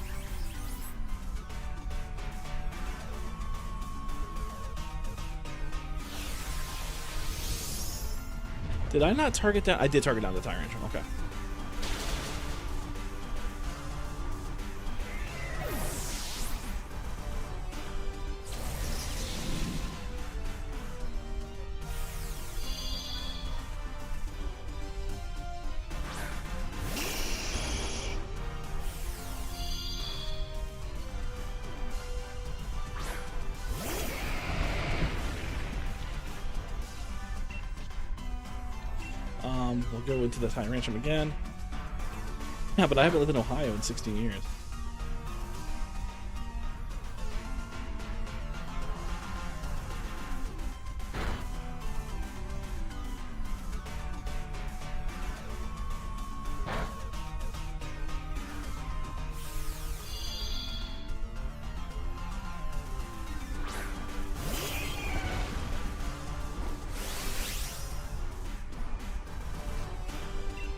Did I not target down? I did target down the Tyrantrum. Okay. We'll go into the Tyrantrum again. Yeah, but I haven't lived in Ohio in 16 years.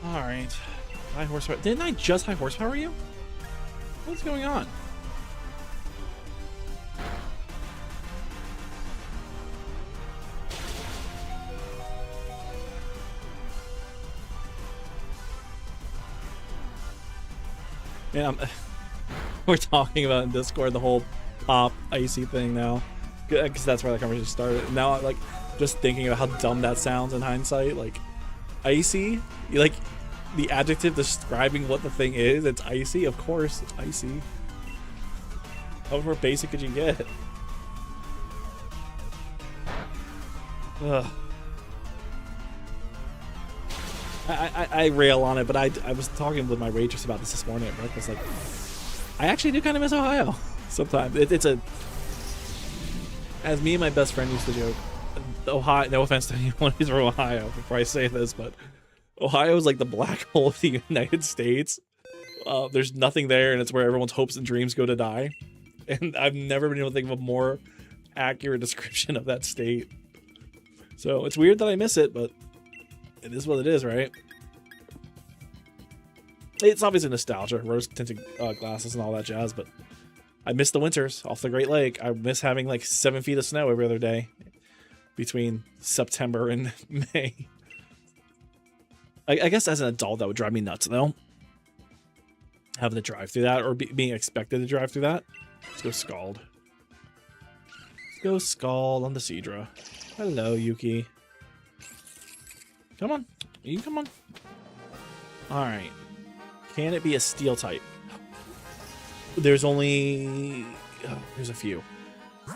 Alright. High horsepower. Didn't I just high horsepower you? What's going on? Yeah, we're talking about in Discord the whole pop icy thing now, because that's where that conversation started. Now I'm like just thinking about how dumb that sounds in hindsight. Like icy, you like the adjective describing what the thing is. It's icy, of course. It's icy. How more basic could you get? Ugh. I rail on it, but I was talking with my waitress about this morning at breakfast. Like, I actually do kind of miss Ohio sometimes. It's a, as me and my best friend used to joke, Ohio. No offense to anyone who's from Ohio before I say this, but Ohio is like the black hole of the United States. There's nothing there, and it's where everyone's hopes and dreams go to die. And I've never been able to think of a more accurate description of that state. So it's weird that I miss it, but it is what it is, right? It's obviously nostalgia, rose-tinted glasses and all that jazz, but I miss the winters off the Great Lake. I miss having like 7 feet of snow every other day between September and May. I guess as an adult, that would drive me nuts, though. Having to drive through that, or being expected to drive through that. Let's go Scald. Let's go Scald on the Seadra. Hello, Yuki. Come on. You come on. Alright. Can it be a steel type? There's only... Oh, there's a few.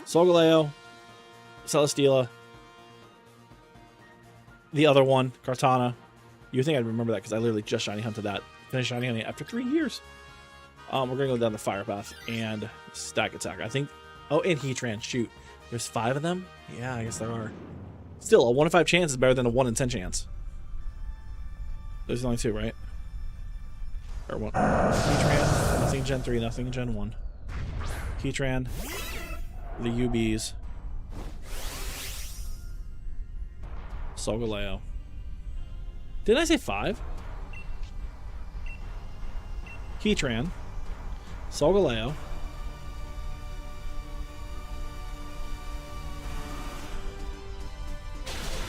Solgaleo. Celesteela. The other one. Kartana. You think I'd remember that because I literally just shiny hunted that. Finished shiny hunting after 3 years. We're going to go down the Fire Path and Stack Attack. I think... Oh, and Heatran. Shoot. There's 5 of them? Yeah, I guess there are. Still, a 1 in 5 chance is better than a 1 in 10 chance. There's only 2, right? Or 1. Heatran. Nothing Gen 3, nothing Gen 1. Heatran. The UBs. Solgaleo. Didn't I say 5? Heatran. Solgaleo.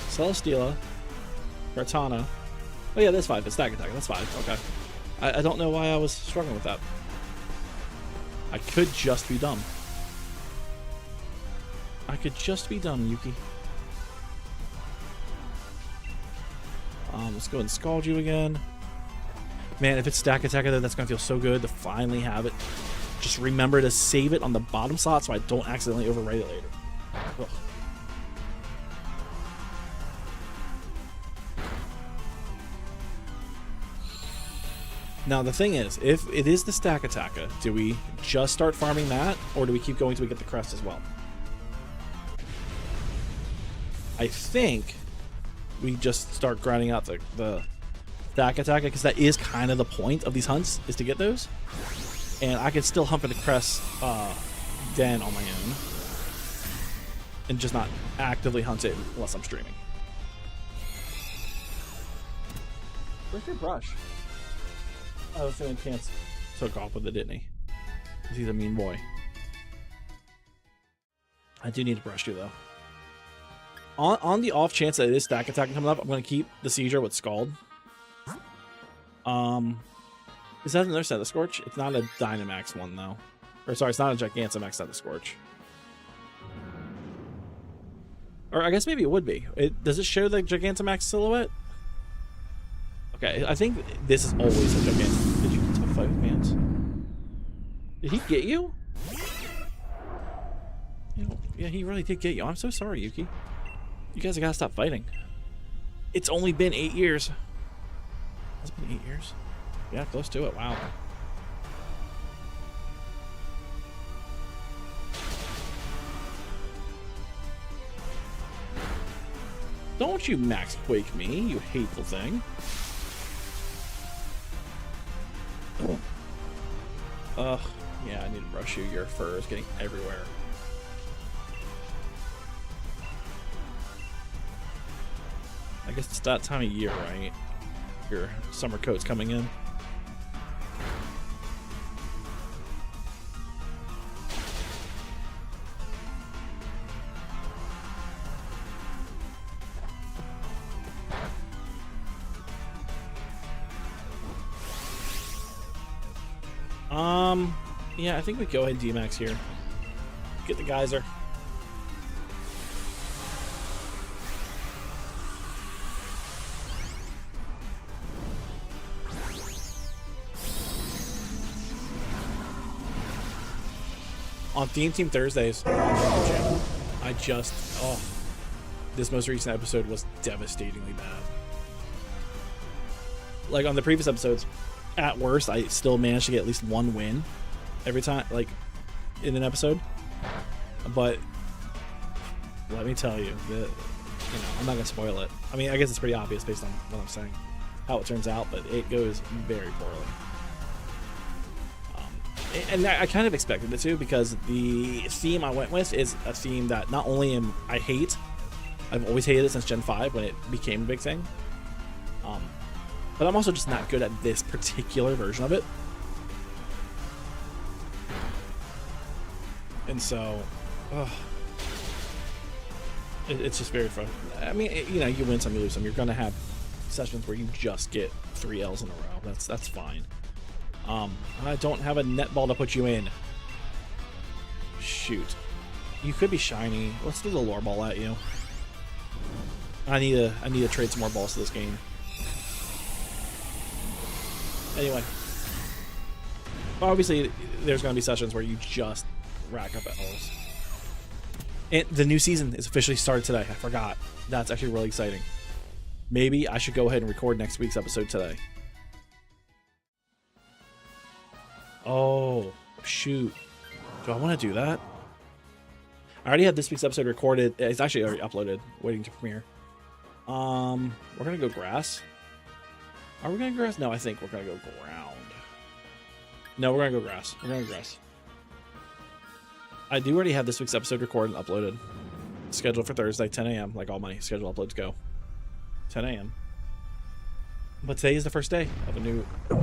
Celesteela. Kartana. Oh yeah, that's 5. It's Stack Attack. That's 5. Okay. I don't know why I was struggling with that. I could just be dumb. I could just be dumb, Yuki. Let's go ahead and Scald you again. Man, if it's Stack Attack, that's going to feel so good to finally have it. Just remember to save it on the bottom slot so I don't accidentally overwrite it later. Ugh. Now, the thing is, if it is the Stack Attacker, do we just start farming that, or do we keep going till we get the crest as well? I think we just start grinding out the Stack Attacker, because that is kind of the point of these hunts, is to get those. And I can still hump in the crest den on my own, and just not actively hunt it unless I'm streaming. Where's your brush? I was feeling Chance took off with it, didn't he? Because he's a mean boy. I do need to brush you, though. On the off chance that it is stack attack coming up, I'm going to keep the Seizure with Scald. Is that another set of Scorch? It's not a Dynamax one, though. Or, sorry, it's not a Gigantamax set of Scorch. Or I guess maybe it would be. Does it show the Gigantamax silhouette? Okay, I think this is always a Gigantamax. Did you get to a fight with Mans? Did he get you? Yeah, he really did get you. I'm so sorry, Yuki. You guys have got to stop fighting. It's only been 8 years. Has it been 8 years? Yeah, close to it. Wow. Don't you Max Quake me, you hateful thing. Ugh. Yeah, I need to brush you. Your fur is getting everywhere. I guess it's that time of year, right? Your summer coat's coming in. Yeah, I think we go ahead and D-Max here. Get the geyser. On Theme Team Thursdays, I just, this most recent episode was devastatingly bad. Like on the previous episodes, at worst, I still managed to get at least one win every time, like in an episode. But let me tell you that, I'm not gonna spoil it. I mean, I guess it's pretty obvious based on what I'm saying, how it turns out, but it goes very poorly. And I kind of expected it to, because the theme I went with is a theme that not only I hate, I've always hated it since Gen 5 when it became a big thing. But I'm also just not good at this particular version of it. And so, it's just very fun. I mean, you win some, you lose some. You're going to have sessions where you just get 3 L's in a row. That's fine. I don't have a netball to put you in. Shoot. You could be shiny. Let's do the lore ball at you. I need to trade some more balls to this game. Anyway. Obviously, there's going to be sessions where you just rack up L's. And the new season is officially started today. I forgot. That's actually really exciting. Maybe I should go ahead and record next week's episode today. Oh, shoot. Do I want to do that? I already have this week's episode recorded. It's actually already uploaded, waiting to premiere. We're going to go grass. Are we going to grass? No, I think we're going to go ground. No, we're going to go grass. We're going to grass. I do already have this week's episode recorded and uploaded. Scheduled for Thursday, 10 a.m. Like all my scheduled uploads go. 10 a.m. But today is the first day of a new... I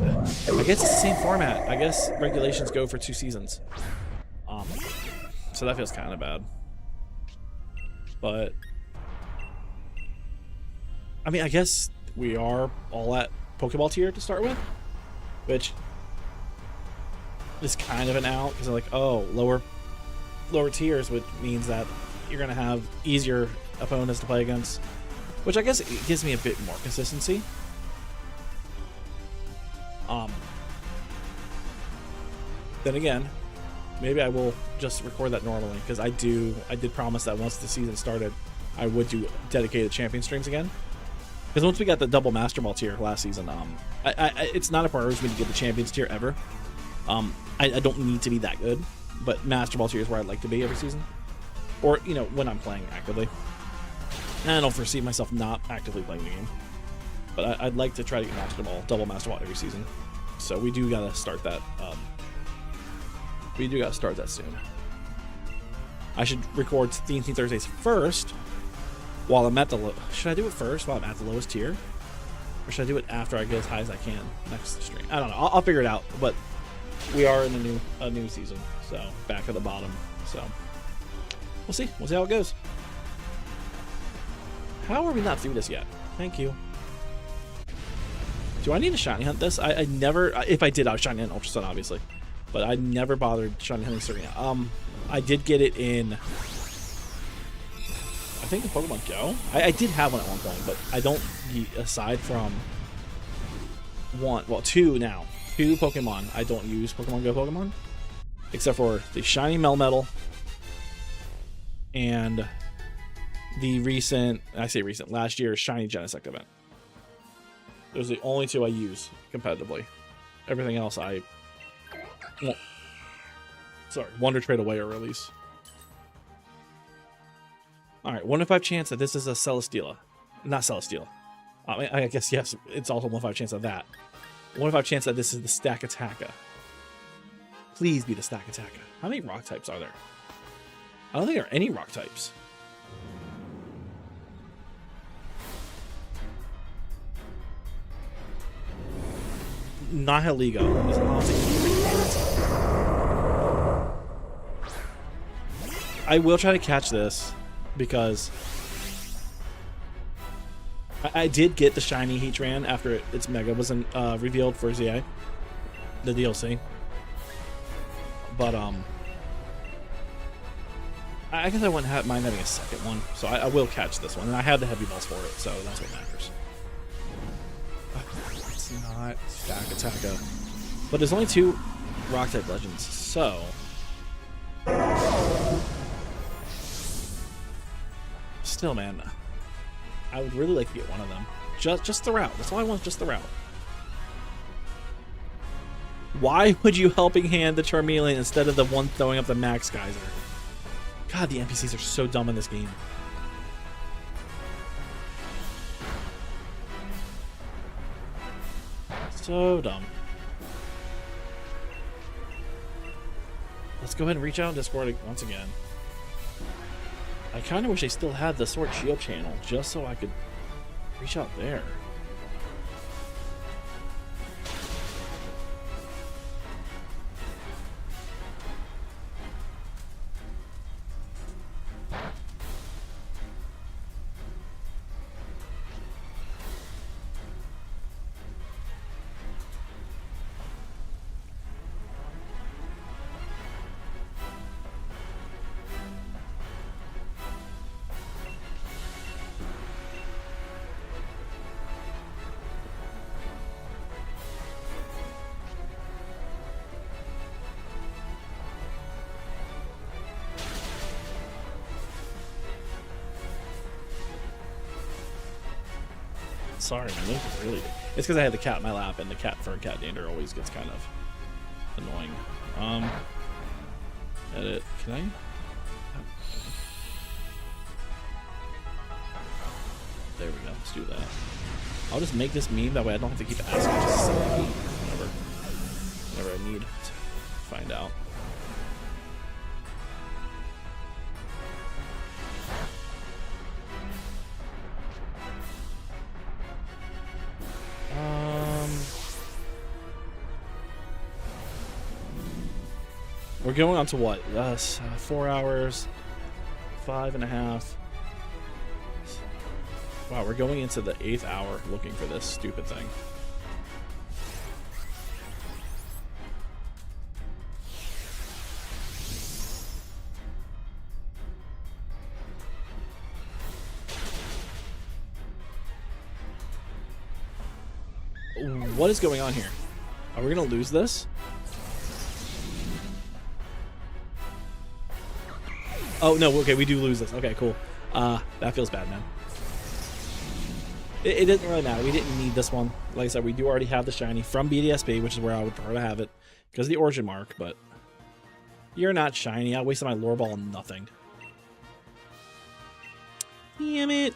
guess it's the same format. I guess regulations go for 2 seasons. So that feels kind of bad. But... I mean, I guess we are all at Pokeball tier to start with. Which... is kind of an out. Because they're like, oh, lower tiers, which means that you're going to have easier opponents to play against. Which I guess it gives me a bit more consistency. Then again, maybe I will just record that normally, because I did promise that once the season started, I would do dedicated champion streams again. Because once we got the double Master Ball tier last season, it's not a priority for me to get the Champions tier ever. I don't need to be that good, but Master Ball tier is where I'd like to be every season. Or, when I'm playing actively. And I don't foresee myself not actively playing the game. But I'd like to try to get Master Ball, double Master Ball every season. So we do gotta start that. We do gotta start that soon. I should record Theme Team Thursdays first, while I'm at the should I do it first while I'm at the lowest tier? Or should I do it after I get as high as I can next stream? I don't know. I'll figure it out. But we are in a new season, so back at the bottom. So we'll see. We'll see how it goes. How are we not through this yet? Thank you. Do I need to shiny hunt this? I never. If I did, I was shiny hunt Ultra Sun, obviously, but I never bothered shiny hunting Serena. I did get it in. I think in Pokemon Go. I did have one at one point, but I don't. Aside from two now. 2 Pokemon. I don't use Pokemon Go Pokemon, except for the shiny Melmetal and the recent. I say recent. Last year's shiny Genesect event. Those are the only 2 I use competitively. Everything else I won't. Sorry, Wonder Trade away or release. Alright, 1 in 5 chance that this is a Celesteela. Not Celesteela. I guess, yes, it's also 1 in 5 chance of that. 1 in 5 chance that this is the Stack Attacka. Please be the Stack Attacka. How many rock types are there? I don't think there are any rock types. Nihiligo is I will try to catch this because I did get the shiny Heatran after its Mega was revealed for ZA, the DLC. But I guess I wouldn't mind having a second one, so I will catch this one, and I have the Heavy Balls for it, so that's what matters. It's not Stack Attacka, but there's only 2 Rock type legends, so still, man, I would really like to get one of them. Just the route. That's all I want. Just the route. Why would you helping hand the Charmeleon instead of the one throwing up the Max Geyser? God, the NPCs are so dumb in this game. So dumb. Let's go ahead and reach out in Discord once again. I kind of wish they still had the Sword Shield channel, just so I could reach out there. Sorry, man. This is really. It's because I had the cat in my lap, and the cat for cat dander always gets kind of annoying. Edit. Can I? There we go. Let's do that. I'll just make this meme that way I don't have to keep asking. Just say the meme whenever I need to find out. We're going on to what? 4 hours, 5.5. Wow, we're going into the 8th hour looking for this stupid thing. What is going on here? Are we gonna lose this? Oh no, okay, we do lose this. Okay, cool. That feels bad, man. It didn't really matter. We didn't need this one. Like I said, we do already have the shiny from BDSP, which is where I would prefer to have it because of the origin mark, but you're not shiny. I wasted my lore ball on nothing. Damn it.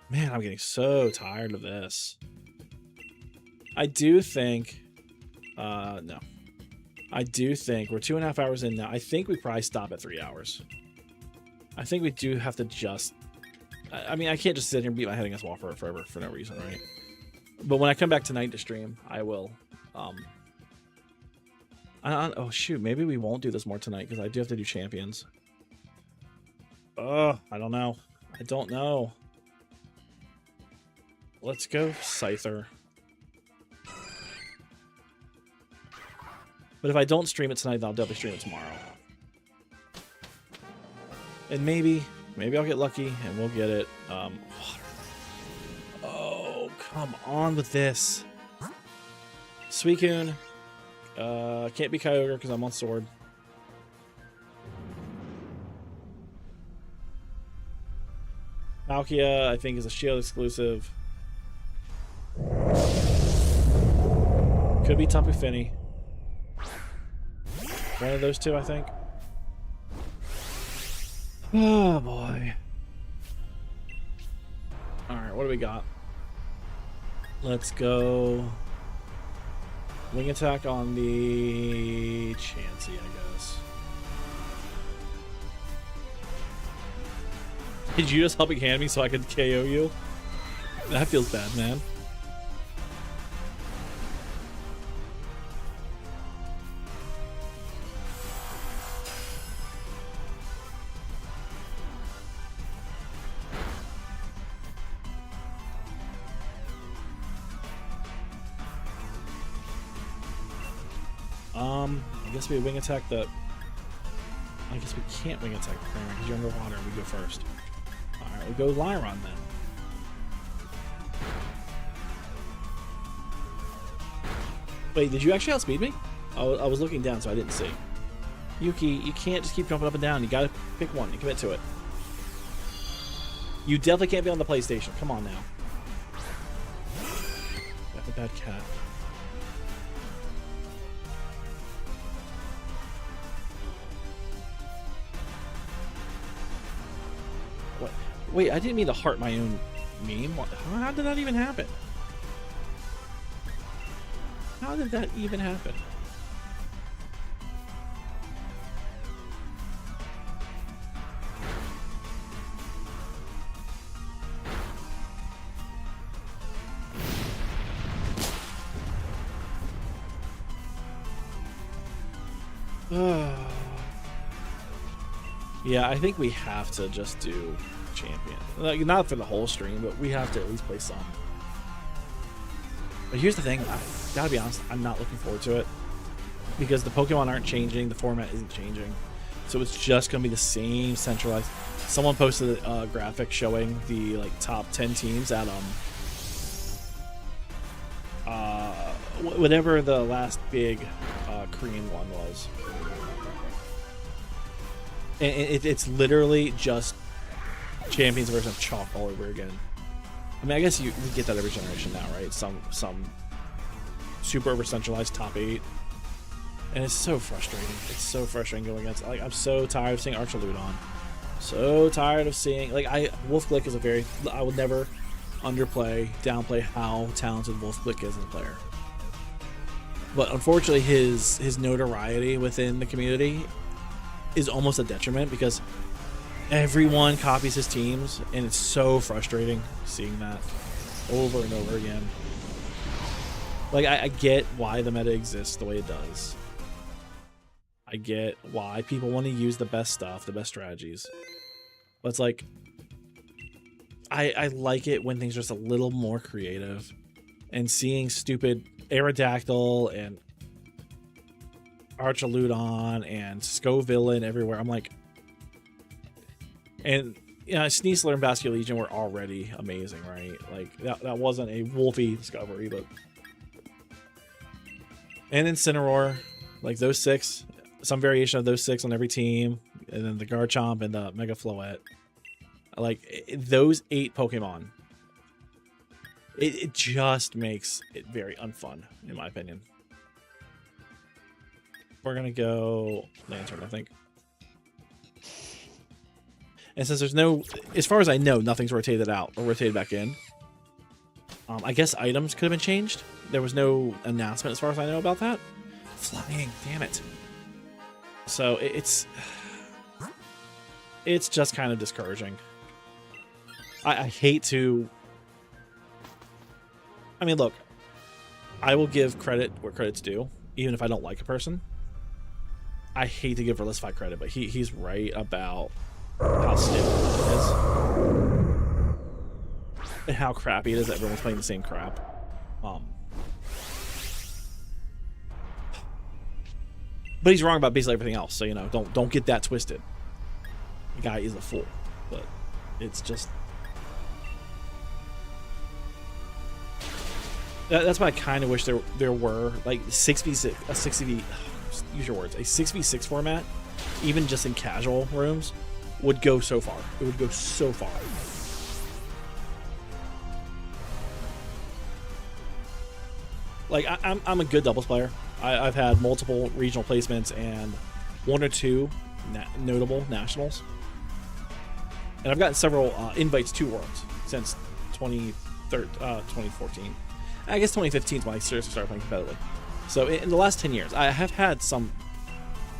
Man, I'm getting so tired of this. I do think... no. I do think we're 2.5 hours in now. I think we probably stop at 3 hours. I think we do have to just I mean, I can't just sit here and beat my head against the wall forever for no reason, right? But when I come back tonight to stream, I will. Oh shoot, maybe we won't do this more tonight because I do have to do champions. I don't know. I don't know. Let's go Scyther. But if I don't stream it tonight, then I'll definitely stream it tomorrow. And maybe I'll get lucky and we'll get it. Oh, come on with this. Suicune. Can't be Kyogre because I'm on sword. Palkia, I think, is a shield exclusive. Could be Tapu Fini. One of those two, I think. Oh boy. Alright, what do we got? Let's go wing attack on the Chansey, I guess. Did you just helping hand me so I could KO you? That feels bad, man. I guess we wing attack the... I guess we can't wing attack the Kramer because you're underwater and we go first. Alright, we'll go Lyron then. Wait, did you actually outspeed me? I was looking down so I didn't see. Yuki, you can't just keep jumping up and down. You gotta pick one and commit to it. You definitely can't be on the PlayStation. Come on now. Got the bad cat. What? Wait, I didn't mean to heart my own meme. How did that even happen? How did that even happen? Yeah, I think we have to just do champion. Like, not for the whole stream, but we have to at least play some. But here's the thing, I gotta be honest, I'm not looking forward to it. Because the Pokemon aren't changing, the format isn't changing. So it's just gonna be the same centralized. Someone posted a graphic showing the top 10 teams at whatever the last big Korean one was. And it's literally just champions version of chalk all over again. I mean, I guess you get that every generation now, right? Some super over centralized top 8, and it's so frustrating. It's so frustrating going against. Like, I'm so tired of seeing Archaludon. So tired of seeing Wolf Glick is a very. I would never downplay how talented Wolf Glick is as a player. But unfortunately, his notoriety within the community is almost a detriment because everyone copies his teams, and it's so frustrating seeing that over and over again. Like, I get why the meta exists the way it does. I get why people want to use the best stuff, the best strategies. But it's like, I like it when things are just a little more creative. And seeing stupid Aerodactyl and Archaludon and Scovillain everywhere, I'm like... And Sneasler and Basculegion were already amazing, right? Like, that wasn't a Wolfie discovery, but... And Incineroar, like those 6, some variation of those 6 on every team, and then the Garchomp and the Mega Floette. Like, those 8 Pokemon, it just makes it very unfun, in my opinion. We're gonna go Lantern, I think. And since there's no, as far as I know, nothing's rotated out or rotated back in. I guess items could have been changed. There was no announcement as far as I know about that. Flying, damn it. So it's just kind of discouraging. I hate to... I mean, look, I will give credit where credit's due, even if I don't like a person. I hate to give Relistify credit, but he's right about how stale it is. And how crappy it is that everyone's playing the same crap. But he's wrong about basically everything else, so, you know, don't get that twisted. The guy is a fool, but it's just... That's why I kind of wish there were, like, 6v6, a 6v... use your words, a 6v6 format, even just in casual rooms, would go so far. It would go so far. Like, I'm a good doubles player. I've had multiple regional placements and 1 or 2 notable nationals. And I've gotten several invites to Worlds since 2014. I guess 2015 is when I seriously started playing competitively. So in the last 10 years, I have had some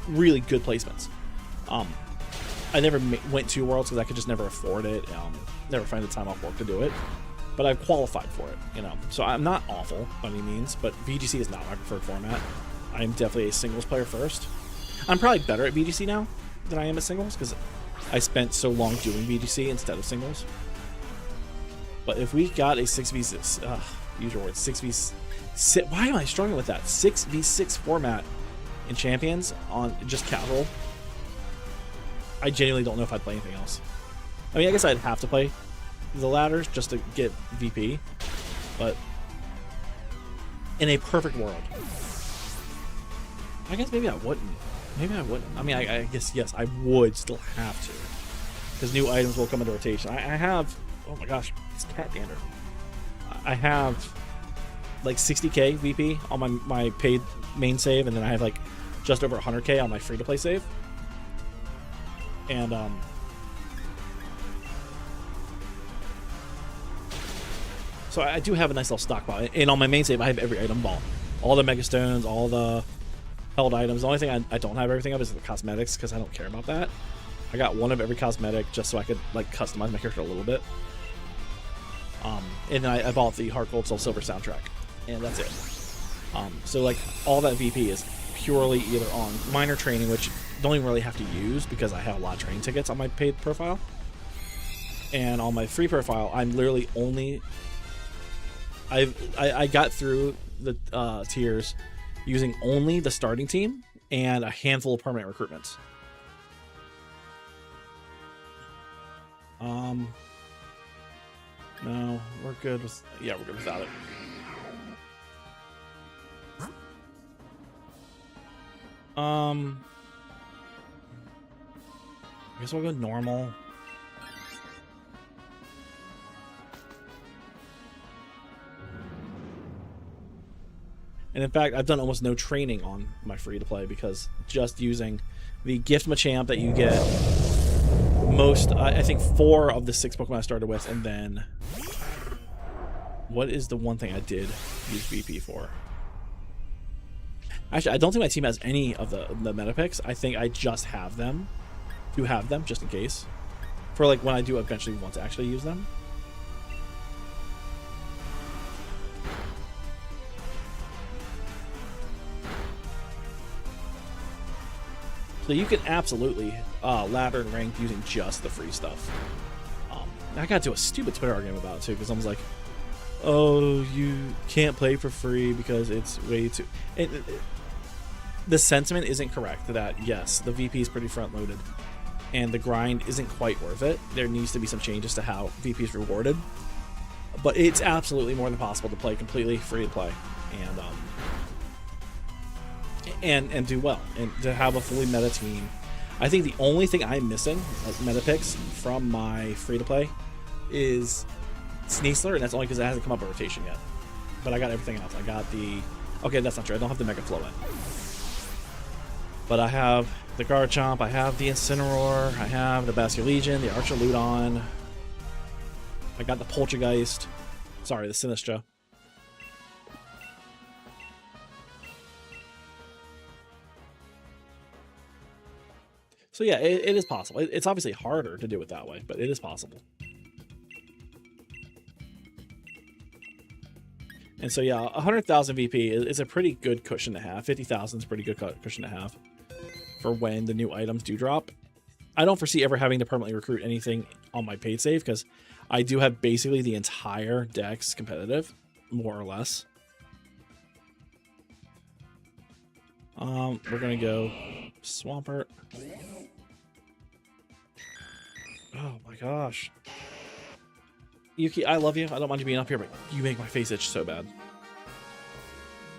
really good placements. I never went to Worlds because I could just never afford it. Never find the time off work to do it. But I've qualified for it, you know. So I'm not awful by any means, but VGC is not my preferred format. I'm definitely a singles player first. I'm probably better at VGC now than I am at singles because I spent so long doing VGC instead of singles. But if we got a 6v6, use your words, 6v6, why am I struggling with that? 6v6 format in Champions on just casual. I genuinely don't know if I'd play anything else. I mean, I guess I'd have to play the ladders just to get VP, but in a perfect world, I guess maybe I wouldn't. Maybe I wouldn't. I mean, I guess, yes, I would still have to, because new items will come into rotation. I have, oh my gosh, it's cat dander. I have like 60k VP on my paid main save, and then I have like just over 100k on my free-to-play save. And so I do have a nice little stockpile. And on my main save, I have every item bought. All the Mega Stones, all the held items. The only thing I don't have everything of is the cosmetics, because I don't care about that. I got one of every cosmetic just so I could like customize my character a little bit. And then I bought the Heart Gold Soul Silver soundtrack. And that's it. So like all that VP is purely either on minor training, which don't even really have to use because I have a lot of training tickets on my paid profile. And on my free profile, I'm literally only... I got through the tiers using only the starting team and a handful of permanent recruitments. No, we're good with... Yeah, we're good without it. I guess we'll go normal. And in fact, I've done almost no training on my free-to-play because just using the Gift Machamp that you get most, I think 4 of the 6 Pokemon I started with, and then what is the one thing I did use VP for? Actually, I don't think my team has any of the meta picks. I think I just have them to have them just in case for like when I do eventually want to actually use them. So you can absolutely ladder and rank using just the free stuff. I got to a stupid Twitter argument about it too, because I was like, oh, you can't play for free because it's way too... the sentiment isn't correct that, yes, the VP is pretty front-loaded, and the grind isn't quite worth it. There needs to be some changes to how VP is rewarded. But it's absolutely more than possible to play completely free-to-play, and do well, and to have a fully meta team. I think the only thing I'm missing, like meta picks, from my free-to-play is Sneasler, and that's only because it hasn't come up in rotation yet. But I got everything else. I got the... Okay, that's not true. I don't have the Mega Flowet. But I have the Garchomp, I have the Incineroar, I have the Basculegion, the Archaludon. I got the Poltergeist. Sorry, the Sinistra. So yeah, it is possible. It's obviously harder to do it that way, but it is possible. And so yeah, 100,000 VP is a pretty good cushion to have. 50,000 is a pretty good cushion to have for when the new items do drop. I don't foresee ever having to permanently recruit anything on my paid save because I do have basically the entire dex competitive, more or less. We're gonna go Swampert. Oh my gosh. Yuki, I love you. I don't mind you being up here, but you make my face itch so bad.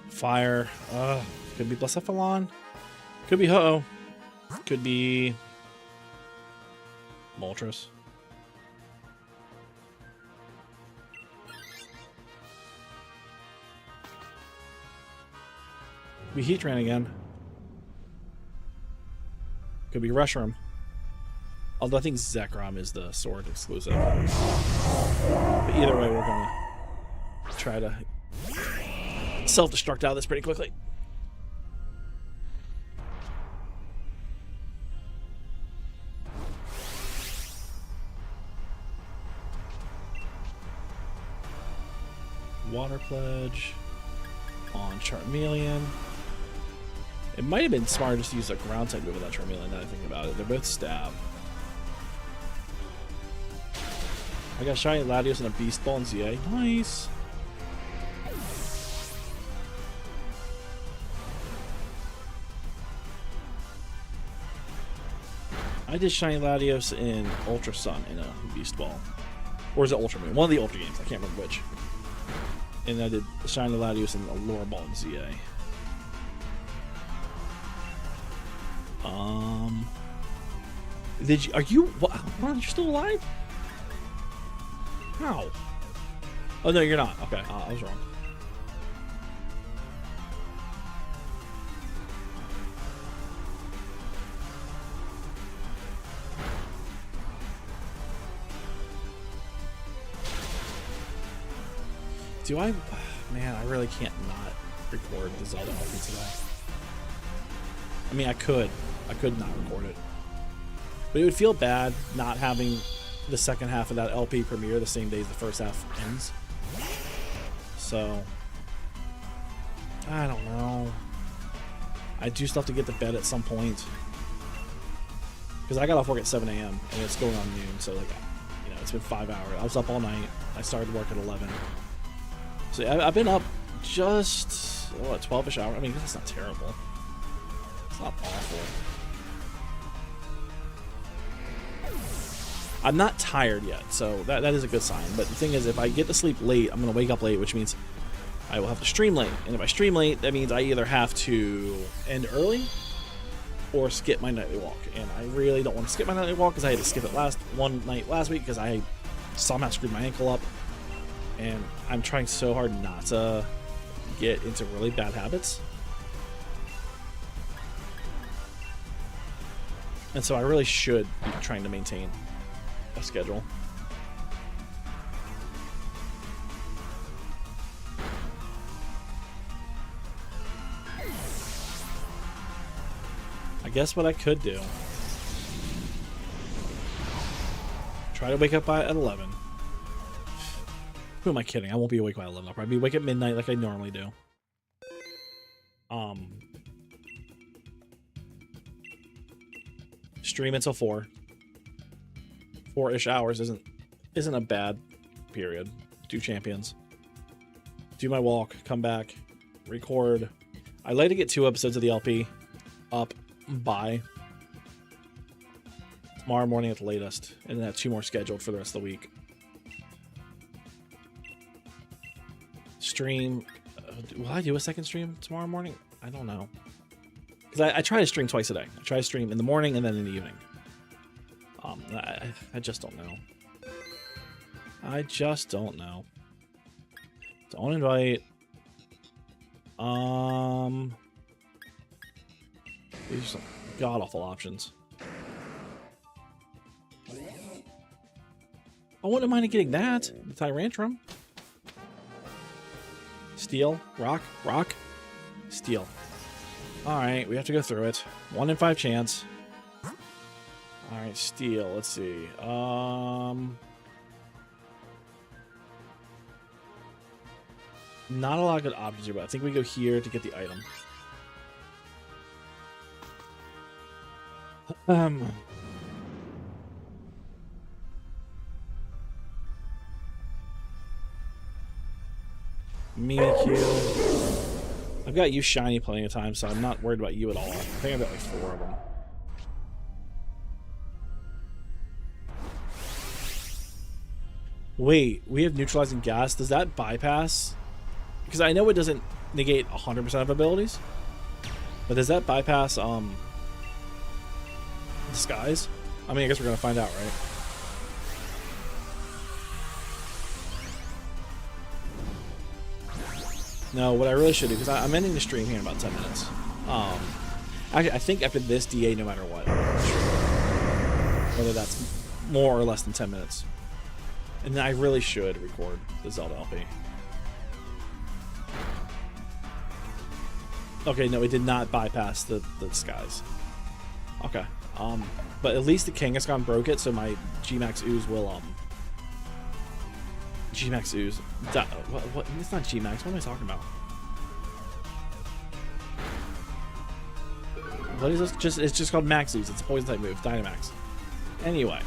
Fire. Could be Blacephalon. Could be Ho-Oh. Could be Moltres. Could be Heatran again. Could be Reshiram. Although I think Zekrom is the sword exclusive. But either way, we're going to try to self-destruct out of this pretty quickly. Water Pledge on Charmeleon. It might have been smarter just to use a ground type move with that Charmeleon, now that I think about it. They're both stab. I got Shiny Latios and a Beast Ball and ZA. Nice. I did Shiny Latios in Ultra Sun in a Beast Ball. Or is it Ultra Moon? One of the Ultra games. I can't remember which. And I did Shiny Latios in Allure Ball and ZA. Did you? Are you? What? You're still alive? How? Oh no, you're not. Okay, I was wrong. Do I? Man, I really can't not record the Zelda LP today. I mean, I could not record it, but it would feel bad not having the second half of that LP premiere the same day as the first half ends. So, I don't know. I do still have to get to bed at some point because I got off work at 7 a.m. and it's going on noon. So, like, you know, it's been 5 hours. I was up all night. I started work at 11. So I've been up just, what, 12-ish hours? I mean, that's not terrible. It's not awful. I'm not tired yet, so that is a good sign. But the thing is, if I get to sleep late, I'm going to wake up late, which means I will have to stream late. And if I stream late, that means I either have to end early or skip my nightly walk. And I really don't want to skip my nightly walk because I had to skip it one night last week because I somehow screwed my ankle up. And I'm trying so hard not to get into really bad habits. And so I really should be trying to maintain a schedule. I guess what I could do, try to wake up at 11. Who am I kidding? I won't be awake by 11. I'll probably be awake at midnight like I normally do. Stream until 4. 4-ish hours isn't a bad period. Do champions. Do my walk. Come back. Record. I'd like to get 2 episodes of the LP up by tomorrow morning at the latest, and then have 2 more scheduled for the rest of the week. Stream. Will I do a second stream tomorrow morning? I don't know. Because I try to stream twice a day. I try to stream in the morning and then in the evening. I just don't know. I just don't know. Don't invite. These are some god-awful options. I wouldn't mind getting that. The Tyrantrum. Steel. Rock. Rock. Steel. Alright, we have to go through it. 1 in 5 chance. Alright, steel. Let's see. Not a lot of good options here, but I think we go here to get the item. Mimikyu. I've got you shiny plenty of times, so I'm not worried about you at all. I think I've got like 4 of them. Wait, we have neutralizing gas. Does that bypass? Because I know it doesn't negate 100% of abilities, but does that bypass disguise? I mean, I guess we're gonna find out, right? No, what I really should do, because I'm ending the stream here in about 10 minutes. Actually, I think after this DA, no matter what, whether that's more or less than 10 minutes. And then I really should record the Zelda LP. Okay, no, it did not bypass the skies. Okay. But at least the Kangaskhan broke it, so my G-Max Ooze will, G-Max Ooze. What? It's not G-Max. What am I talking about? What is this? It's just called Max Ooze. It's a poison type move. Dynamax. Anyway,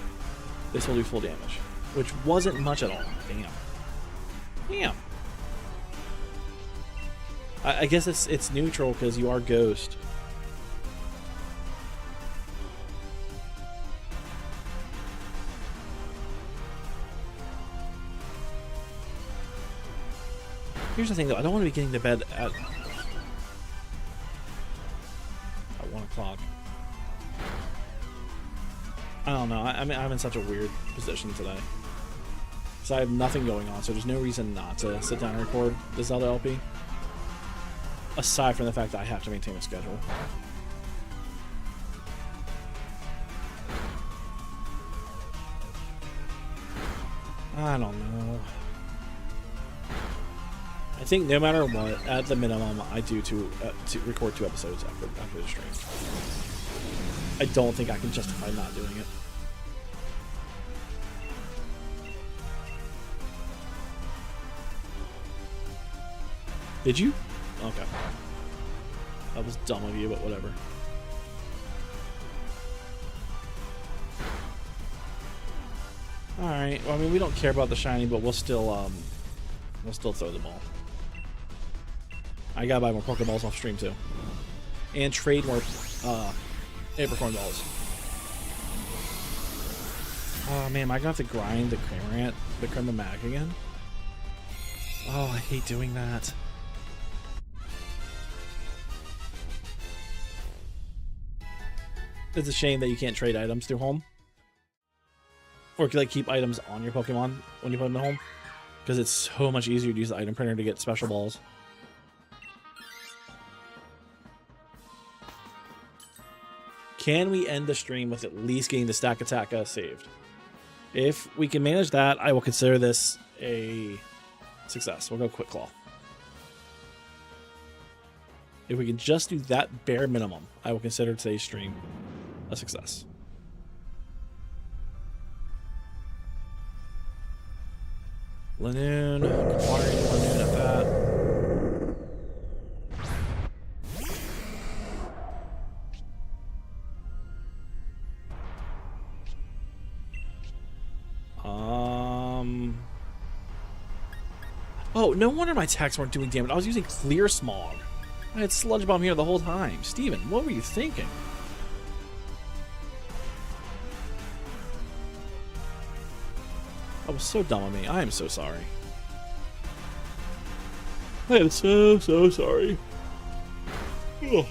this will do full damage, which wasn't much at all. Damn. Damn. I guess it's neutral because you are Ghost. Here's the thing, though. I don't want to be getting to bed at 1 o'clock. I don't know. I mean, I'm in such a weird position today. So I have nothing going on, so there's no reason not to sit down and record the Zelda LP. Aside from the fact that I have to maintain a schedule. I don't know. I think no matter what, at the minimum, I do to record 2 episodes after the stream. I don't think I can justify not doing it. Did you? Okay. That was dumb of you, but whatever. Alright, well, I mean, we don't care about the shiny, but we'll still throw the ball. I gotta buy more Pokeballs off stream, too. And trade more, Apricorn balls. Oh, man, am I gonna have to grind the Cramorant, the Cramorant again? Oh, I hate doing that. It's a shame that you can't trade items through home. Or like keep items on your Pokemon when you put them in home. Because it's so much easier to use the item printer to get special balls. Can we end the stream with at least getting the Stack Attack saved? If we can manage that, I will consider this a success. We'll go Quick Claw. If we can just do that bare minimum, I will consider today's stream a success. Lanoon, acquiring Lanoon at that. Oh, no wonder my attacks weren't doing damage. I was using Clear Smog. I had Sludge Bomb here the whole time. Steven, what were you thinking? That was so dumb of me. I am so sorry. I am so sorry. Ugh.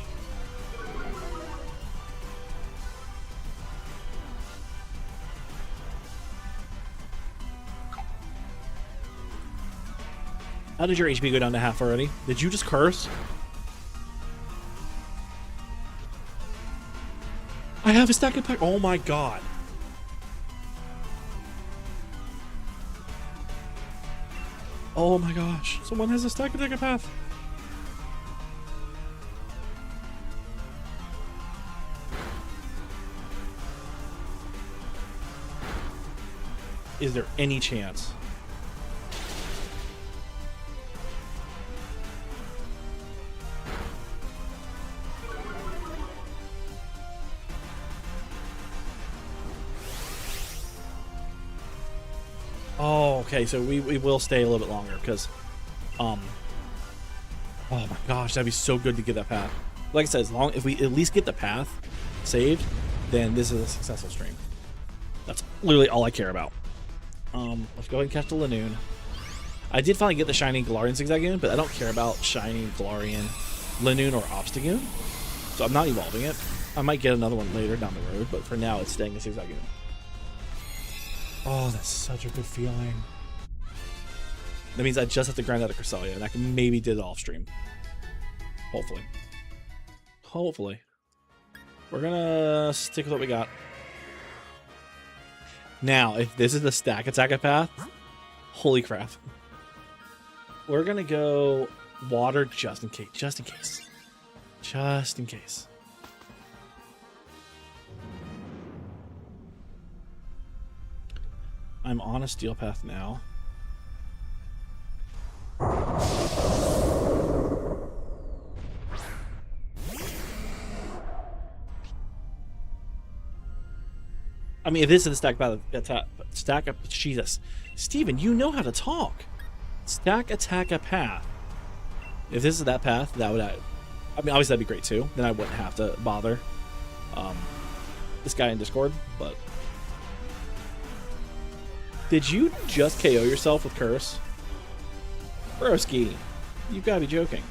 How did your HP go down to half already? Did you just curse? I have a stack of pack. Oh my god. Oh my gosh. Someone has a stack of path. Is there any chance? Okay, so we will stay a little bit longer because, oh my gosh, that'd be so good to get that path. Like I said, if we at least get the path saved, then this is a successful stream. That's literally all I care about. Let's go ahead and catch the Lanoon. I did finally get the shiny Galarian Zigzagoon, but I don't care about shiny Galarian Lanoon or Obstagoon, so I'm not evolving it. I might get another one later down the road, but for now it's staying a Zigzagoon. Oh, that's such a good feeling. That means I just have to grind out a Cresselia, and I can maybe do it off stream. Hopefully. Hopefully. We're gonna stick with what we got. Now, if this is the stack attack path, holy crap. We're gonna go water just in case. Just in case. Just in case. I'm on a steel path now. I mean, if this is the stack path, stack up. Jesus, Steven, you know how to talk. Stack attack a path. If this is that path, that would. I mean, obviously that'd be great too. Then I wouldn't have to bother this guy in Discord. But did you just KO yourself with Curse? Broski, you've got to be joking.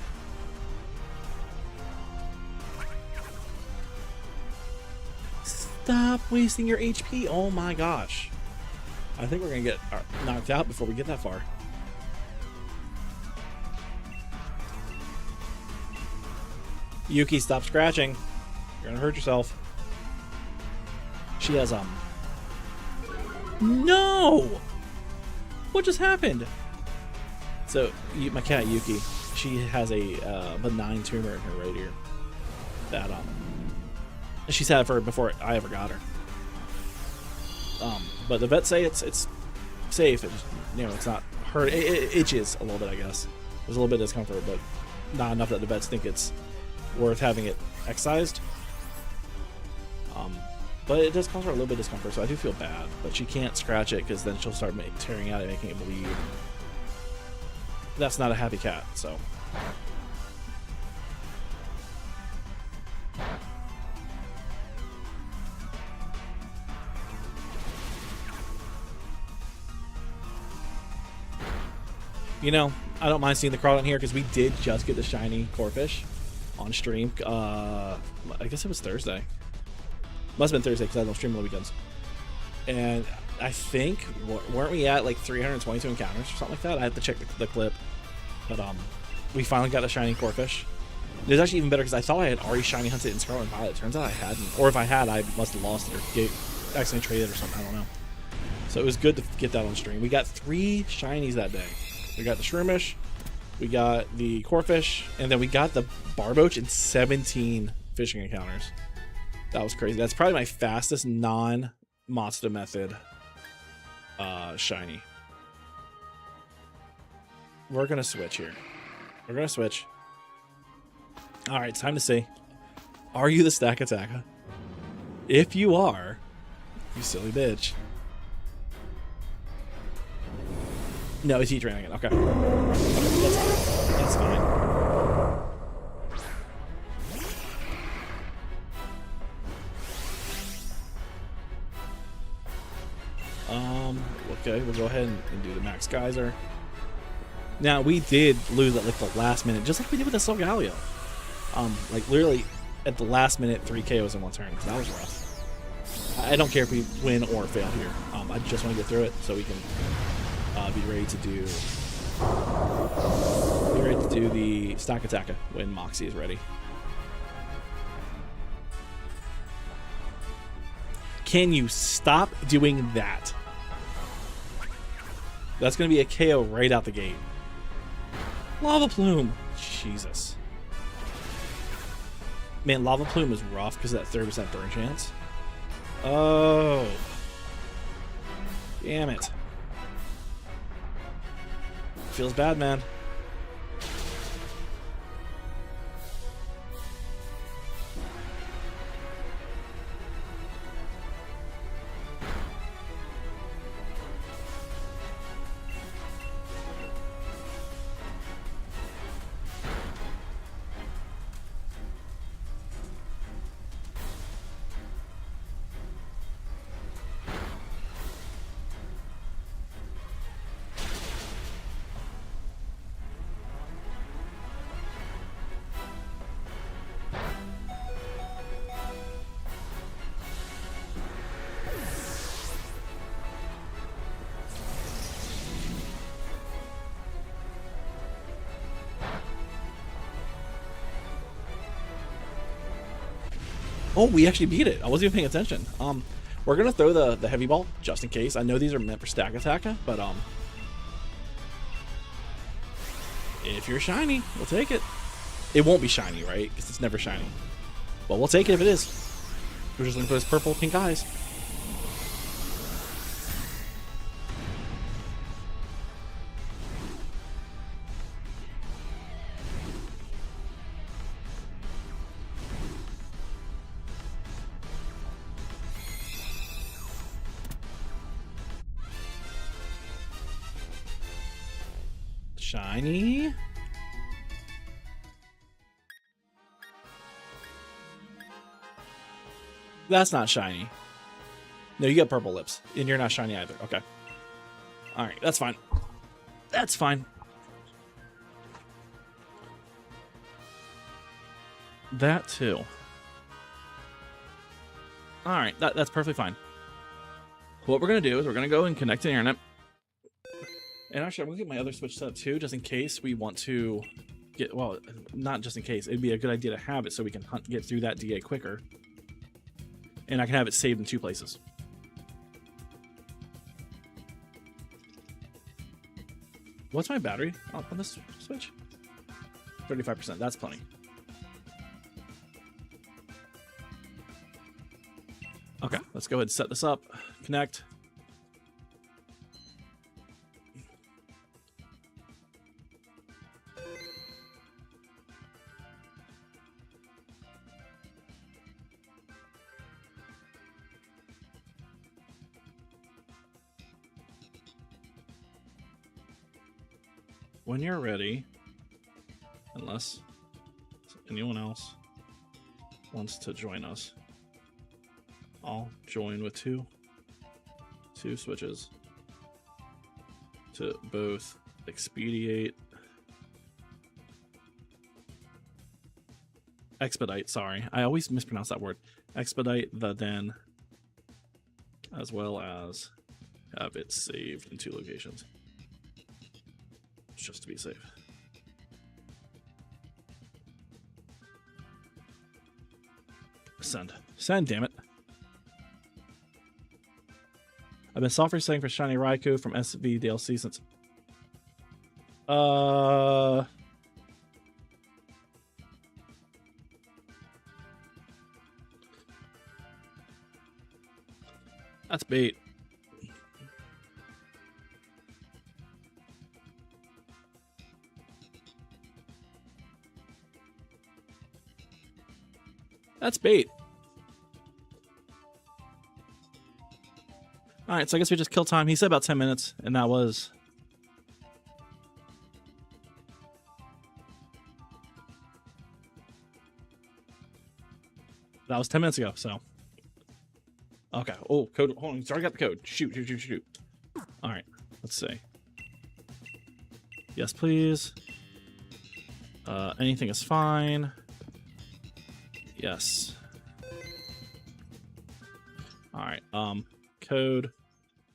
Stop wasting your HP. Oh my gosh. I think we're going to get knocked out before we get that far. Yuki, stop scratching. You're going to hurt yourself. She has, No! What just happened? So, my cat, Yuki, she has a benign tumor in her right ear. That, she's had it for before I ever got her. But the vets say it's safe. It, you know, it's not hurt. It itches a little bit, I guess. There's a little bit of discomfort, but not enough that the vets think it's worth having it excised. But it does cause her a little bit of discomfort, so I do feel bad. But she can't scratch it because then she'll start tearing out and making it bleed. That's not a happy cat, so. You know, I don't mind seeing the Crawdon here because we did just get the shiny Corphish on stream. I guess it was Thursday. Must have been Thursday because I don't stream on the weekends. And I think, weren't we at like 322 encounters or something like that? I had to check the clip. But we finally got a shiny Corphish. It was actually even better because I thought I had already shiny hunted in Scarlet and Violet. Turns out I hadn't. Or if I had, I must have lost it or accidentally traded it or something. I don't know. So it was good to get that on stream. We got 3 shinies that day. We got the Shroomish, we got the Corphish, and then we got the Barboach in 17 fishing encounters. That was crazy. That's probably my fastest non-Mazda method shiny. We're going to switch here. We're going to switch. All right, it's time to see. Are you the stack attacker? If you are, you silly bitch. No, it's heat draining it. Okay. That's fine. Okay, we'll go ahead and do the Max Geyser. Now, we did lose at like the last minute, just like we did with the Solgaleo. Like literally at the last minute, 3 KOs in one turn. That was rough. I don't care if we win or fail here. I just want to get through it so we can be ready to do the stack attacker when Moxie is ready. Can you stop doing that? That's going to be a KO right out the gate. Lava Plume. Jesus. Man, Lava Plume is rough because of that 30% burn chance. Oh. Damn it. Feels bad, man. Oh, we actually beat it. I wasn't even paying attention. We're gonna throw the heavy ball just in case. I know these are meant for stack attack, but if you're shiny, we'll take it. It won't be shiny, right? Because it's never shiny. But we'll take it if it is. We're just looking for those purple pink eyes. Shiny. That's not shiny. No, you got purple lips, and you're not shiny either. Okay. All right, that's fine. That's fine. That too. All right, that's perfectly fine. What we're gonna do is we're gonna go and connect to the internet. And actually, I'm gonna get my other Switch set up too, just in case we want to get. Well, not just in case. It'd be a good idea to have it so we can get through that DA quicker. And I can have it saved in 2 places. What's my battery on this Switch? 35%. That's plenty. Okay, let's go ahead and set this up. Connect. When you're ready, unless anyone else wants to join us, I'll join with two switches to both expedite, sorry, I always mispronounce that word, expedite the den, as well as have it saved in 2 locations. Just to be safe. Send. Send, damn it. I've been software setting for Shiny Raikou from SV DLC since... That's bait. That's bait. Alright, so I guess we just kill time. He said about 10 minutes, and that was... That was 10 minutes ago, so... Okay. Oh, code. Hold on. Sorry, I got the code. Shoot. Alright, let's see. Yes, please. Anything is fine. Yes. All right. Code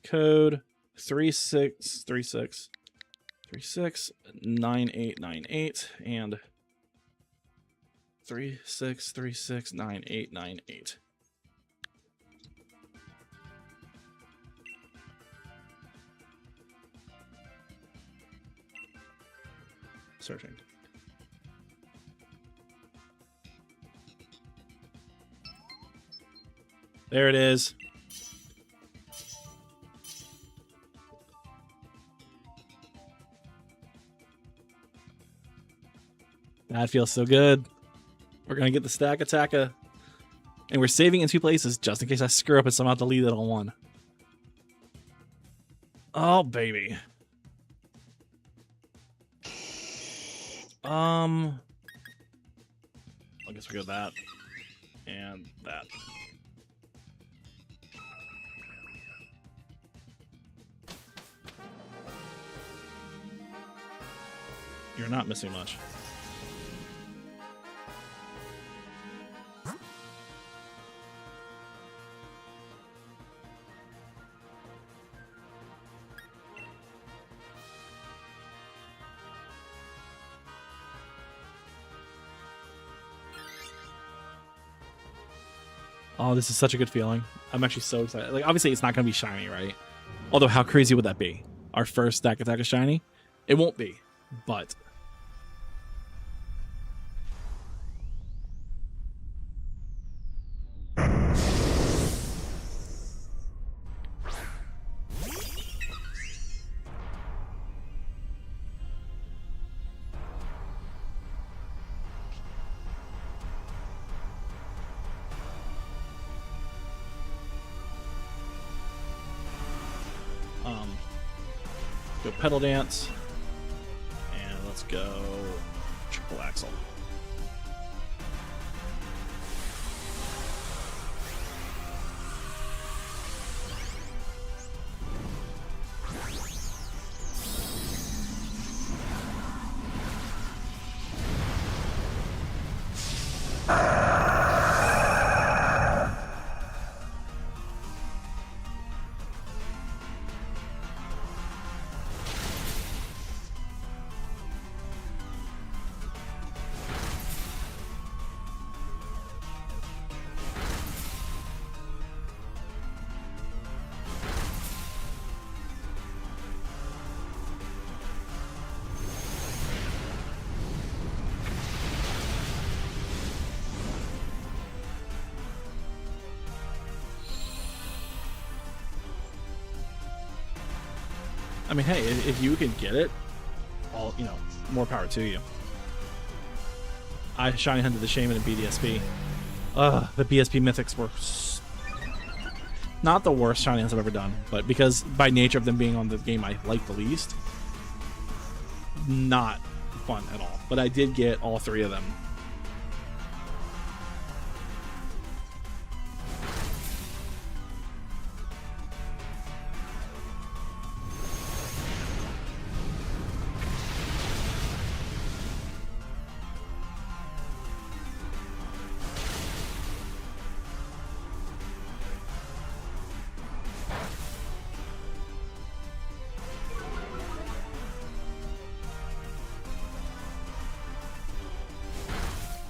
369898 and 36369898. Searching. There it is. That feels so good. We're going to get the stack attacker. And we're saving in 2 places just in case I screw up and somehow delete it on 1. Oh, baby. I guess we go that. And that. You're not missing much. Oh, this is such a good feeling. I'm actually so excited. Like, obviously, it's not going to be shiny, right? Although, how crazy would that be? Our first stack attack is shiny? It won't be, but... Go Pedal Dance, and let's go Triple Axle. I mean, hey, if you can get it, all, you know, more power to you. I shiny hunted the Shaman and BDSP. The BSP mythics were not the worst shiny hunts I've ever done, but because by nature of them being on the game I like the least, not fun at all. But I did get all 3 of them.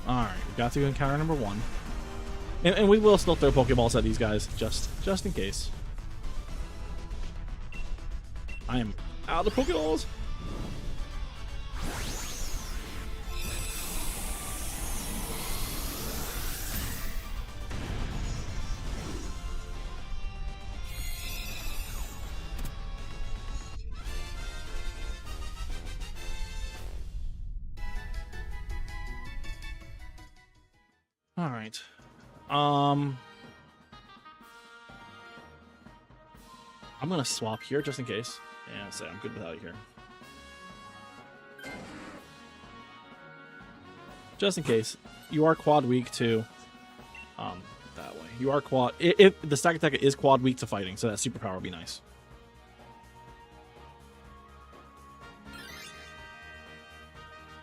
Alright, we got to encounter number 1. And we will still throw Pokeballs at these guys, just in case. I am out of Pokeballs! All right. I'm gonna swap here just in case, and say I'm good without you here. Just in case, you are quad weak to that way. You are quad. If the stack attack is quad weak to fighting, so that superpower would be nice.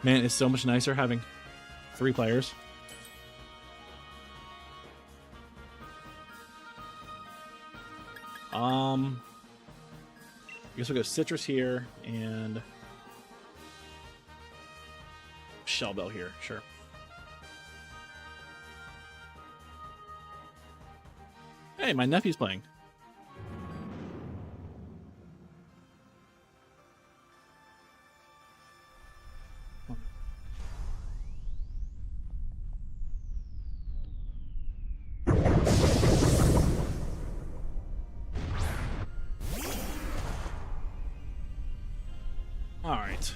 Man, it's so much nicer having 3 players. I guess we'll go Citrus here and Shell Bell here, sure. Hey, my nephew's playing. All right.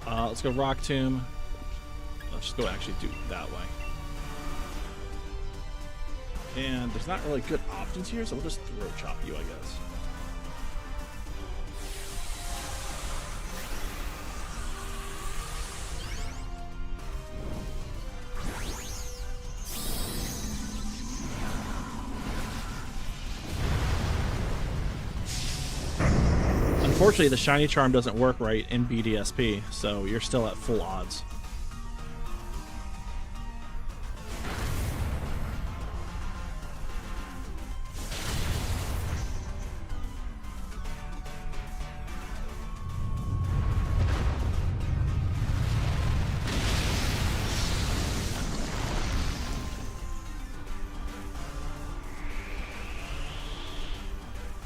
Let's go Rock Tomb. Let's just go actually do it that way. And there's not really good options here, so we'll just throw chop you, I guess. Unfortunately, the Shiny Charm doesn't work right in BDSP, so you're still at full odds.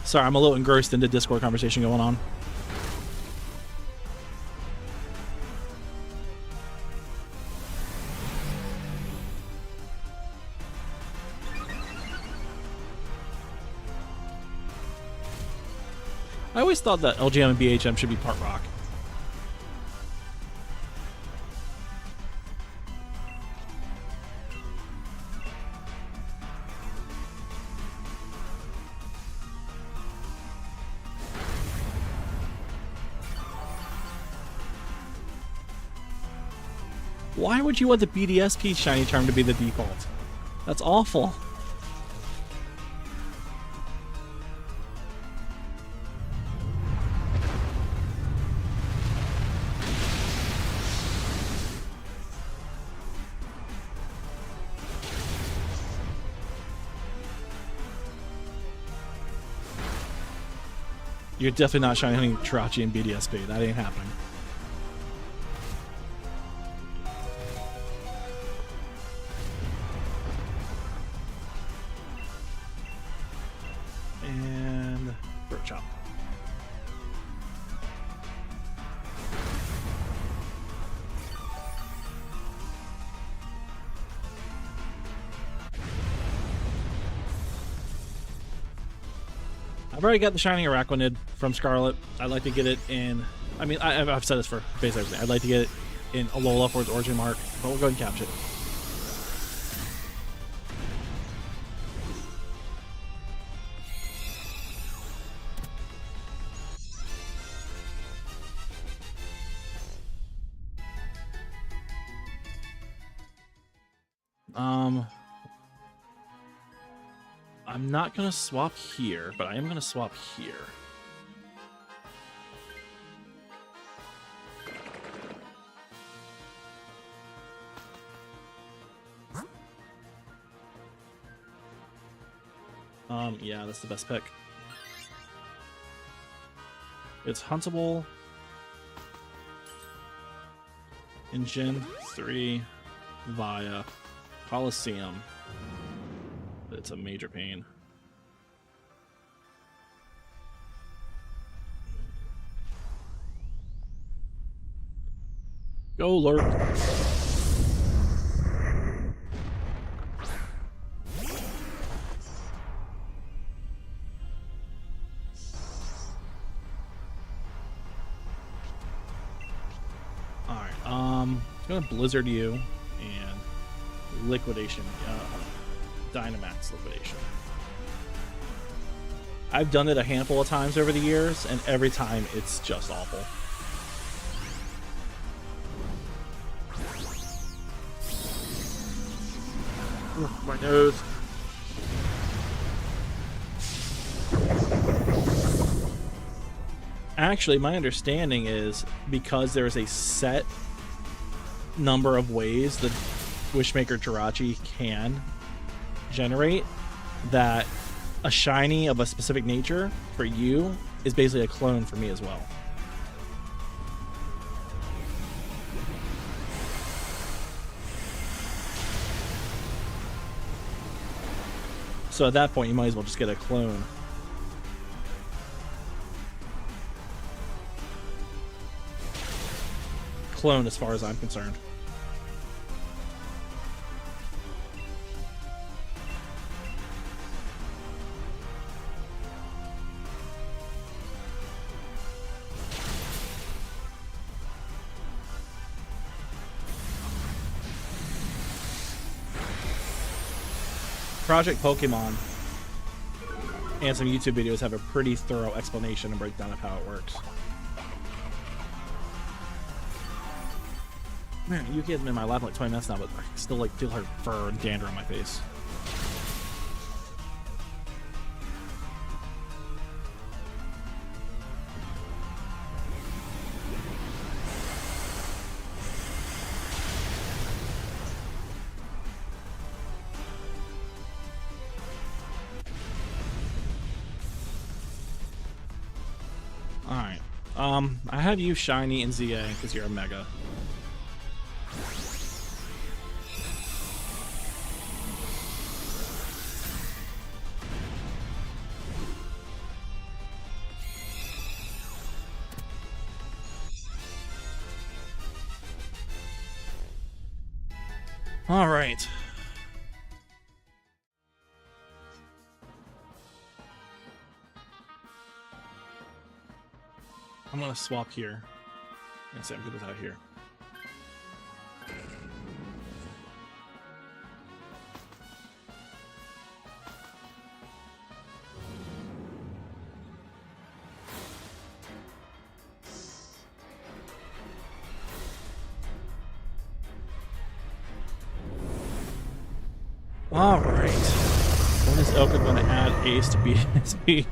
Sorry, I'm a little engrossed in the Discord conversation going on. I always thought that LGM and BHM should be part rock. Why would you want the BDSP shiny charm to be the default? That's awful. You're definitely not shiny hunting Jirachi and BDSP. That ain't happening. And Bird Chop. I've already got the Shining Araquanid from Scarlet. I'd like to get it in... I mean, I've said this for basically everything. I'd like to get it in Alola for its origin mark, but we'll go ahead and capture it. I'm not gonna swap here, but I am gonna swap here. Yeah, that's the best pick. It's huntable in Gen 3 via Coliseum. It's a major pain. Go lurk. Alright, I'm gonna Blizzard you and Liquidation. Dynamax Liquidation. I've done it a handful of times over the years, and every time it's just awful. Ugh, my nose. Actually, my understanding is because there's a set number of ways that Wishmaker Jirachi can generate, that a shiny of a specific nature for you is basically a clone for me as well. So at that point you might as well just get a clone. Clone as far as I'm concerned. Project Pokemon and some YouTube videos have a pretty thorough explanation and breakdown of how it works. Man, Yuki hasn't been in my lap in like 20 minutes now, but I still like feel her fur and dander on my face. Alright. I have you Shiny and ZA because you're a Mega. All right. I'm gonna swap here. And say I'm good without here. All right. When is Elka going to add Ace to BSB?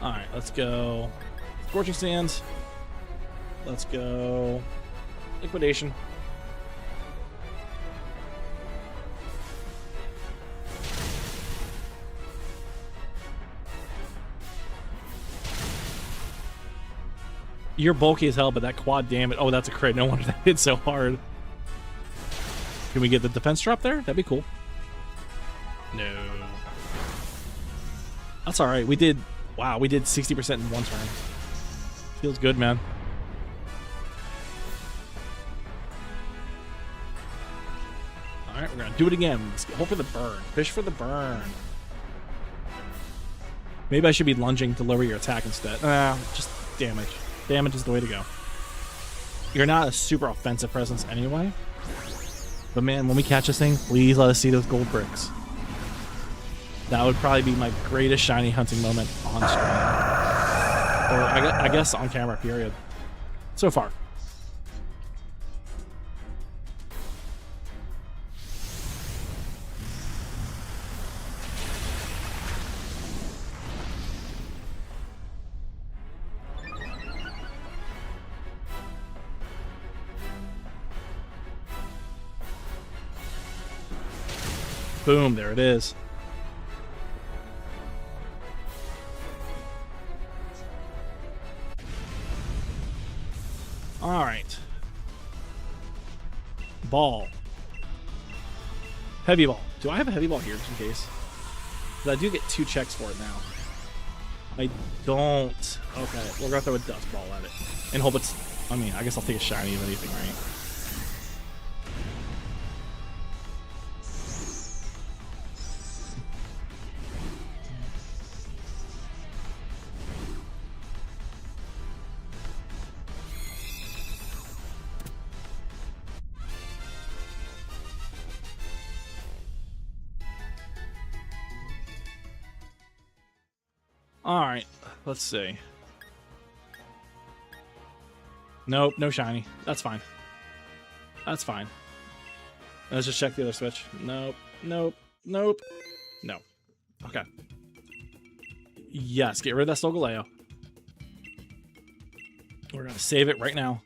All right, let's go. Scorching Sands. Let's go. Liquidation. You're bulky as hell, but that quad damage. Oh, that's a crit. No wonder that hit so hard. Can we get the defense drop there? That'd be cool. No. That's all right. We did. Wow, we did 60% in one turn. Feels good, man. All right, we're gonna do it again. Let's hope for the burn. Fish for the burn. Maybe I should be lunging to lower your attack instead. Just damage. Damage is the way to go. You're not a super offensive presence anyway. But man, when we catch this thing, please let us see those gold bricks. That would probably be my greatest shiny hunting moment on stream. Or I guess on camera, period. So far. Boom, there it is. All right. Ball. Heavy ball. Do I have a heavy ball here just in case? Because I do get 2 checks for it now. I don't. Okay, we're going to throw a dust ball at it. And hope it's... I mean, I guess I'll take a shiny of anything, right? Alright, let's see. Nope, no shiny. That's fine. That's fine. Let's just check the other switch. Nope, nope, nope, no. Okay. Yes, get rid of that Solgaleo. We're going to save it right now.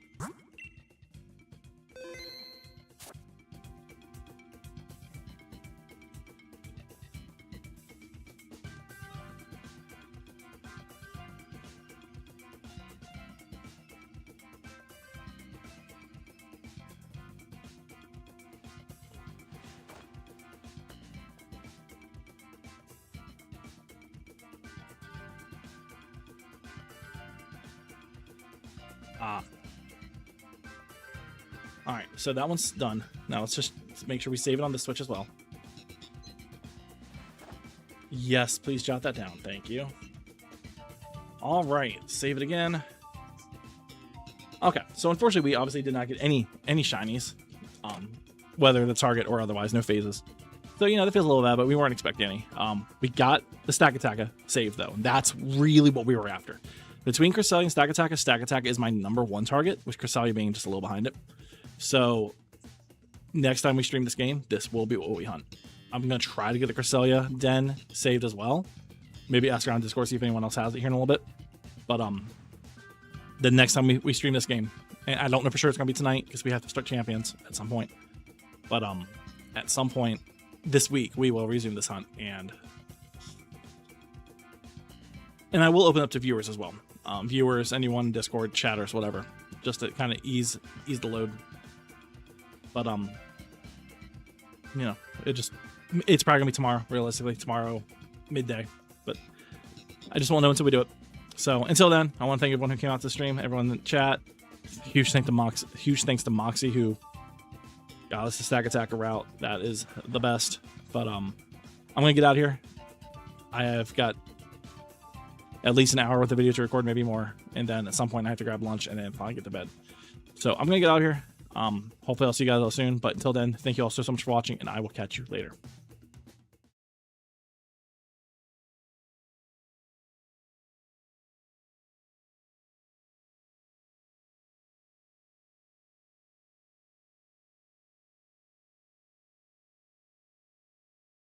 Alright, so that one's done. Now let's just make sure we save it on the Switch as well. Yes, please jot that down. Thank you. Alright, save it again. Okay, so unfortunately we obviously did not get any shinies. Whether the target or otherwise, no phases. So, you know, that feels a little bad, but we weren't expecting any. We got the Stack Attacker saved, though. And that's really what we were after. Between Cresselia and Stack Attacker is my #1 target, with Cresselia being just a little behind it. So, next time we stream this game, this will be what we hunt. I'm going to try to get the Cresselia den saved as well. Maybe ask around Discord, see if anyone else has it here in a little bit. But the next time we stream this game, and I don't know for sure it's going to be tonight, because we have to start Champions at some point. But at some point this week, we will resume this hunt, and I will open up to viewers as well. Viewers, anyone, Discord, chatters, whatever, just to kind of ease the load. But you know, it's probably gonna be tomorrow, realistically, tomorrow midday. But I just won't know until we do it. So until then, I want to thank everyone who came out to the stream, everyone in the chat. Huge thanks to Moxie who got us the stack attacker route. That is the best. But I'm gonna get out here. I have got at least an hour worth of video to record, maybe more, and then at some point I have to grab lunch and then probably get to bed. So I'm gonna get out here. Hopefully I'll see you guys all soon. But until then, thank you all so much for watching, and I will catch you later.